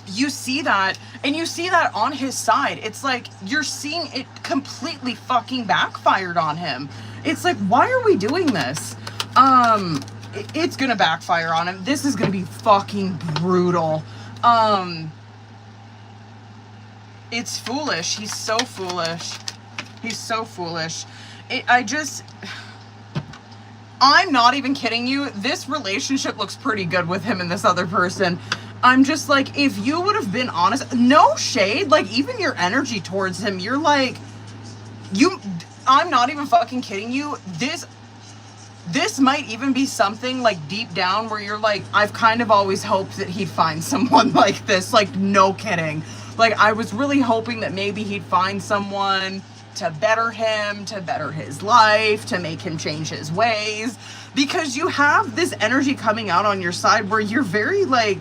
you see that, and you see that on his side. It's like, you're seeing it completely fucking backfired on him. It's like, why are we doing this? It's gonna backfire on him. This is gonna be fucking brutal. It's foolish. He's so foolish. He's so foolish. I'm not even kidding you. This relationship looks pretty good with him and this other person. I'm just like, if you would have been honest, no shade, like even your energy towards him, you're like, I'm not even fucking kidding you. This might even be something like deep down where you're like, I've kind of always hoped that he'd find someone like this. Like, no kidding. Like, I was really hoping that maybe he'd find someone to better him, to better his life, to make him change his ways. Because you have this energy coming out on your side where you're very like,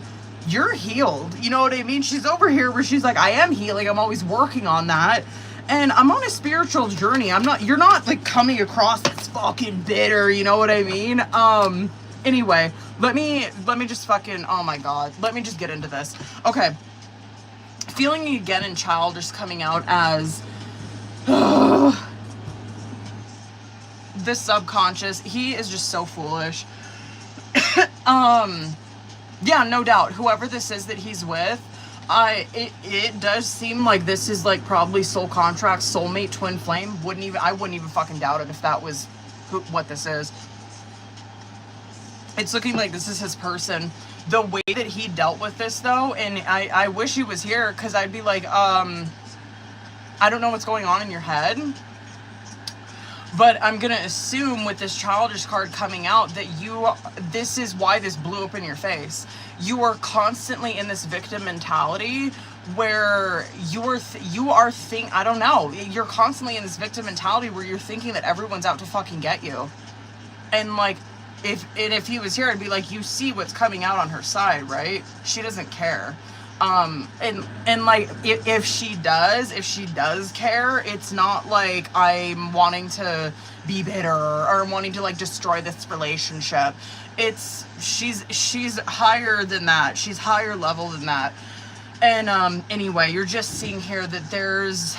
you're healed. You know what I mean? She's over here where she's like, I am healing. I'm always working on that. And I'm on a spiritual journey. You're not like coming across as fucking bitter. You know what I mean? Anyway, let me just fucking, oh my God. Let me just get into this. Okay. Feeling again in childish coming out as the subconscious. He is just so foolish. Yeah, no doubt. Whoever this is that he's with, it does seem like this is like probably soul contract, soulmate, twin flame. I wouldn't even fucking doubt it if that was what this is. It's looking like this is his person. The way that he dealt with this though, and I wish he was here, because I'd be like, I don't know what's going on in your head, but I'm gonna assume with this childish card coming out that this is why this blew up in your face. You are constantly in this victim mentality where I don't know, you're constantly in this victim mentality where you're thinking that everyone's out to fucking get you. And like, if he was here, I'd be like, you see what's coming out on her side, right? She doesn't care. And like, if she does care, it's not like I'm wanting to be bitter or wanting to like destroy this relationship. She's higher than that. She's higher level than that. And anyway, you're just seeing here that there's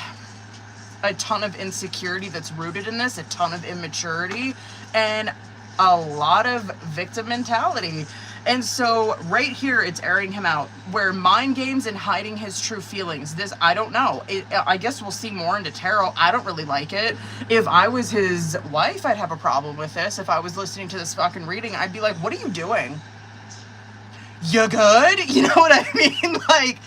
a ton of insecurity that's rooted in this, a ton of immaturity, and a lot of victim mentality. And so right here, it's airing him out, where mind games and hiding his true feelings. This, I don't know. I guess we'll see more into tarot. I don't really like it. If I was his wife, I'd have a problem with this. If I was listening to this fucking reading, I'd be like, what are you doing? You good? You know what I mean? Like,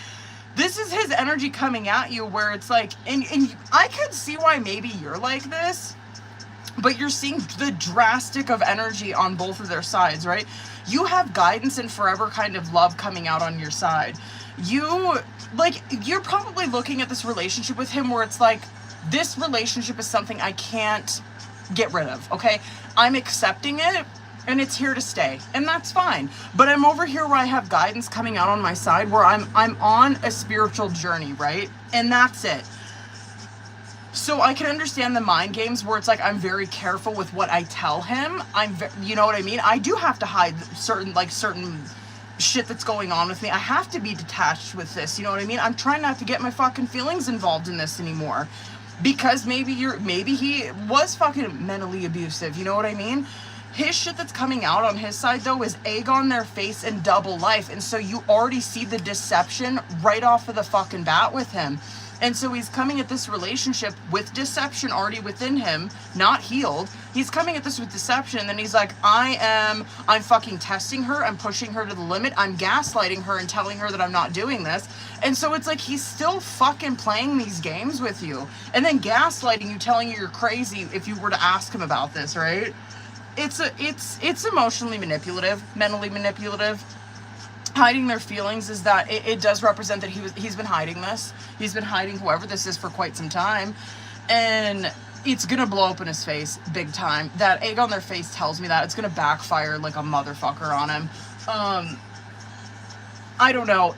this is his energy coming at you where it's like, and I could see why maybe you're like this, but you're seeing the drastic of energy on both of their sides, right? You have guidance and forever kind of love coming out on your side. You're probably looking at this relationship with him where it's like, this relationship is something I can't get rid of, okay? I'm accepting it, and it's here to stay, and that's fine. But I'm over here where I have guidance coming out on my side where I'm on a spiritual journey, right? And that's it. So I can understand the mind games where it's like, I'm very careful with what I tell him. You know what I mean? I do have to hide certain shit that's going on with me. I have to be detached with this. You know what I mean? I'm trying not to get my fucking feelings involved in this anymore, because maybe he was fucking mentally abusive. You know what I mean? His shit that's coming out on his side, though, is egg on their face and double life. And so you already see the deception right off of the fucking bat with him. And so he's coming at this relationship with deception already within him, not healed. He's coming at this with deception, and then he's like, I'm fucking testing her, I'm pushing her to the limit, I'm gaslighting her and telling her that I'm not doing this. And so it's like he's still fucking playing these games with you. And then gaslighting you, telling you you're crazy if you were to ask him about this, right? It's emotionally manipulative, mentally manipulative. Hiding their feelings is that it does represent that he's been hiding this. He's been hiding whoever this is for quite some time. And it's gonna blow up in his face big time. That egg on their face tells me that. It's gonna backfire like a motherfucker on him. I don't know.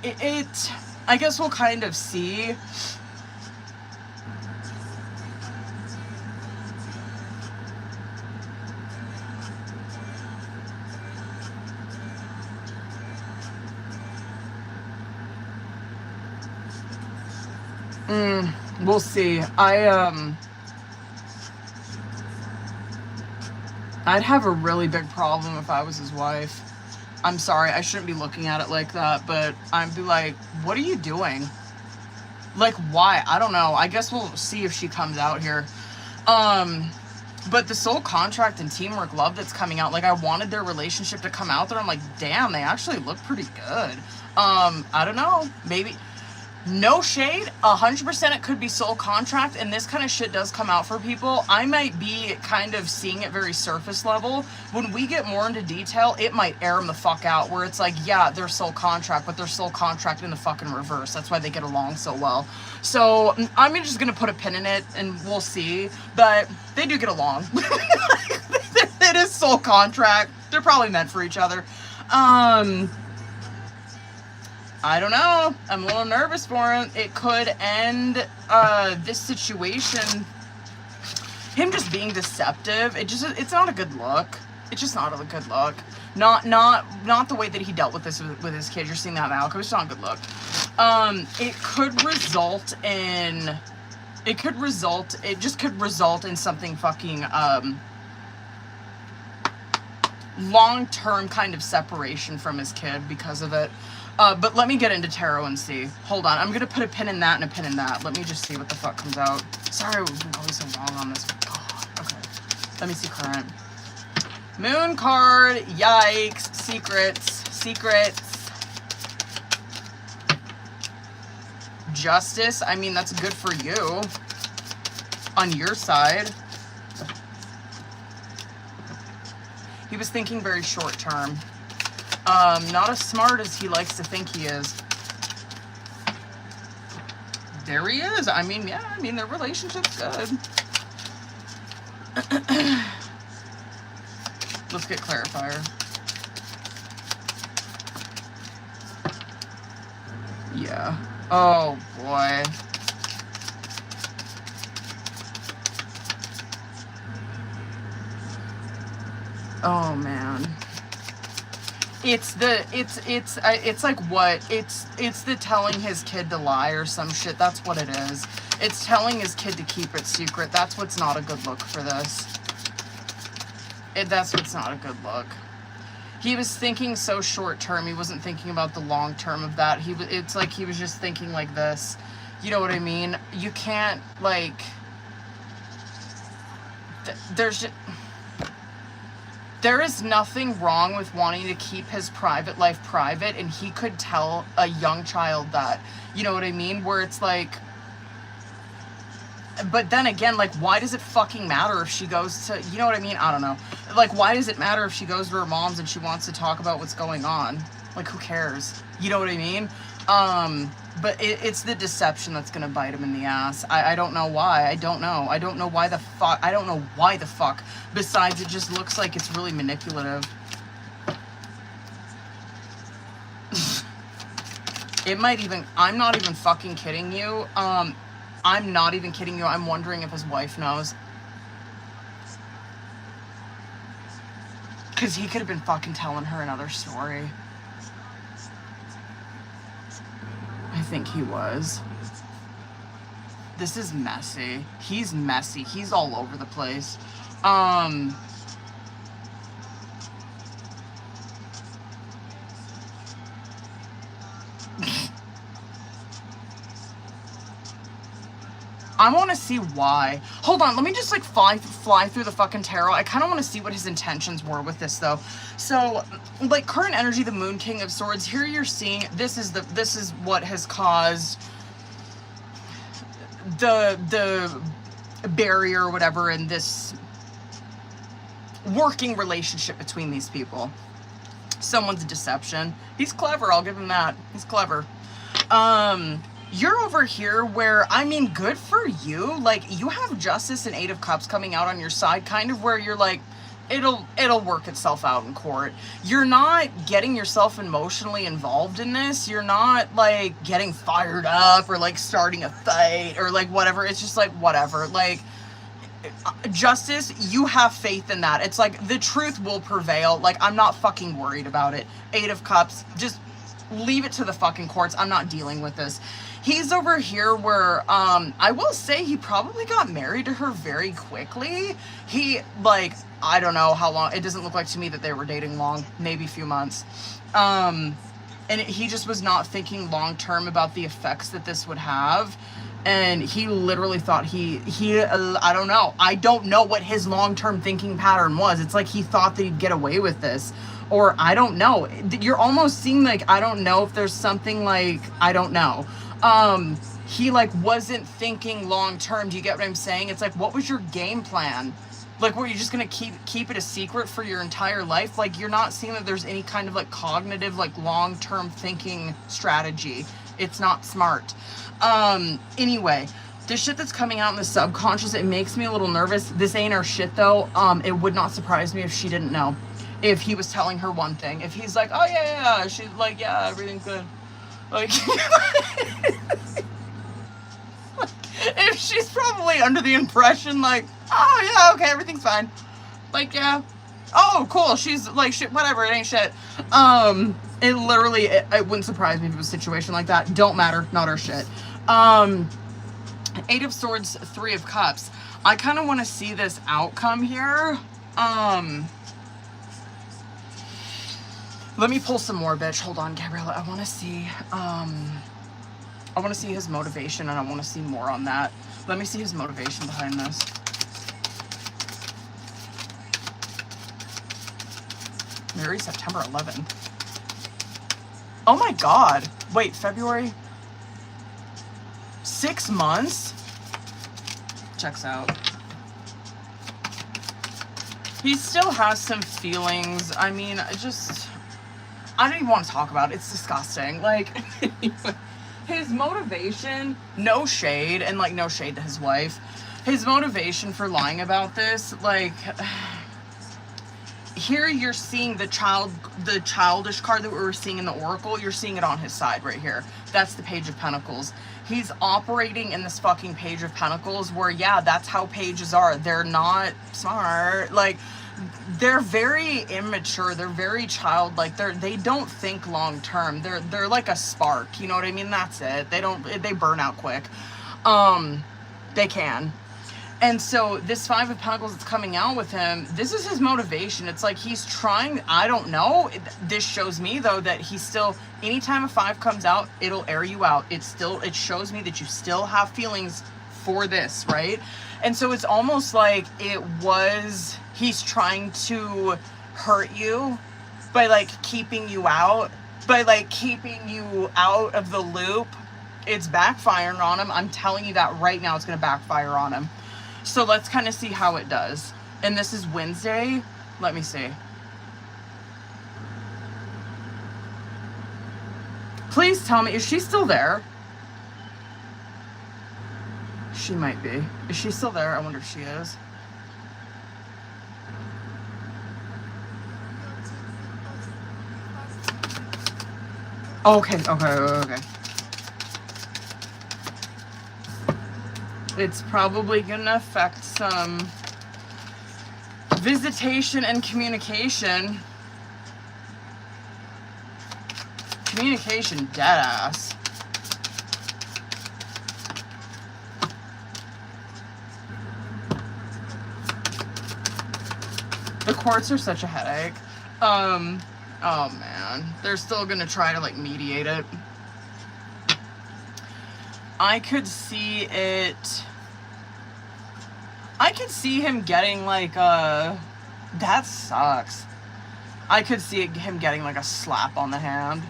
I guess we'll kind of see. We'll see. I'd have a really big problem if I was his wife. I'm sorry, I shouldn't be looking at it like that, but I'd be like, what are you doing? Like, why? I don't know. I guess we'll see if she comes out here. But the soul contract and teamwork love that's coming out, like, I wanted their relationship to come out there. I'm like, damn, they actually look pretty good. I don't know. Maybe... No shade, 100% it could be soul contract, and this kind of shit does come out for people. I might be kind of seeing it very surface level. When we get more into detail, it might air them the fuck out, where it's like, yeah, they're soul contract, but they're soul contract in the fucking reverse. That's why they get along so well. So I'm just gonna put a pin in it, and we'll see. But they do get along. It is soul contract. They're probably meant for each other. I don't know. I'm a little nervous for him. It could end this situation. Him just being deceptive. It's not a good look. It's just not a good look. Not the way that he dealt with this with his kids. You're seeing that now. It's not a good look. It just could result in something fucking long-term kind of separation from his kid because of it. But let me get into tarot and see. Hold on. I'm going to put a pin in that and a pin in that. Let me just see what the fuck comes out. Sorry, we've been going so long on this. God. Okay. Let me see current. Moon card. Yikes. Secrets. Justice. I mean, that's good for you. On your side. He was thinking very short term. Not as smart as he likes to think he is. There he is. I mean, yeah, their relationship's good. Let's get clarifier. Yeah. Oh, boy. Oh, man. It's like what? It's the telling his kid to lie or some shit. That's what it is. It's telling his kid to keep it secret. That's what's not a good look for this. That's what's not a good look. He was thinking so short term. He wasn't thinking about the long term of that. It's like he was just thinking like this. You know what I mean? You can't, like... There is nothing wrong with wanting to keep his private life private, and he could tell a young child that. You know what I mean? Where it's like... But then again, like, why does it fucking matter if she goes to... You know what I mean? I don't know. Like, why does it matter if she goes to her mom's and she wants to talk about what's going on? Like, who cares? You know what I mean? But it's the deception that's gonna bite him in the ass. I don't know why. I don't know. I don't know why the fuck. I don't know why the fuck. Besides, it just looks like it's really manipulative. It might even... I'm not even fucking kidding you. I'm not even kidding you. I'm wondering if his wife knows. Because he could have been fucking telling her another story. I think he was. This is messy. He's messy. He's all over the place. I want to see why. Hold on, let me just like fly through the fucking tarot. I kind of want to see what his intentions were with this though. So, like current energy, the Moon King of Swords. Here you're seeing this is what has caused the barrier or whatever in this working relationship between these people. Someone's deception. He's clever, I'll give him that. He's clever. You're over here where, I mean, good for you. Like, you have Justice and Eight of Cups coming out on your side, kind of where you're like, it'll work itself out in court. You're not getting yourself emotionally involved in this. You're not, like, getting fired up or, like, starting a fight or, like, whatever. It's just, like, whatever. Like, Justice, you have faith in that. It's like, the truth will prevail. Like, I'm not fucking worried about it. Eight of Cups, just leave it to the fucking courts. I'm not dealing with this. He's over here where, I will say he probably got married to her very quickly. He, like, I don't know how long. It doesn't look like to me that they were dating long, maybe a few months. And he just was not thinking long term about the effects that this would have. And he literally thought I don't know. I don't know what his long-term thinking pattern was. It's like he thought that he'd get away with this. Or I don't know. You're almost seeing like, I don't know if there's something like, I don't know. He like wasn't thinking long-term. Do you get what I'm saying? It's like, what was your game plan? Like, were you just going to keep it a secret for your entire life? Like, you're not seeing that there's any kind of like cognitive, like long-term thinking strategy. It's not smart. Anyway, the shit that's coming out in the subconscious, it makes me a little nervous. This ain't our shit though. It would not surprise me if she didn't know. If he was telling her one thing. If he's like, oh yeah, she's like, yeah, everything's good. Like, if she's probably under the impression like, oh yeah, okay, everything's fine. Like, yeah. Oh, cool. She's like, shit, whatever, it ain't shit. It literally, it wouldn't surprise me if it was a situation like that. Don't matter, not our shit. Eight of Swords, Three of Cups. I kind of want to see this outcome here. Let me pull some more, bitch. Hold on, Gabriella. I want to see his motivation, and I want to see more on that. Let me see his motivation behind this. Married September 11th. Oh my God. Wait, February? 6 months? Checks out. He still has some feelings. I mean, I don't even want to talk about it. It's disgusting. Like, his motivation, no shade, and like no shade to his wife. His motivation for lying about this, like, here you're seeing the childish card that we were seeing in the Oracle. You're seeing it on his side right here. That's the Page of Pentacles. He's operating in this fucking Page of Pentacles where, yeah, that's how pages are. They're not smart. Like, they're very immature. They're very childlike. They don't think long term. They're like a spark. You know what I mean? That's it. They burn out quick. They can. And so this Five of Pentacles that's coming out with him, this is his motivation. It's like he's trying, I don't know. This shows me though that he's still, anytime a five comes out, it'll air you out. It shows me that you still have feelings for this, right? And so it's almost like he's trying to hurt you by like keeping you out of the loop. It's backfiring on him. I'm telling you that right now, it's going to backfire on him. So let's kind of see how it does. And this is Wednesday. Let me see. Please tell me, is she still there? She might be. Is she still there? I wonder if she is. Okay. It's probably gonna affect some visitation and communication. Communication dead ass. The courts are such a headache. Oh man. They're still gonna try to like mediate it. I could see it I could see him getting like that sucks. I could see him getting like a slap on the hand.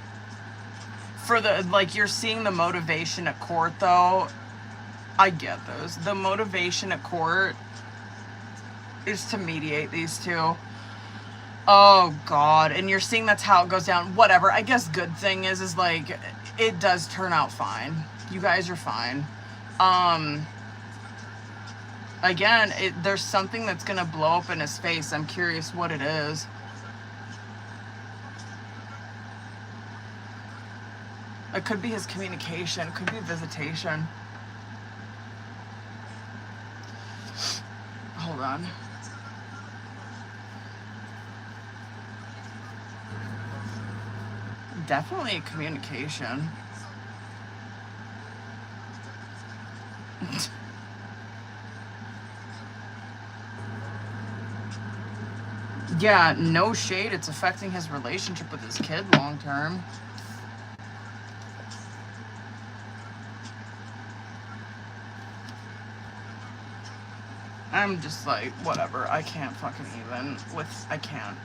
For the, like, you're seeing the motivation at court though. I get those. The motivation at court is to mediate these two. Oh God. And you're seeing that's how it goes down. Whatever. I guess good thing is like, it does turn out fine. You guys are fine. Again, there's something that's gonna blow up in his face. I'm curious what it is. It could be his communication. It could be visitation. Hold on. Definitely communication. Yeah, no shade. It's affecting his relationship with his kid long term. I'm just like, whatever. I can't fucking even with, I can't.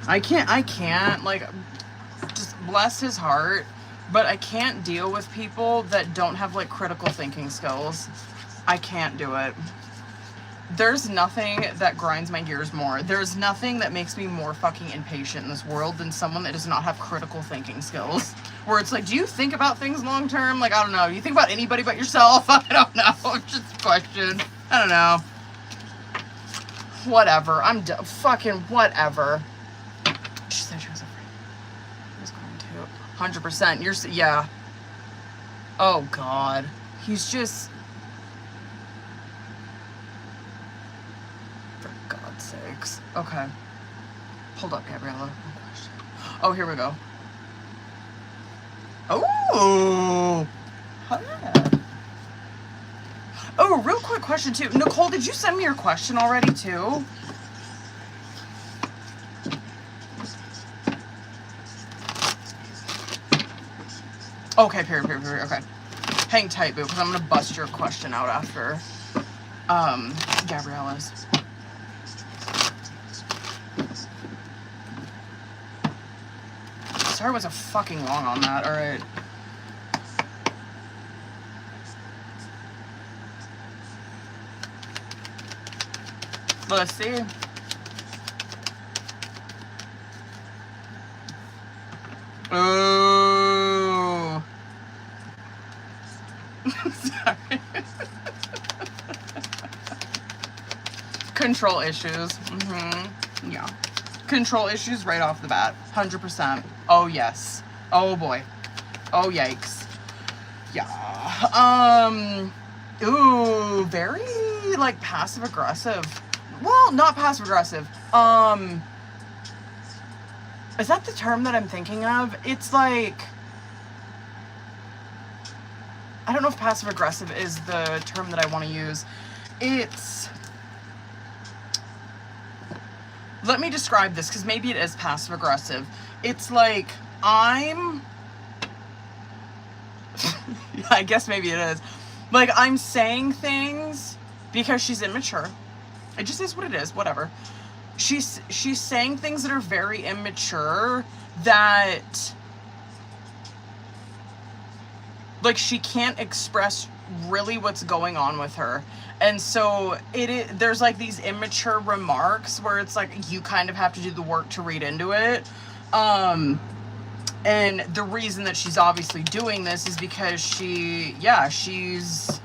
I can't, like, just bless his heart, but I can't deal with people that don't have, like, critical thinking skills. I can't do it. There's nothing that grinds my gears more. There's nothing that makes me more fucking impatient in this world than someone that does not have critical thinking skills. Where it's like, do you think about things long term? Like, I don't know. Do you think about anybody but yourself? I don't know. Just a question. I don't know. Whatever. Fucking whatever. She said she was afraid. He was going to. 100%. Yeah. Oh, God. He's just... For God's sakes. Okay. Hold up, Gabriella. Oh, here we go. Oh! Yeah. Oh, real quick question, too. Nicole, did you send me your question already, too? Okay, period, okay. Hang tight, boo, because I'm going to bust your question out after Gabriella's. Sorry, I was a fucking long on that. All right. Let's see. Ooh. Sorry. Control issues. Yeah. Control issues right off the bat. 100%. Oh, yes. Oh, boy. Oh, yikes. Yeah. Ooh, very, like, passive-aggressive. Well, not passive-aggressive. Is that the term that I'm thinking of? It's like... I don't know if passive-aggressive is the term that I want to use. It's... Let me describe this, because maybe it is passive-aggressive. It's like, I guess maybe it is. Like, I'm saying things because she's immature. It just is what it is, whatever. She's saying things that are very immature that, like, she can't express really what's going on with her. And so there's like these immature remarks where it's like you kind of have to do the work to read into it. And the reason that she's obviously doing this is because she's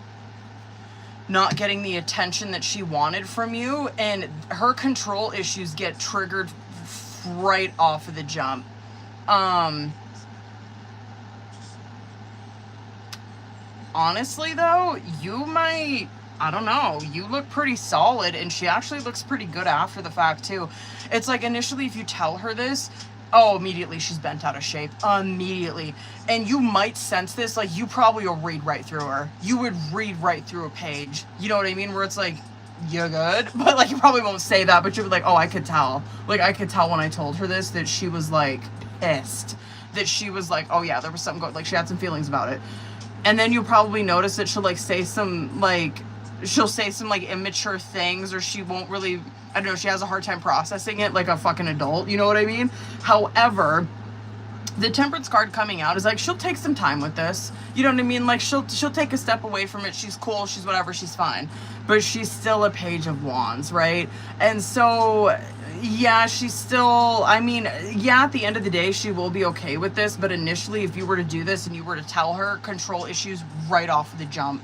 not getting the attention that she wanted from you, and her control issues get triggered right off of the jump. Honestly though, you might, I don't know, you look pretty solid, and she actually looks pretty good after the fact too. It's like initially if you tell her this, oh, immediately she's bent out of shape. Immediately. And you might sense this, like you probably will read right through her. You would read right through a page. You know what I mean? Where it's like, you good? But like you probably won't say that, but you'll be like, oh, I could tell. Like I could tell when I told her this that she was like pissed. that she was like, oh yeah, there was something going, like she had some feelings about it. And then you'll probably notice that she'll like say some like immature things, or she won't really, I don't know, she has a hard time processing it like a fucking adult, you know what I mean? However, the Temperance card coming out is like, she'll take some time with this. You know what I mean? Like, she'll take a step away from it. She's cool. She's whatever. She's fine. But she's still a Page of Wands, right? And so, yeah, she's still, I mean, yeah, at the end of the day, she will be okay with this. But initially, if you were to do this and you were to tell her control issues right off the jump,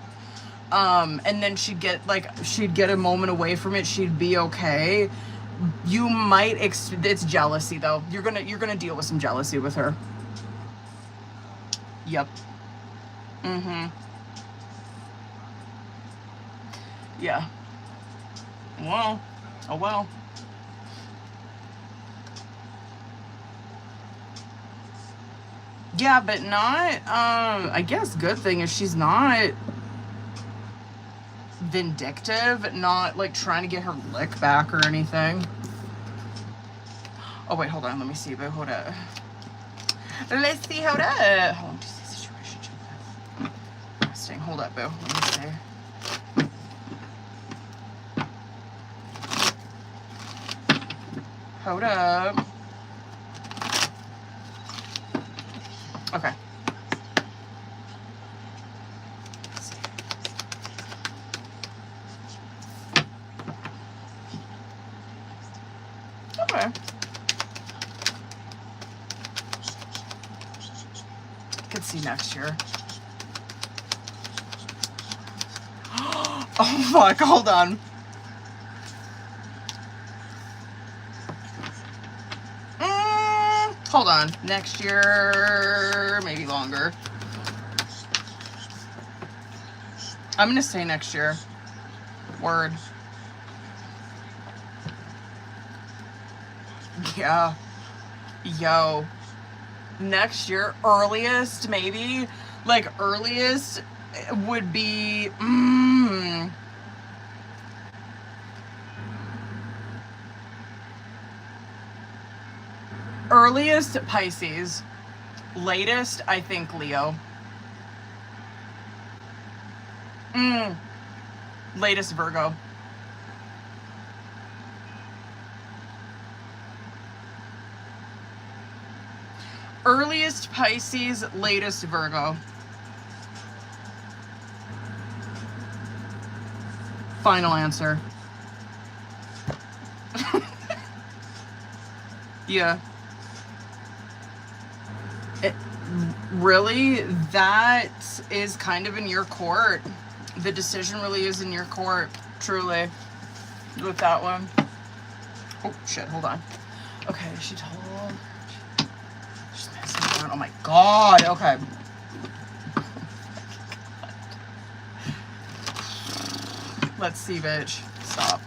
and then she'd get a moment away from it, she'd be okay. You might it's jealousy though. You're gonna deal with some jealousy with her. Yep. Yeah. Well. Oh well. Yeah, but not I guess good thing is she's not vindictive, not like trying to get her lick back or anything. Oh wait, hold on, let me see, but hold up. Let's see, hold up. Hold on, just see situation. Interesting. Hold up, boo. Let me see. Hold up. Okay. Okay. Could see next year. Oh fuck, hold on. Hold on. Next year, maybe longer. I'm gonna say next year. Word. Yeah. Yo. Next year, earliest, maybe. Like, earliest would be... Earliest, Pisces. Latest, I think, Leo. Latest, Virgo. Earliest, Pisces. Latest, Virgo. Final answer. Yeah. Really, that is kind of in your court. The decision really is in your court, truly, with that one. Oh, shit, hold on. Okay, she told... She's messing around. Oh, my God. Okay. Let's see, bitch. Stop.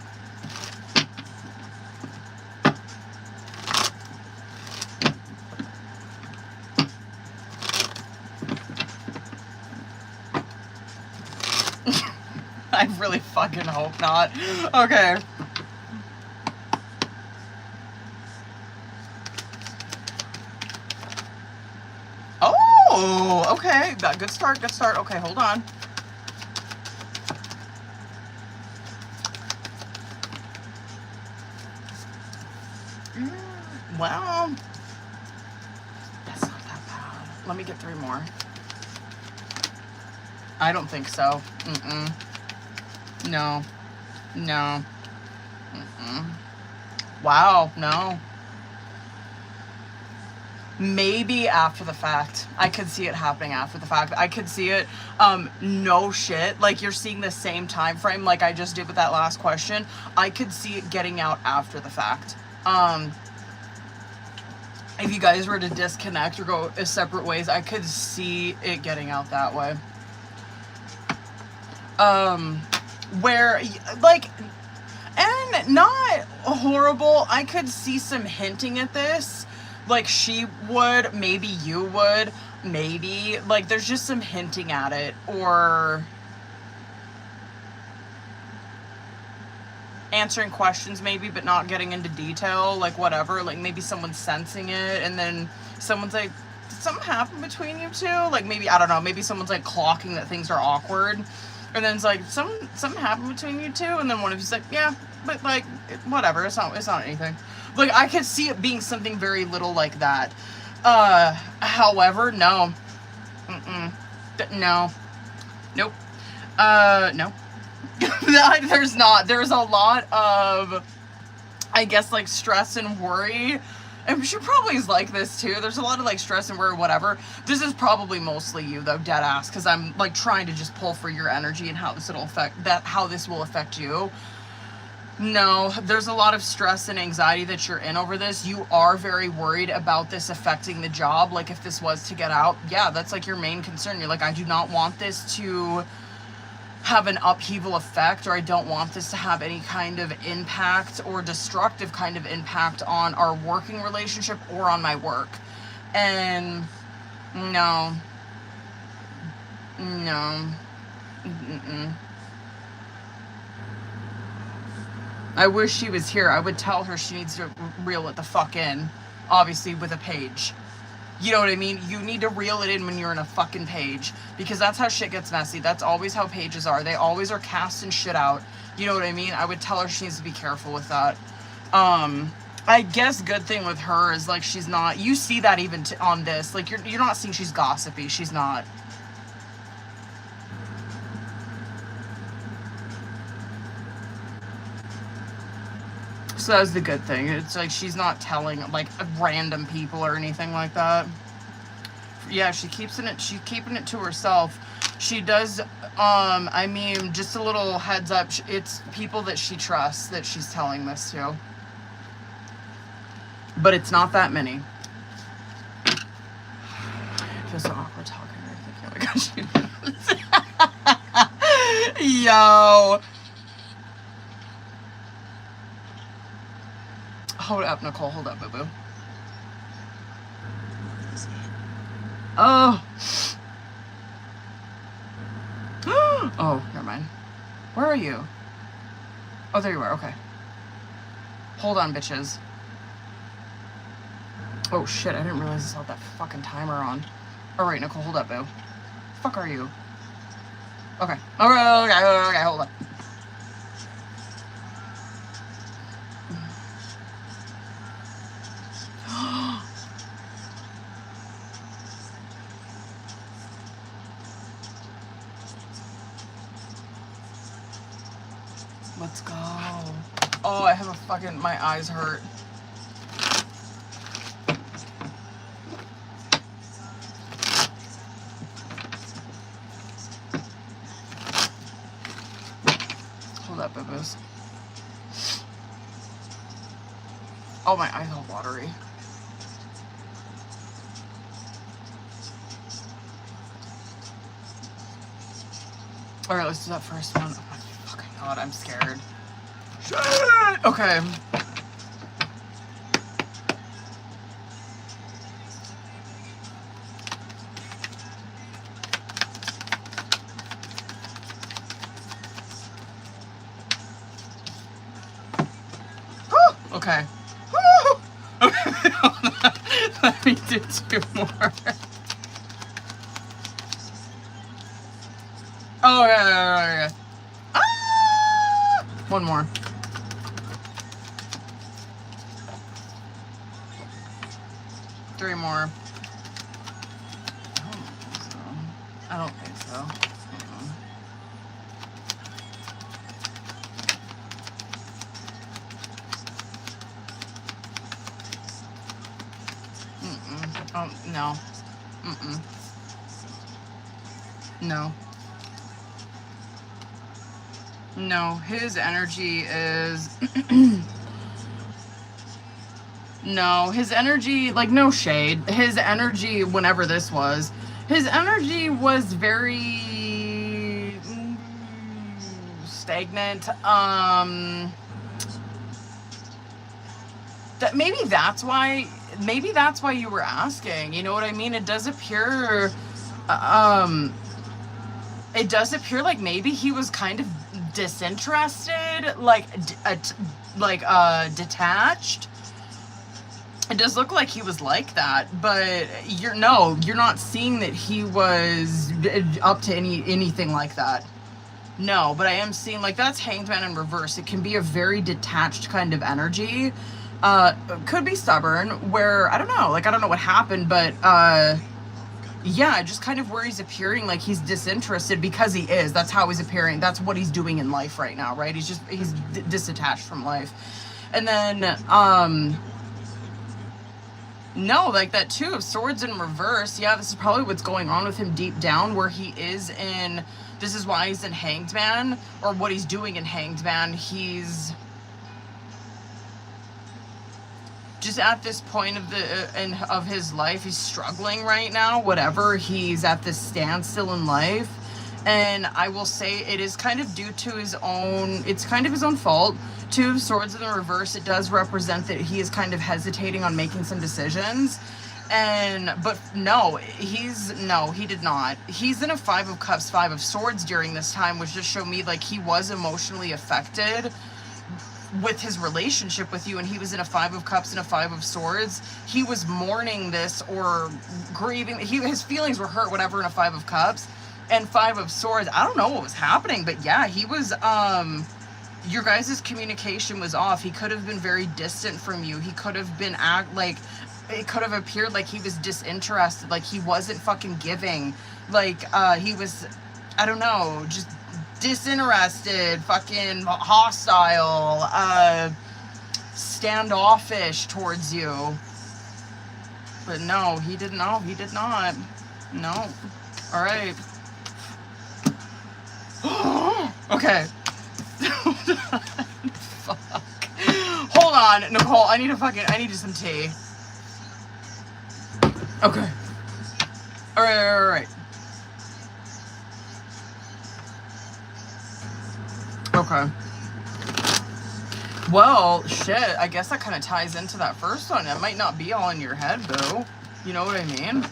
I really fucking hope not. Okay. Oh, okay. Good start, good start. Okay, hold on. Well, that's not that bad. Let me get 3 more. I don't think so. No. No. Wow, no. Maybe after the fact. I could see it happening after the fact. I could see it, no shit. Like, you're seeing the same time frame like I just did with that last question. I could see it getting out after the fact. If you guys were to disconnect or go separate ways, I could see it getting out that way. Where, like, and not horrible, I could see some hinting at this, like she would, maybe you would, maybe, like, there's just some hinting at it, or answering questions maybe, but not getting into detail, like, whatever, like, maybe someone's sensing it, and then someone's like, did something happen between you two? Like, maybe, I don't know, maybe someone's like clocking that things are awkward. And then it's like, something happened between you two? And then one of you's like, yeah, but like, whatever, it's not anything. Like, I could see it being something very little like that. However, no. No. Nope. No. There's not. There's a lot of, I guess, like, stress and worry. And she probably is like this too. There's a lot of like stress and worry, whatever. This is probably mostly you though, dead ass, because I'm like trying to just pull for your energy and how this will affect you. No, there's a lot of stress and anxiety that you're in over this. You are very worried about this affecting the job. Like, if this was to get out, yeah, that's like your main concern. You're like, I do not want this to have an upheaval effect, or I don't want this to have any kind of impact or destructive kind of impact on our working relationship or on my work. And no. I wish she was here. I would tell her she needs to reel it the fuck in, obviously with a page. You know what I mean? You need to reel it in when you're in a fucking page, because that's how shit gets messy. That's always how pages are. They always are casting shit out. You know what I mean? I would tell her she needs to be careful with that. I guess good thing with her is like she's not. You see that even on this. Like you're not seeing she's gossipy. She's not. So that was the good thing. It's like she's not telling like random people or anything like that. Yeah, she's keeping it to herself. She does, I mean, just a little heads up, it's people that she trusts that she's telling this to. But it's not that many. It feels so awkward talking to her. Oh my gosh. Yo. Hold up, Nicole. Hold up, boo-boo. Oh. Oh, never mind. Where are you? Oh, there you are. Okay. Hold on, bitches. Oh, shit. I didn't realize I had that fucking timer on. All right, Nicole. Hold up, boo. Fuck are you? Okay. Okay, hold up. Let's go. Oh, I have a fucking, my eyes hurt. Hold up, boo-boos. Oh, my eyes are watery. All right, let's do that first one. Oh my fucking god, I'm scared. Shit! Okay. Okay. Let me do 2 more. Oh, yeah. Ah! 1 more. Three more. I don't think so. Oh, no. No. No, his energy is... No, his energy, like, no shade. His energy, whenever this was, his energy was very stagnant. That maybe that's why you were asking. You know what I mean? It does appear, like maybe he was kind of disinterested, like detached. It does look like he was like that, but you're not seeing that he was up to anything like that. No, but I am seeing, like, that's Hanged Man in reverse. It can be a very detached kind of energy. Could be stubborn, where, I don't know what happened, but, yeah, just kind of where he's appearing like he's disinterested, because he is. That's how he's appearing. That's what he's doing in life right now, right? He's disattached from life. And then, no, like that Two of Swords in reverse. Yeah, this is probably what's going on with him deep down, where he is in, this is why he's in Hanged Man, or what he's doing in Hanged Man. He's just at this point of his life, he's struggling right now, whatever. He's at this standstill in life. And I will say it is kind of due to his own, it's kind of his own fault. Two of Swords in the reverse, it does represent that he is kind of hesitating on making some decisions. But he did not. He's in a Five of Cups, Five of Swords during this time, which just showed me like he was emotionally affected with his relationship with you, and he was in a Five of Cups and a Five of Swords. He was mourning this or grieving. His feelings were hurt, whatever, in a Five of Cups. And Five of Swords, I don't know what was happening, but yeah, he was, your guys' communication was off. He could have been very distant from you. He could have been it could have appeared like he was disinterested, like he wasn't fucking giving. Like, he was, I don't know, just disinterested, fucking hostile, standoffish towards you. But no, he did not. No. All right. Okay. Fuck. Hold on, Nicole. I need some tea. Okay. All right. Okay. Well, shit. I guess that kind of ties into that first one. It might not be all in your head, though. You know what I mean?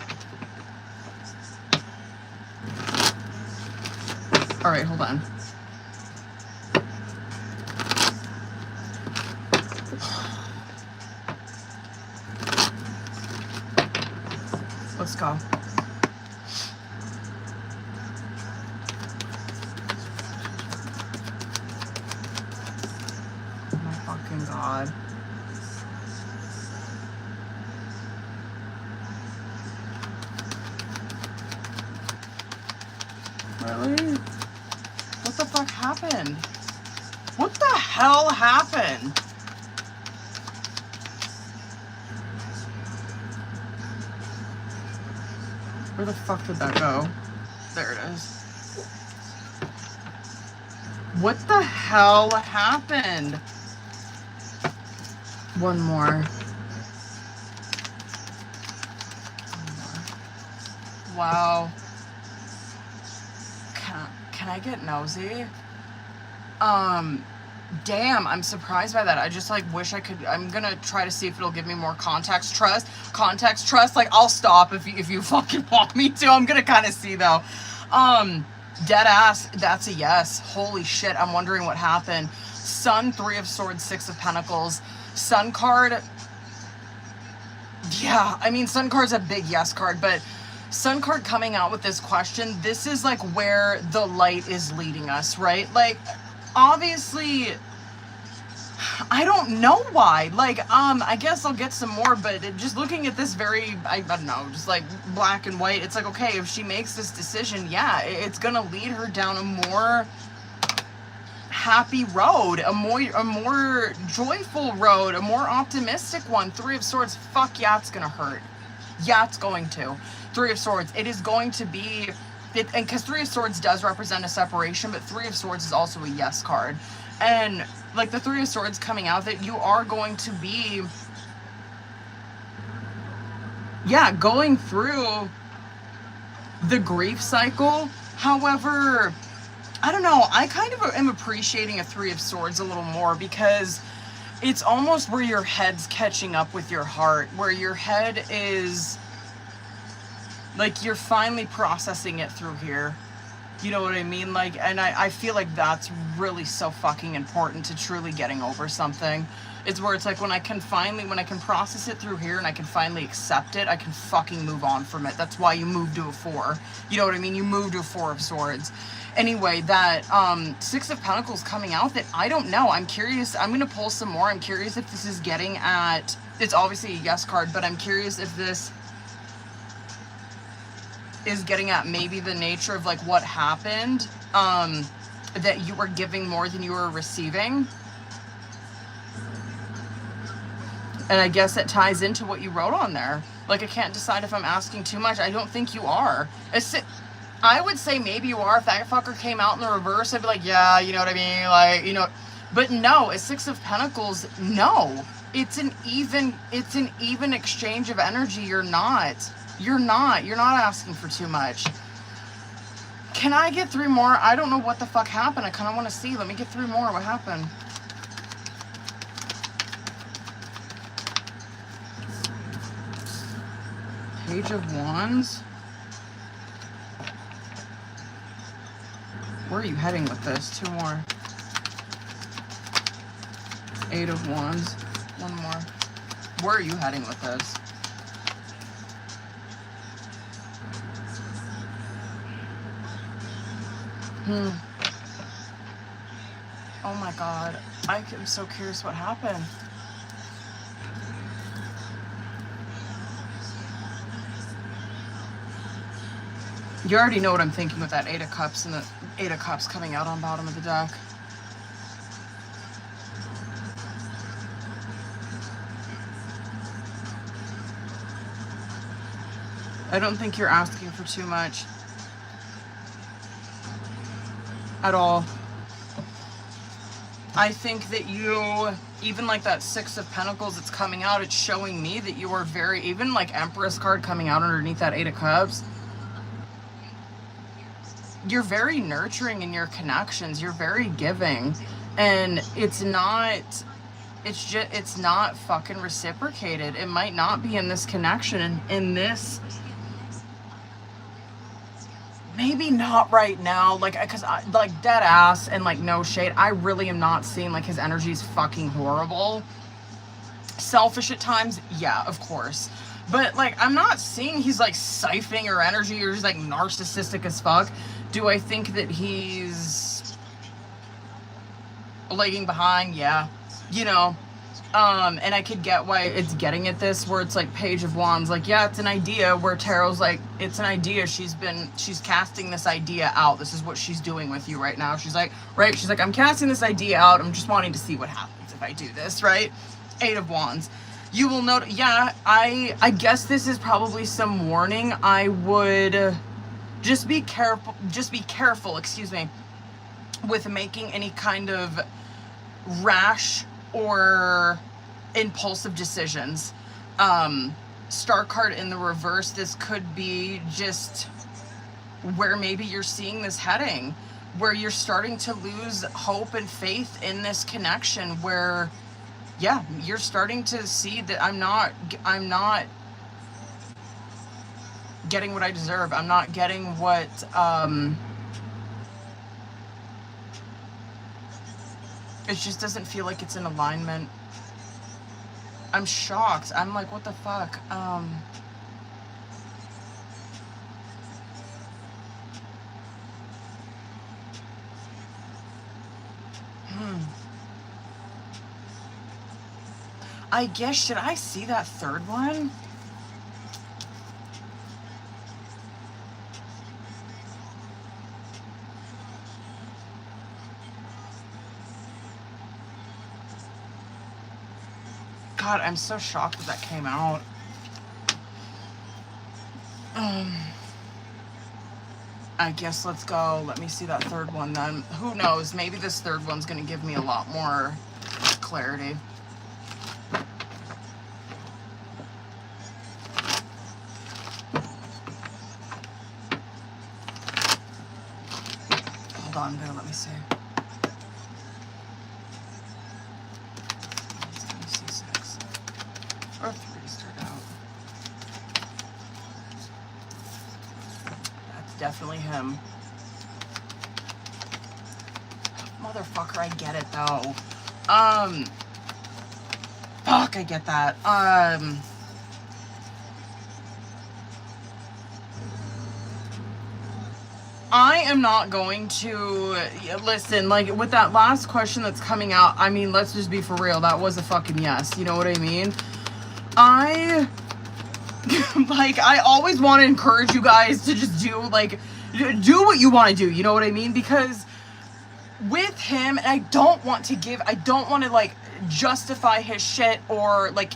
All right, hold on. Let's go. Oh my fucking God. Really? What the fuck happened? What the hell happened? Where the fuck did that go? There it is. What the hell happened? One more. Wow. Can I get nosy? Damn, I'm surprised by that. I just like wish I could. I'm gonna try to see if it'll give me more context trust. Like, I'll stop if you fucking want me to. I'm gonna kind of see though. Dead ass, that's a yes. Holy shit, I'm wondering what happened. Sun, Three of Swords, Six of Pentacles. Sun card. Yeah, I mean, Sun card's a big yes card, but Sun card coming out with this question, this is like where the light is leading us, right? Like, obviously, I don't know why. Like, I guess I'll get some more, but just looking at this very, I don't know, just like black and white, it's like, okay, if she makes this decision, yeah, it's gonna lead her down a more happy road, a more joyful road, a more optimistic one. Three of Swords, fuck yeah, it's gonna hurt. Yeah, it's going to. Three of Swords, it is going to be, and because Three of Swords does represent a separation, but Three of Swords is also a yes card. And like the Three of Swords coming out, that you are going to be, yeah, going through the grief cycle. However, I don't know, I kind of am appreciating a Three of Swords a little more, because it's almost where your head's catching up with your heart, where your head is, like, you're finally processing it through here. You know what I mean? Like, and I feel like that's really so fucking important to truly getting over something. It's where it's like when I can process it through here and I can finally accept it, I can fucking move on from it. That's why you move to a 4. You know what I mean? You move to a 4 of Swords. Anyway, that 6 of Pentacles coming out, that I don't know. I'm curious. I'm going to pull some more. I'm curious if this is getting at, it's obviously a yes card, but I'm curious if this is getting at maybe the nature of like what happened, that you were giving more than you were receiving. And I guess it ties into what you wrote on there. Like, I can't decide if I'm asking too much. I don't think you are. I would say maybe you are. If that fucker came out in the reverse, I'd be like, yeah, you know what I mean? Like, you know. But no, a 6 of Pentacles, no. It's an even exchange of energy. You're not asking for too much. Can I get 3 more? I don't know what the fuck happened. I kind of want to see. Let me get 3 more. What happened? Page of Wands. Where are you heading with this? 2 more. 8 of Wands. 1 more. Where are you heading with this? Oh my God. I am so curious what happened. You already know what I'm thinking with that 8 of Cups and the 8 of Cups coming out on bottom of the deck. I don't think you're asking for too much. At all. I think that you, even like that 6 of Pentacles that's coming out, it's showing me that you are very, even like Empress card coming out underneath that 8 of Cups. You're very nurturing in your connections. You're very giving. And it's not fucking reciprocated. It might not be in this connection. In this, maybe not right now, like, because like dead ass and like no shade, I really am not seeing like his energy is fucking horrible. Selfish at times, yeah, of course, but like I'm not seeing he's like siphoning her energy or he's like narcissistic as fuck. Do I think that he's lagging behind? Yeah, you know. And I could get why it's getting at this, where it's like Page of Wands, like, yeah, it's an idea, where Tarot's like, it's an idea. She's casting this idea out. This is what she's doing with you right now. She's like, right? She's like, I'm casting this idea out. I'm just wanting to see what happens if I do this, right? 8 of Wands. You will note, yeah, I guess this is probably some warning. I would just be careful, excuse me, with making any kind of rash or impulsive decisions. Star card in the reverse, this could be just where maybe you're seeing this heading, where you're starting to lose hope and faith in this connection, where, yeah, you're starting to see that I'm not getting what I deserve. I'm not getting what, it just doesn't feel like it's in alignment. I'm shocked. I'm like, what the fuck? I guess, should I see that 3rd one? God, I'm so shocked that came out. I guess let's go. Let me see that 3rd one then. Who knows? Maybe this 3rd one's going to give me a lot more clarity. Hold on there. Let me see. Or 3 start out. That's definitely him. Motherfucker, I get it though. Fuck, I get that. I am not going to listen, like with that last question that's coming out. I mean, let's just be for real. That was a fucking yes. You know what I mean? I always want to encourage you guys to just do what you want to do. You know what I mean? Because with him, and I don't want to like justify his shit or like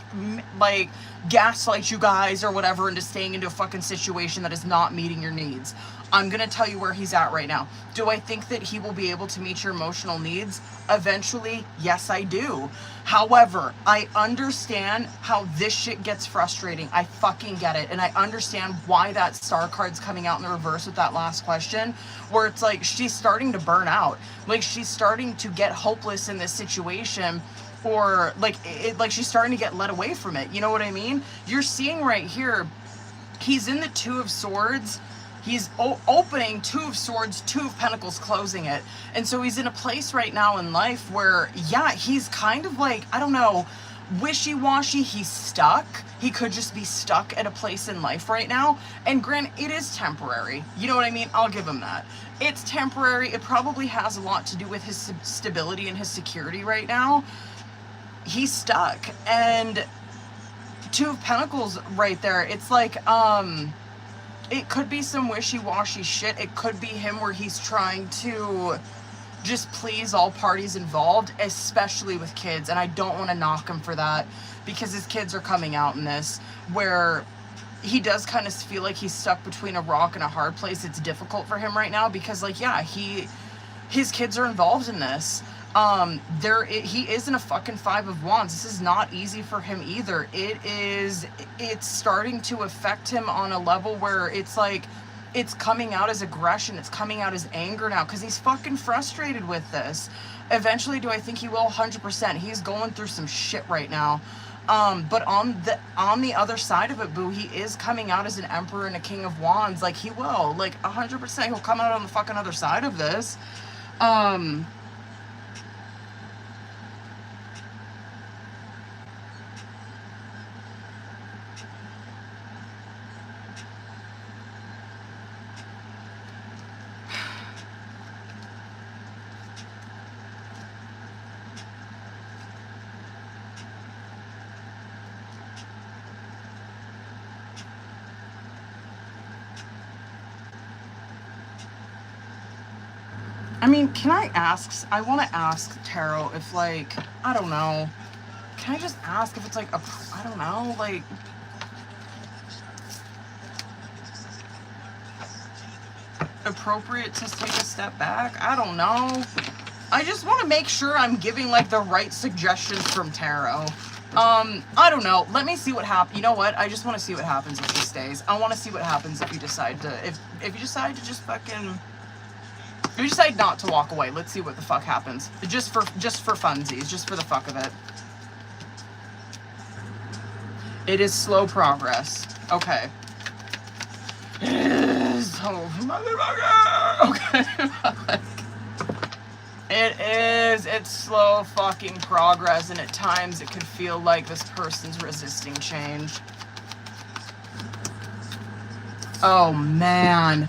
gaslight you guys or whatever into staying into a fucking situation that is not meeting your needs. I'm gonna tell you where he's at right now. Do I think that he will be able to meet your emotional needs eventually? Yes, I do. However, I understand how this shit gets frustrating. I fucking get it. And I understand why that star card's coming out in the reverse with that last question, where it's like she's starting to burn out. Like she's starting to get hopeless in this situation, or like she's starting to get led away from it. You know what I mean? You're seeing right here, he's in the Two of Swords. He's opening Two of Swords, Two of Pentacles, closing it. And so he's in a place right now in life where, yeah, he's kind of like, I don't know, wishy-washy. He's stuck. He could just be stuck at a place in life right now. And granted, it is temporary. You know what I mean? I'll give him that. It's temporary. It probably has a lot to do with his stability and his security right now. He's stuck. And Two of Pentacles right there. It's like, it could be some wishy-washy shit. It could be him where he's trying to just please all parties involved, especially with kids. And I don't want to knock him for that, because his kids are coming out in this, where he does kind of feel like he's stuck between a rock and a hard place. It's difficult for him right now because, like, yeah, his kids are involved in this. He is in a fucking Five of Wands. This is not easy for him either. It's starting to affect him on a level where it's like, it's coming out as aggression. It's coming out as anger now because he's fucking frustrated with this. Eventually, do I think he will? 100%. He's going through some shit right now. But on the other side of it, boo, he is coming out as an Emperor and a King of Wands. Like, he will. Like, 100% he'll come out on the fucking other side of this. I mean, I want to ask Tarot if, like, I don't know, can I just ask if it's, like, I don't know, like, appropriate to take a step back? I don't know. I just want to make sure I'm giving, like, the right suggestions from Tarot. I don't know. Let me see what happens. You know what? I just want to see what happens if he stays. I want to see what happens if you decide to, if you decide to just fucking... If you decide not to walk away, let's see what the fuck happens. Just for funsies, just for the fuck of it. It is slow progress. Okay. It is. Oh, motherfucker! Okay. It's slow fucking progress, and at times it could feel like this person's resisting change. Oh, man.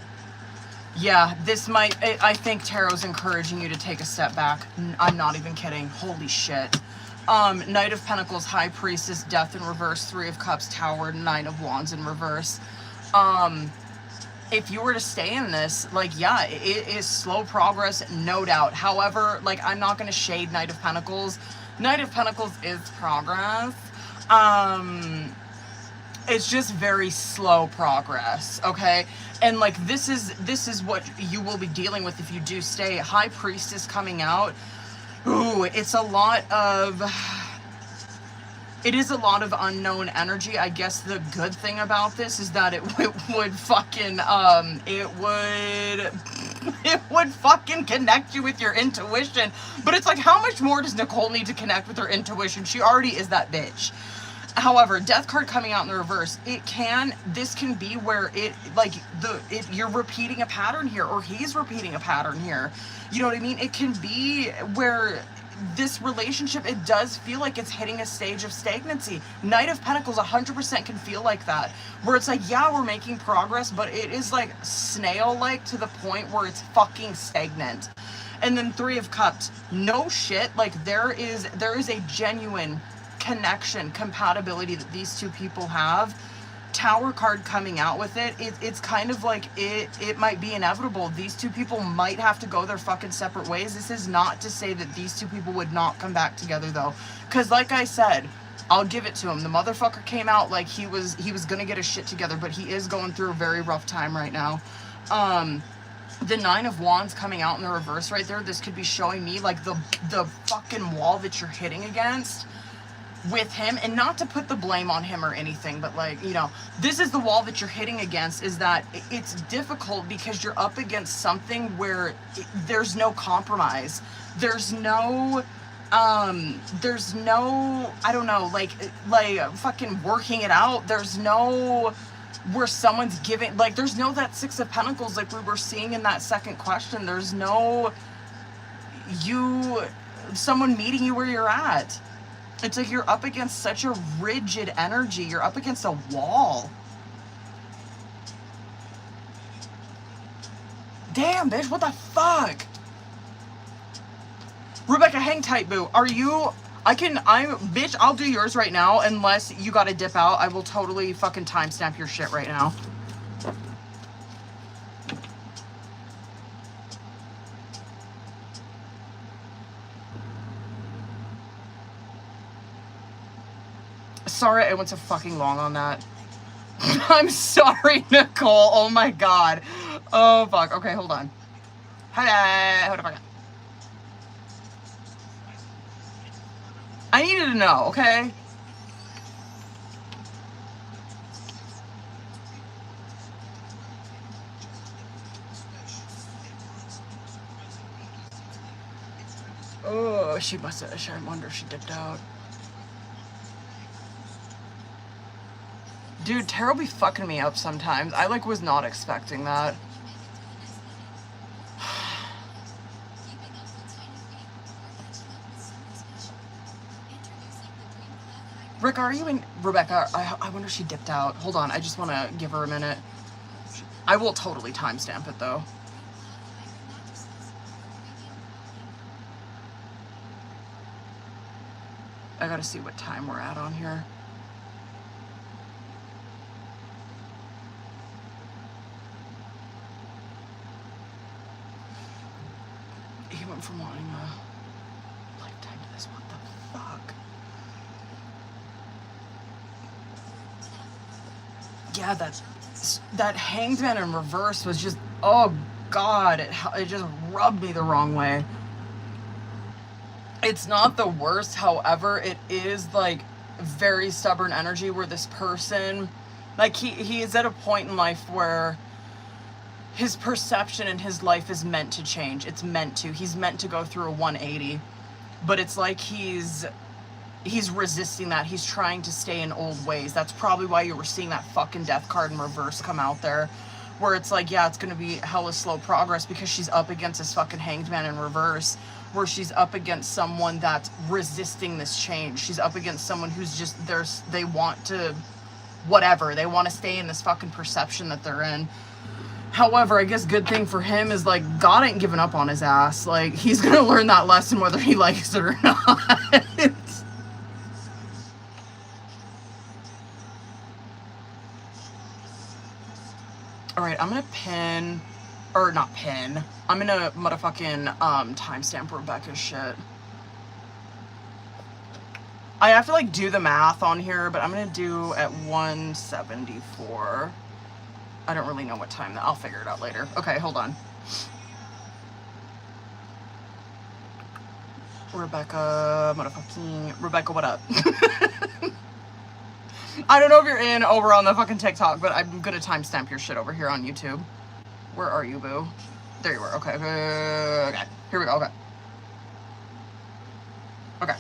Yeah, this might... I think Tarot's encouraging you to take a step back. I'm not even kidding. Holy shit. Knight of Pentacles, High Priestess, Death in reverse, Three of Cups, Tower, Nine of Wands in reverse. If you were to stay in this, like, yeah, it is slow progress, no doubt. However, like, I'm not going to shade Knight of Pentacles. Knight of Pentacles is progress. It's just very slow progress, okay? And, like, this is what you will be dealing with if you do stay. High Priestess coming out. Ooh, it's a lot of... It is a lot of unknown energy. I guess the good thing about this is that it would fucking, it would fucking connect you with your intuition. But it's like, how much more does Nicole need to connect with her intuition? She already is that bitch. However, Death card coming out in the reverse, this can be where you're repeating a pattern here, or he's repeating a pattern here. You know what I mean? It can be where this relationship, it does feel like it's hitting a stage of stagnancy. Knight of Pentacles 100% can feel like that, where it's like, yeah, we're making progress, but it is like snail-like to the point where it's fucking stagnant. And then Three of Cups, no shit, like there is a genuine connection, compatibility that these two people have. Tower card coming out with it, it's kind of like it might be inevitable. These two people might have to go their fucking separate ways. This is not to say that these two people would not come back together though, because like I said, I'll give it to him. The motherfucker came out like he was gonna get his shit together, but he is going through a very rough time right now. The Nine of Wands coming out in the reverse right there, this could be showing me like the fucking wall that you're hitting against with him, and not to put the blame on him or anything, but like, you know, this is the wall that you're hitting against, is that it's difficult because you're up against something where there's no compromise. There's no, I don't know, like fucking working it out. There's no, where someone's giving, like, there's no that Six of Pentacles like we were seeing in that second question. There's no someone meeting you where you're at. It's like you're up against such a rigid energy. You're up against a wall. Damn, bitch, what the fuck? Rebecca, hang tight, boo. Are you... bitch, I'll do yours right now unless you gotta dip out. I will totally fucking timestamp your shit right now. Sorry, I went so fucking long on that. I'm sorry, Nicole. Oh my god. Oh fuck. Okay, hold on. Hold on. I needed to know, okay? Oh, she must have. I wonder if she dipped out. Dude, tarot be fucking me up sometimes. I like was not expecting that. Rick, are you in? Rebecca, I wonder if she dipped out. Hold on, I just want to give her a minute. I will totally timestamp it though. I gotta see what time we're at on here. He went from wanting a lifetime to this. What the fuck? Yeah, that Hanged Man in reverse was just, oh god, it just rubbed me the wrong way. It's not the worst, however, it is like very stubborn energy where this person, like he is at a point in life where his perception in his life is meant to change. It's meant to. He's meant to go through a 180. But it's like he's resisting that. He's trying to stay in old ways. That's probably why you were seeing that fucking death card in reverse come out there. Where it's like, yeah, it's going to be hella slow progress because she's up against this fucking Hanged Man in reverse. Where she's up against someone that's resisting this change. She's up against someone who's just, they want to, whatever. They want to stay in this fucking perception that they're in. However, I guess good thing for him is, like, God ain't giving up on his ass. Like, he's gonna learn that lesson whether he likes it or not. Alright, I'm gonna pin, or not pin, I'm gonna motherfucking timestamp Rebecca's shit. I have to, like, do the math on here, but I'm gonna do at 174. I don't really know what time that. I'll figure it out later. Okay, hold on. Rebecca, motherfucking Rebecca, what up? I don't know if you're in over on the fucking TikTok, but I'm gonna timestamp your shit over here on YouTube. Where are you, boo? There you were. Okay, okay. Here we go. Okay. Okay.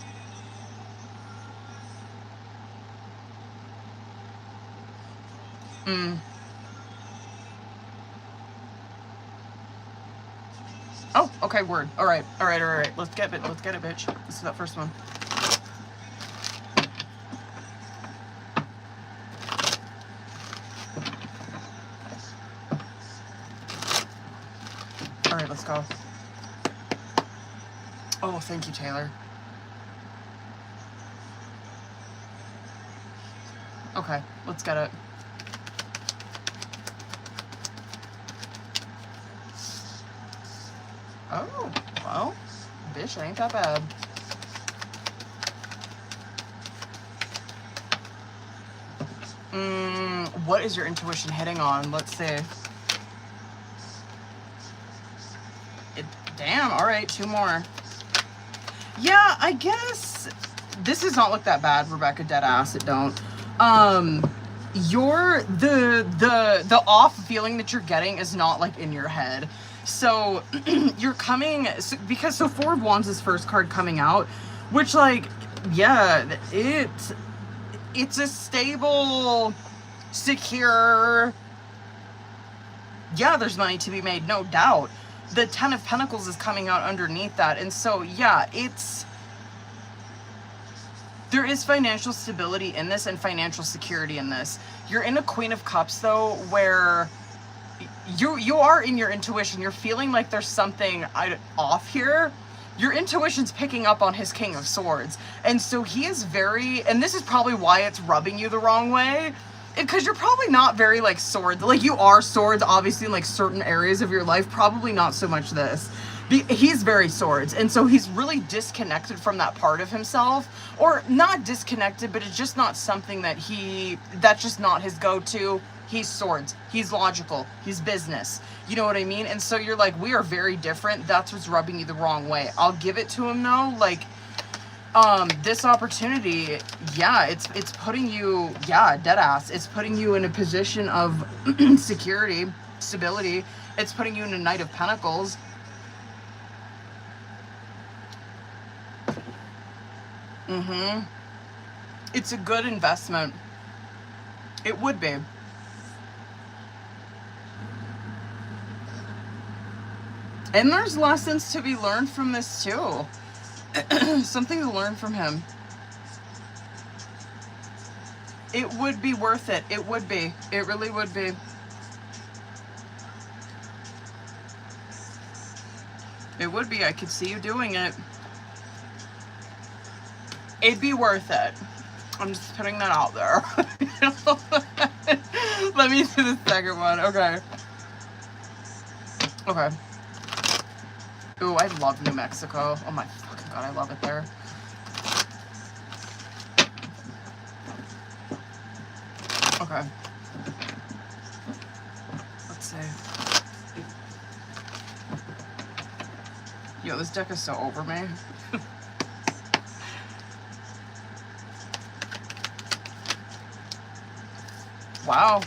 Oh, okay. Okay, word. All right. Let's get it, bitch. Let's do that first one. All right, let's go. Oh, thank you, Taylor. Okay, let's get it. Oh, well, bitch, ain't that bad. What is your intuition hitting on? Let's see. Damn, all right, 2 more. Yeah, I guess this does not look that bad, Rebecca. Dead ass, it don't. You're the off feeling that you're getting is not like in your head. So you're coming because 4 of Wands is first card coming out, which like, yeah, it's a stable, secure. Yeah, there's money to be made, no doubt. The 10 of Pentacles is coming out underneath that. And so, yeah, there is financial stability in this and financial security in this. You're in a Queen of Cups, though, where you are in your intuition. You're feeling like there's something off here. Your intuition's picking up on his King of Swords. And so he is very, and this is probably why it's rubbing you the wrong way, because you're probably not very like swords. Like you are swords, obviously, in like certain areas of your life, probably not so much this. He's very swords, and so he's really disconnected from that part of himself, or not disconnected, but it's just not something that's just not his go-to. He's swords, he's logical, he's business, you know what I mean? And so you're like, we are very different. That's what's rubbing you the wrong way. I'll give it to him though, like this opportunity, yeah, it's putting you, yeah, dead ass, it's putting you in a position of security, stability. It's putting you in a Knight of Pentacles. It's a good investment. It would be. And there's lessons to be learned from this too. Something to learn from him. It would be worth it. It would be. It really would be. It would be. I could see you doing it. It'd be worth it. I'm just putting that out there. Let me do the second one. Okay. Okay. Ooh, I love New Mexico. Oh my fucking god, I love it there. Okay. Let's see. Yo, this deck is so over me. Wow.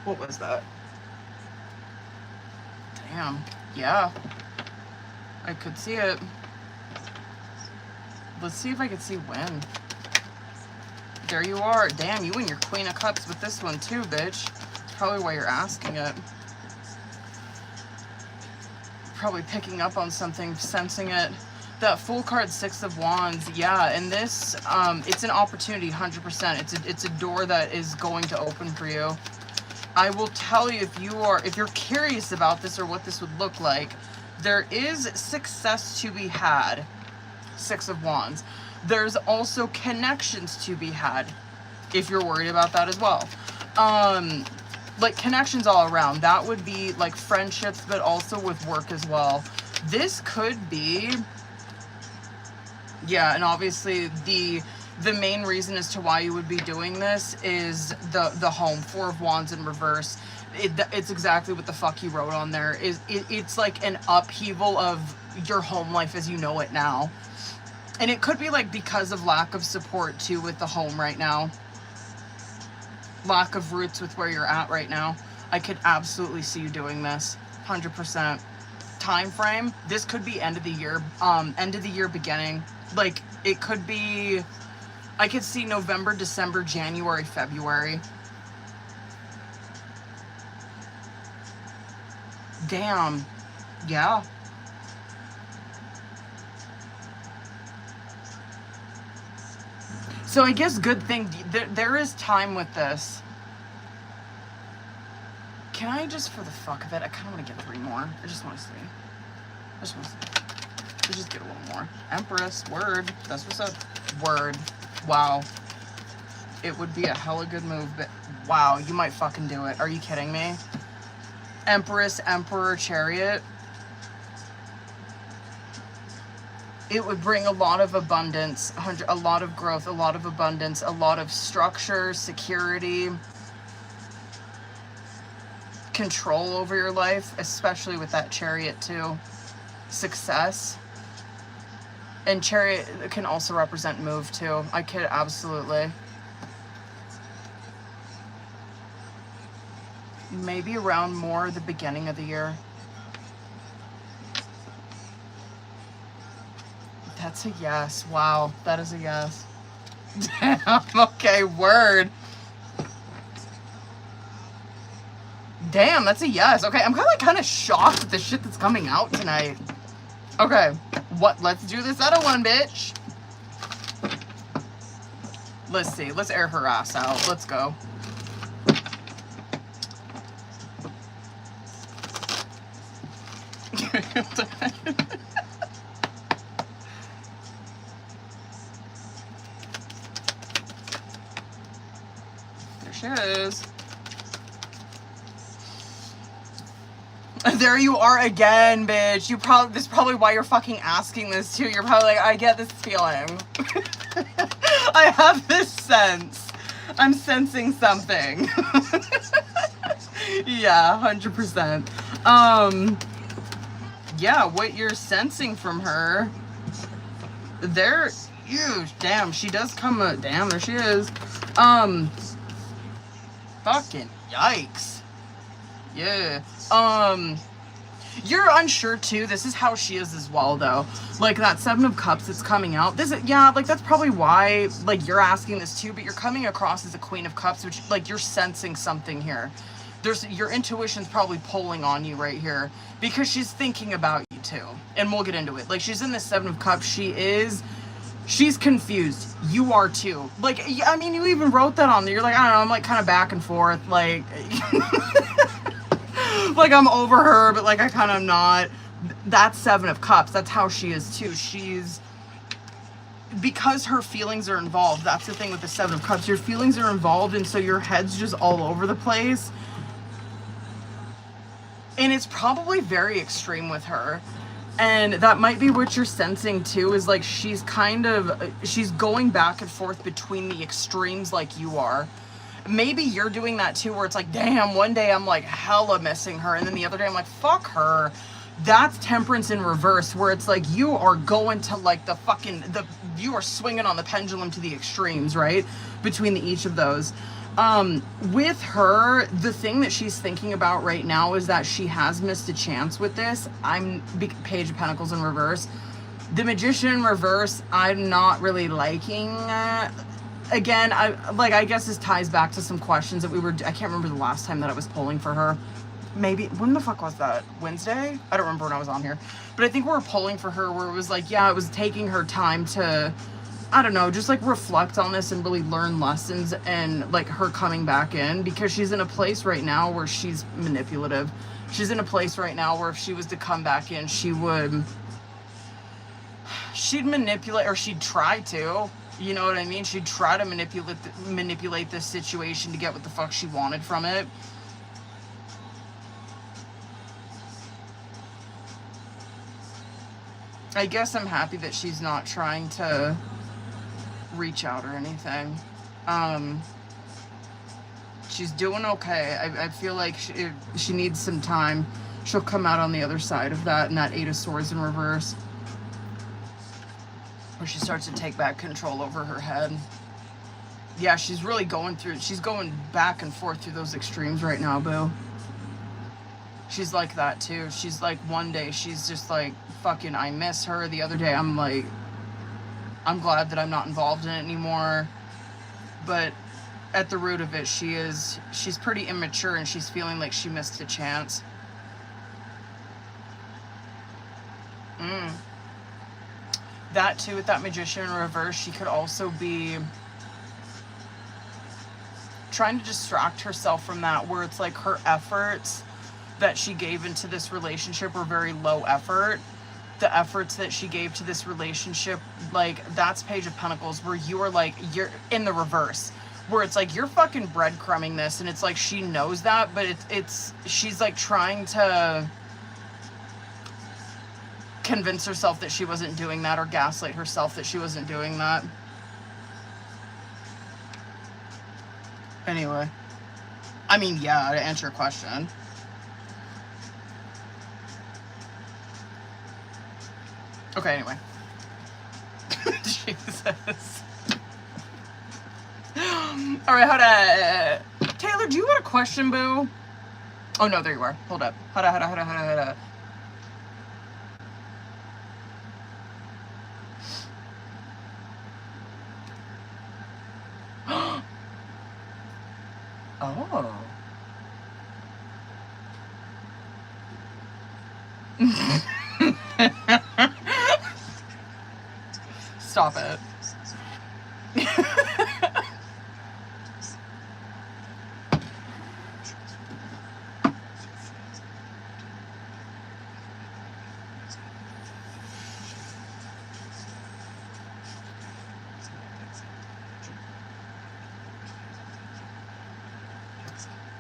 What was that? Damn. Yeah. I could see it. Let's see if I could see when. There you are. Damn, you and your Queen of Cups with this one too, bitch. That's probably why you're asking it. Probably picking up on something, sensing it. That Fool card, 6 of Wands, yeah, and this, it's an opportunity, 100%. It's a door that is going to open for you. I will tell you, if you're curious about this or what this would look like, there is success to be had, 6 of Wands. There's also connections to be had, if you're worried about that as well. Like connections all around. That would be like friendships, but also with work as well. This could be... Yeah, and obviously the main reason as to why you would be doing this is the home. 4 of Wands in reverse. It's exactly what the fuck you wrote on there. It's like an upheaval of your home life as you know it now. And it could be like because of lack of support too with the home right now. Lack of roots with where you're at right now. I could absolutely see you doing this. 100%. Time frame, this could be end of the year beginning. Like it could be, I could see November, December, January, February. Damn. Yeah. So I guess good thing, there is time with this. Can I just, for the fuck of it, I kind of want to get 3 more. I just want to see. Let's just get a little more. Empress, word. That's what's up. Word. Wow. It would be a hella good move, but wow, you might fucking do it. Are you kidding me? Empress, Emperor, Chariot. It would bring a lot of abundance, a lot of growth, a lot of abundance, a lot of structure, security, control over your life, especially with that Chariot too. Success. And Chariot can also represent move too. I could absolutely. Maybe around more the beginning of the year. That's a yes. Wow, that is a yes. Damn, okay, word. Damn, that's a yes. Okay, I'm kind of shocked at the shit that's coming out tonight. Okay, let's do this other one, bitch. Let's see, let's air her ass out. Let's go. There she is. There you are again, bitch. This is probably why you're fucking asking this too. You're probably like, I get this feeling. I have this sense. I'm sensing something. Yeah, 100%. Yeah, what you're sensing from her, they're huge. Damn, she does come, damn, there she is. Fucking yikes. Yeah. You're unsure too. This is how she is as well, though. Like that 7 of Cups that's coming out. Yeah, like that's probably why, like, you're asking this too, but you're coming across as a Queen of Cups, which, like, you're sensing something here. Your intuition's probably pulling on you right here because she's thinking about you too. And we'll get into it. Like, she's in the 7 of Cups. She's confused. You are too. Like, I mean, you even wrote that on there. You're like, I don't know, I'm like kind of back and forth. Like, like I'm over her, but like I kind of am not. That's 7 of Cups. That's how she is too. Because her feelings are involved. That's the thing with the 7 of Cups. Your feelings are involved, and so your head's just all over the place. And it's probably very extreme with her. And that might be what you're sensing too, is like she's going back and forth between the extremes like you are. Maybe you're doing that too, where it's like, damn, one day I'm like hella missing her, and then the other day I'm like, fuck her. That's Temperance in reverse, where it's like you are going to like you are swinging on the pendulum to the extremes, right? Between each of those. With her, the thing that she's thinking about right now is that she has missed a chance with this. Page of Pentacles in reverse. The Magician in reverse, I'm not really liking. Again, I guess this ties back to some questions that I can't remember the last time that I was polling for her. Maybe, when the fuck was that? Wednesday? I don't remember when I was on here. But I think we were polling for her where it was like, yeah, it was taking her time to, I don't know, just like reflect on this and really learn lessons, and like her coming back in, because she's in a place right now where she's manipulative. She's in a place right now where if she was to come back in, she'd manipulate, or she'd try to, you know what I mean? She'd try to manipulate this situation to get what the fuck she wanted from it. I guess I'm happy that she's not trying to reach out or anything. She's doing okay. I feel like she needs some time. She'll come out on the other side of that, and that 8 of Swords in reverse, where she starts to take back control over her head. Yeah, she's really she's going back and forth through those extremes right now, boo. She's like that too. She's like, one day she's just like, fucking, I miss her. The other day I'm like, I'm glad that I'm not involved in it anymore. But at the root of it, she's pretty immature, and she's feeling like she missed a chance. Mm. That too, with that magician in reverse, she could also be trying to distract herself from that, where it's like her efforts that she gave into this relationship were very low effort. The efforts that she gave to this relationship, like, that's Page of Pentacles, where you are like, you're in the reverse, where it's like you're fucking breadcrumbing this, and it's like she knows that, but it's she's like trying to convince herself that she wasn't doing that, or gaslight herself that she wasn't doing that. Anyway, I mean, yeah, to answer your question. Okay, anyway. Jesus. Alright, hold on. Taylor, do you want a question, boo? Oh, no, there you are. Hold up. Hold on. Oh. Stop it.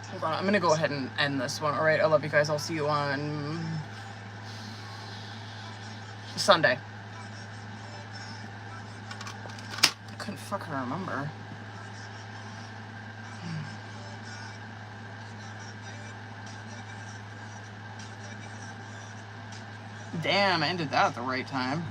Hold on, I'm gonna go ahead and end this one. All right, I love you guys. I'll see you on Sunday. I couldn't fucking remember. Damn, I ended that at the right time.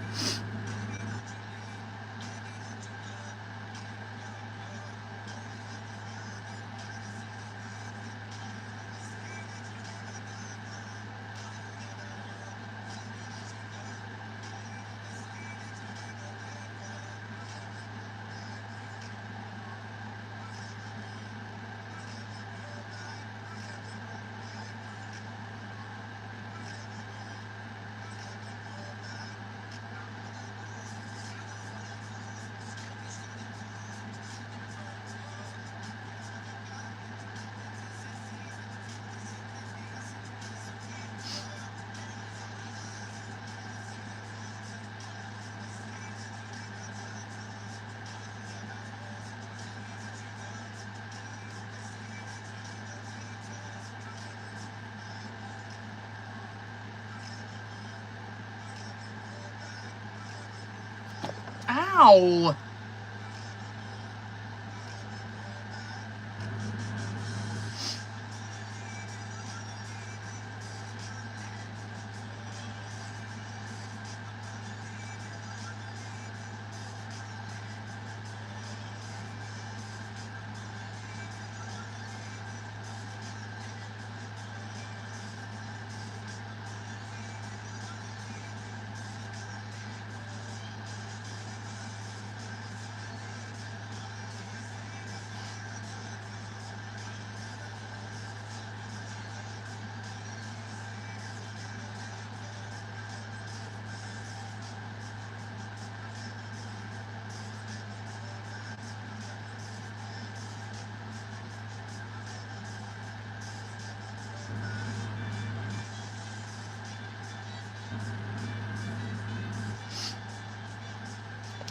Ow!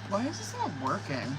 Why is this not working?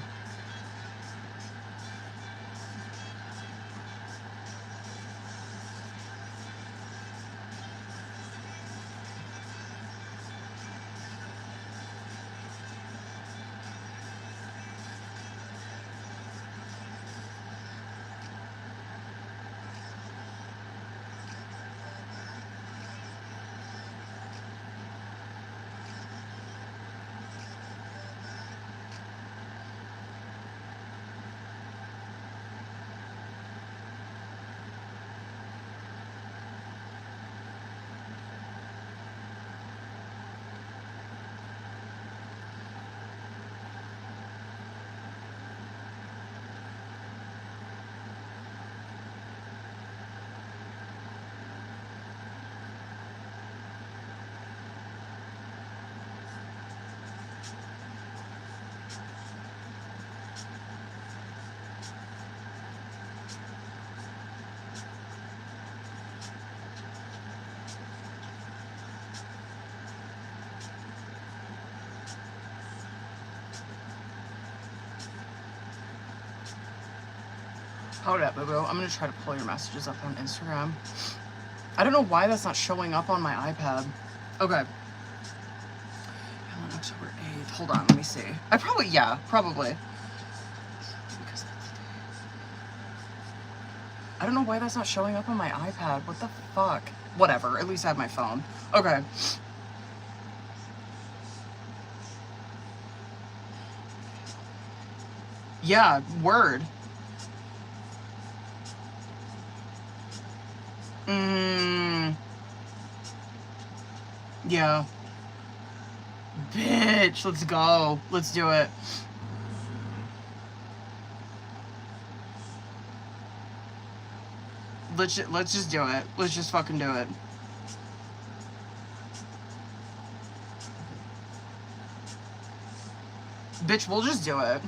Hold up, boo-boo. I'm gonna try to pull your messages up on Instagram. I don't know why that's not showing up on my iPad. Okay. October 8th. Hold on, let me see. Probably. I don't know why that's not showing up on my iPad. What the fuck? Whatever. At least I have my phone. Okay. Yeah, word. Yeah. Bitch, let's go. Let's do it. Let's just do it. Let's just fucking do it. Bitch, we'll just do it.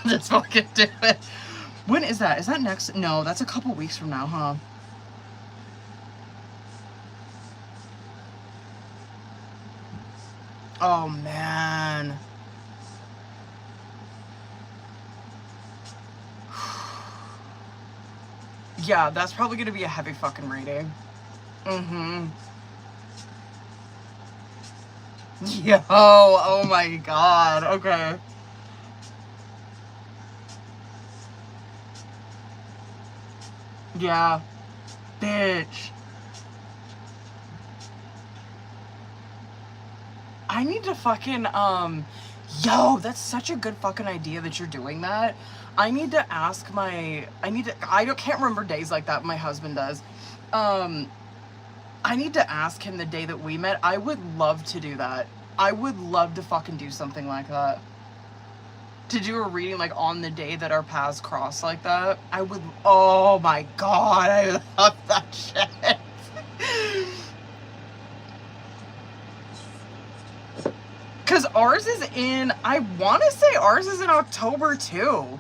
Let's fucking do it. When is that? Is that next? No, that's a couple weeks from now, huh? Oh, man. Yeah, that's probably gonna be a heavy fucking reading. Mm-hmm. Yo, oh my god, okay. Yeah. Bitch. I need to fucking, yo, that's such a good fucking idea that you're doing that. I need to ask I can't remember days like that, my husband does. I need to ask him the day that we met. I would love to do that. I would love to fucking do something like that. To do a reading, like, on the day that our paths cross like that. Oh my god, I love that shit. Because ours is I want to say ours is in October, too.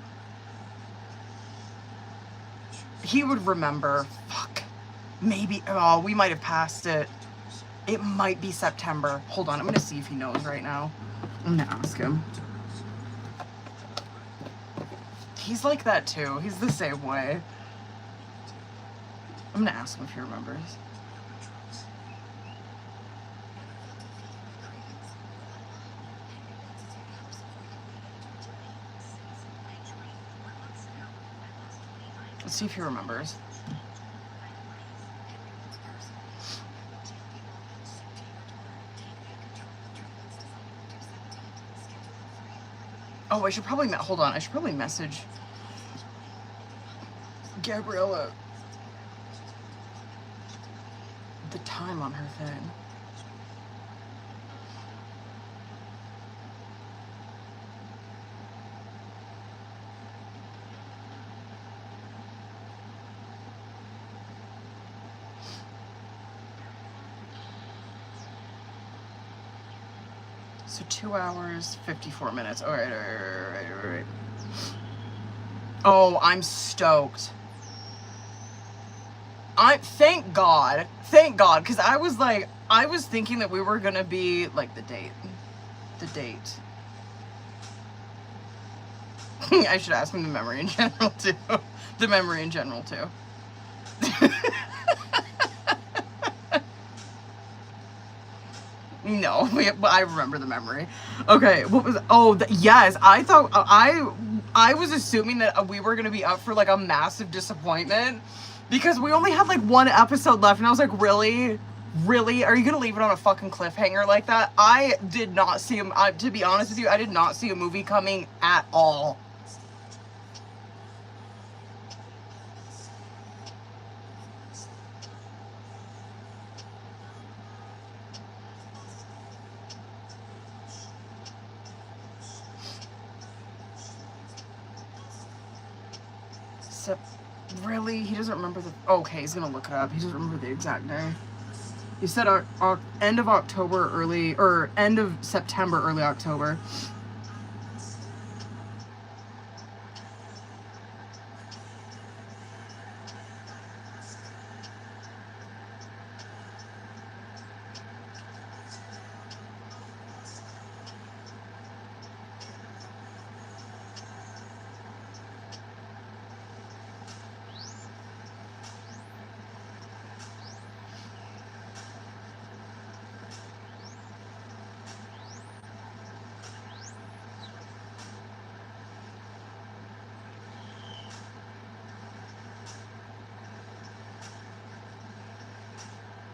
He would remember. Fuck. Maybe. Oh, we might have passed it. It might be September. Hold on. I'm going to see if he knows right now. I'm going to ask him. He's like that, too. He's the same way. I'm going to ask him if he remembers. Let's see if he remembers. Oh, I should probably, hold on, I should probably message Gabriella the time on her thing. So 2 hours, 54 minutes. All right. Oh, I'm stoked. Thank God, because I was thinking that we were gonna be like the date. I should ask him the memory in general too. No, but I remember the memory. Okay, what was? Oh, yes. I thought I was assuming that we were gonna be up for like a massive disappointment because we only had like one episode left, and I was like, really, are you gonna leave it on a fucking cliffhanger like that? I did not see him. To be honest with you, I did not see a movie coming at all. Really? He doesn't remember okay, he's gonna look it up. He doesn't remember the exact day. He said end of October, end of September, early October.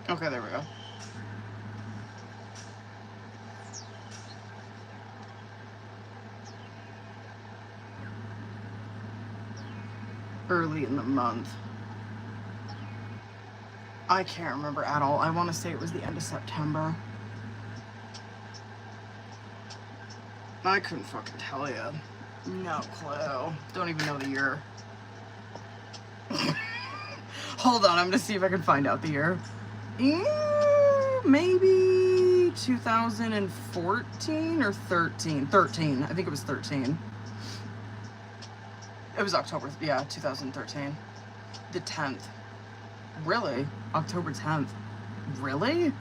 Okay, there we go. Early in the month. I can't remember at all. I want to say it was the end of September. I couldn't fucking tell you. No clue. Don't even know the year. Hold on, I'm gonna see if I can find out the year. Maybe 2014 or 13. 13. I think it was 13. It was October. Yeah, 2013. The 10th. Really? October 10th. Really?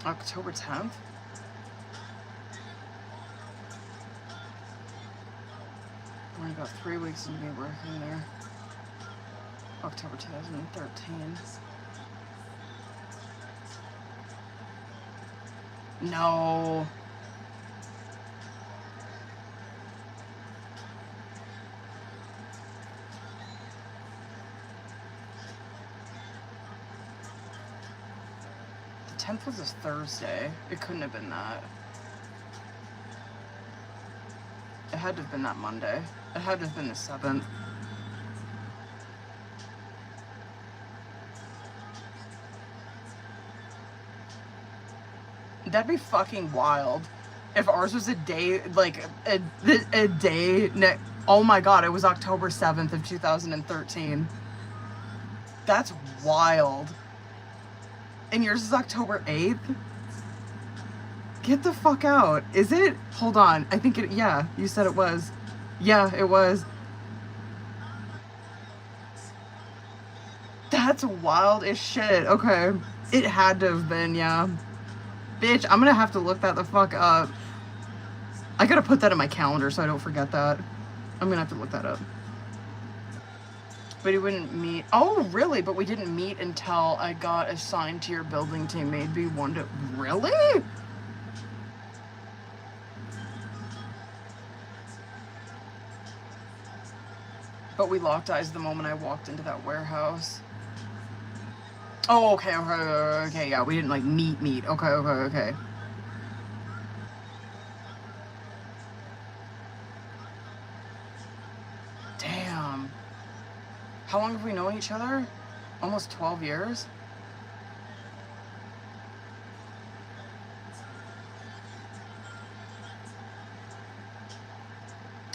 October 10th? Only got 3 weeks of me working there. October 2013. No. The 10th was a Thursday. It couldn't have been that. It had to have been that Monday. It had to have been the 7th. That'd be fucking wild. If ours was a day, like, a day, oh my god, it was October 7th of 2013. That's wild. And yours is October 8th? Get the fuck out. Is it? Hold on. I think it, yeah, you said it was. Yeah, it was. That's wild as shit. Okay. It had to have been, yeah. Bitch, I'm gonna have to look that the fuck up. I gotta put that in my calendar so I don't forget that. I'm gonna have to look that up. But he wouldn't meet. Oh, really? But we didn't meet until I got assigned to your building team. Maybe one to. Really? But we locked eyes the moment I walked into that warehouse. Oh, okay, yeah, we didn't, like, meet. Okay. Damn. How long have we known each other? Almost 12 years?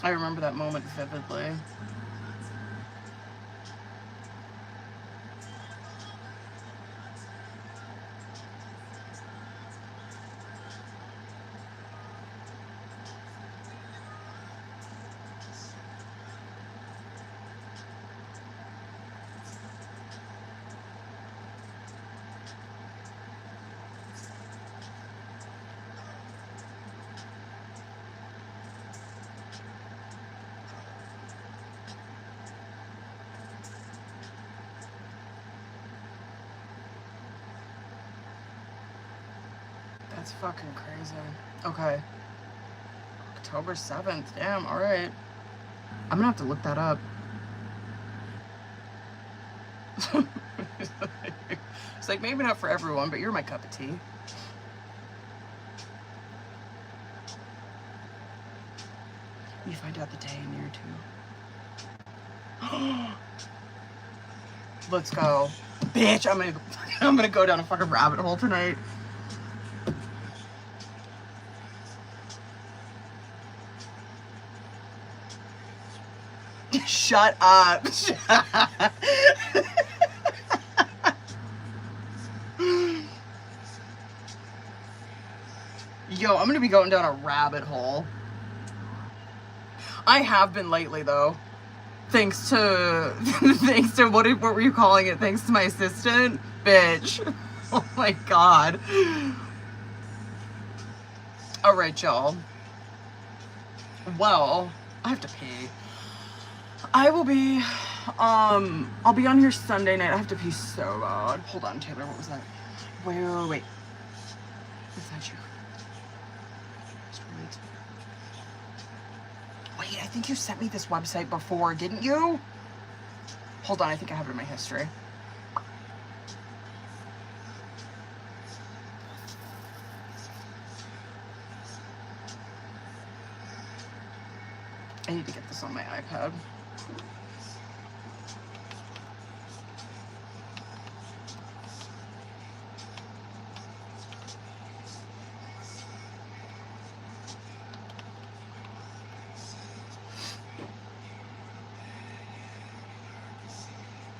I remember that moment vividly. That's fucking crazy. Okay. October 7th. Damn, alright. I'm gonna have to look that up. It's like, maybe not for everyone, but you're my cup of tea. You find out the day and year too. Let's go. Bitch, I'm gonna go down a fucking rabbit hole tonight. Shut up. Yo, I'm gonna be going down a rabbit hole. I have been lately, though. Thanks to what were you calling it? Thanks to my assistant? Bitch. Oh my god. Alright, y'all. Well, I have to pee. I will be, I'll be on here Sunday night. I have to pee so bad. Hold on, Taylor, what was that? Wait. What's that you? Wait, I think you sent me this website before, didn't you? Hold on, I think I have it in my history. I need to get this on my iPad.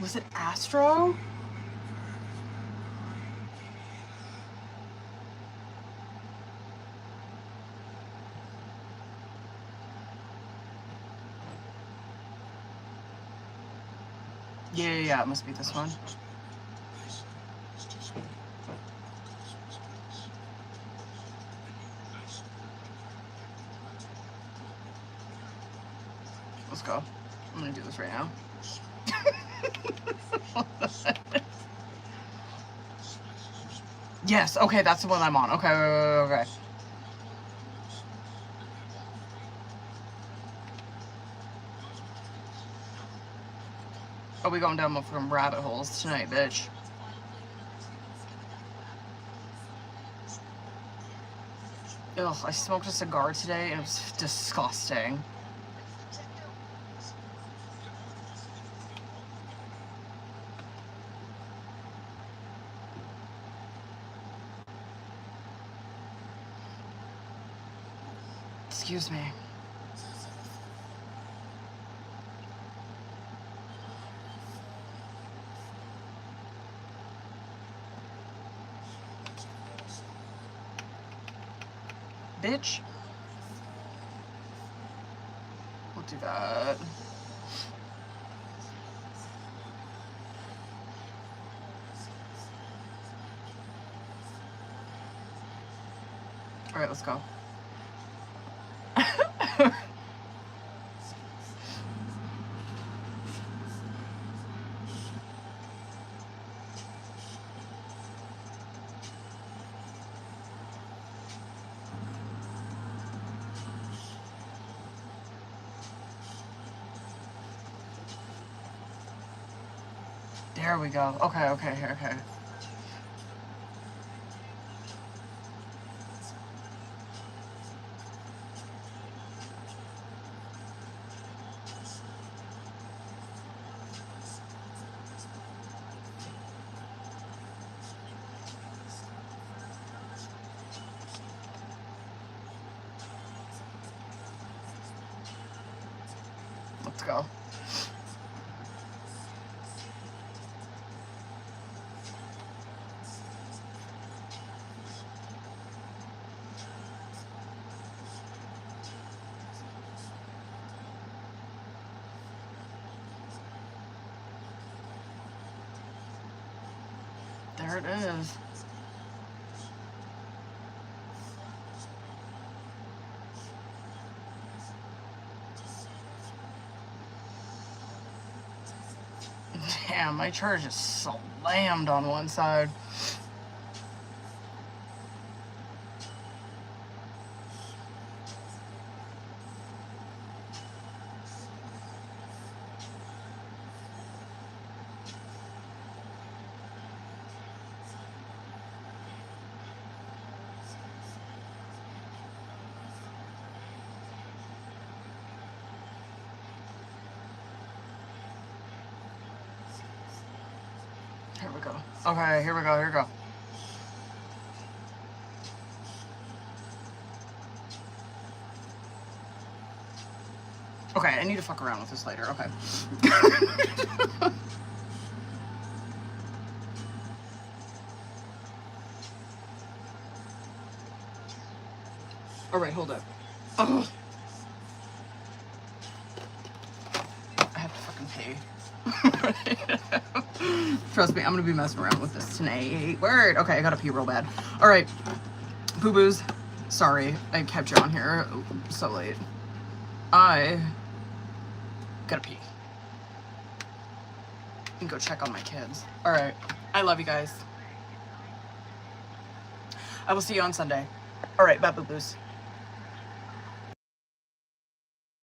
Was it Astro? Yeah, it must be this one. Let's go. I'm gonna do this right now. Yes, okay, that's the one I'm on. Okay. Oh, we going down from rabbit holes tonight, bitch. Ugh, I smoked a cigar today and it was disgusting. Excuse me. Bitch. We'll do that. All right, let's go. There we go. Okay. Let's go. There it is. Damn, my charge is slammed on one side. Here we go. Okay, here we go. Okay, I need to fuck around with this later. Okay. All right, hold up. Oh. I have to fucking pay. Trust me, I'm gonna be messing around with this tonight. Word. Okay, I gotta pee real bad. All right, boo-boos. Sorry, I kept you on here so late. I gotta pee and go check on my kids. All right, I love you guys. I will see you on Sunday. All right, bye, boo-boos.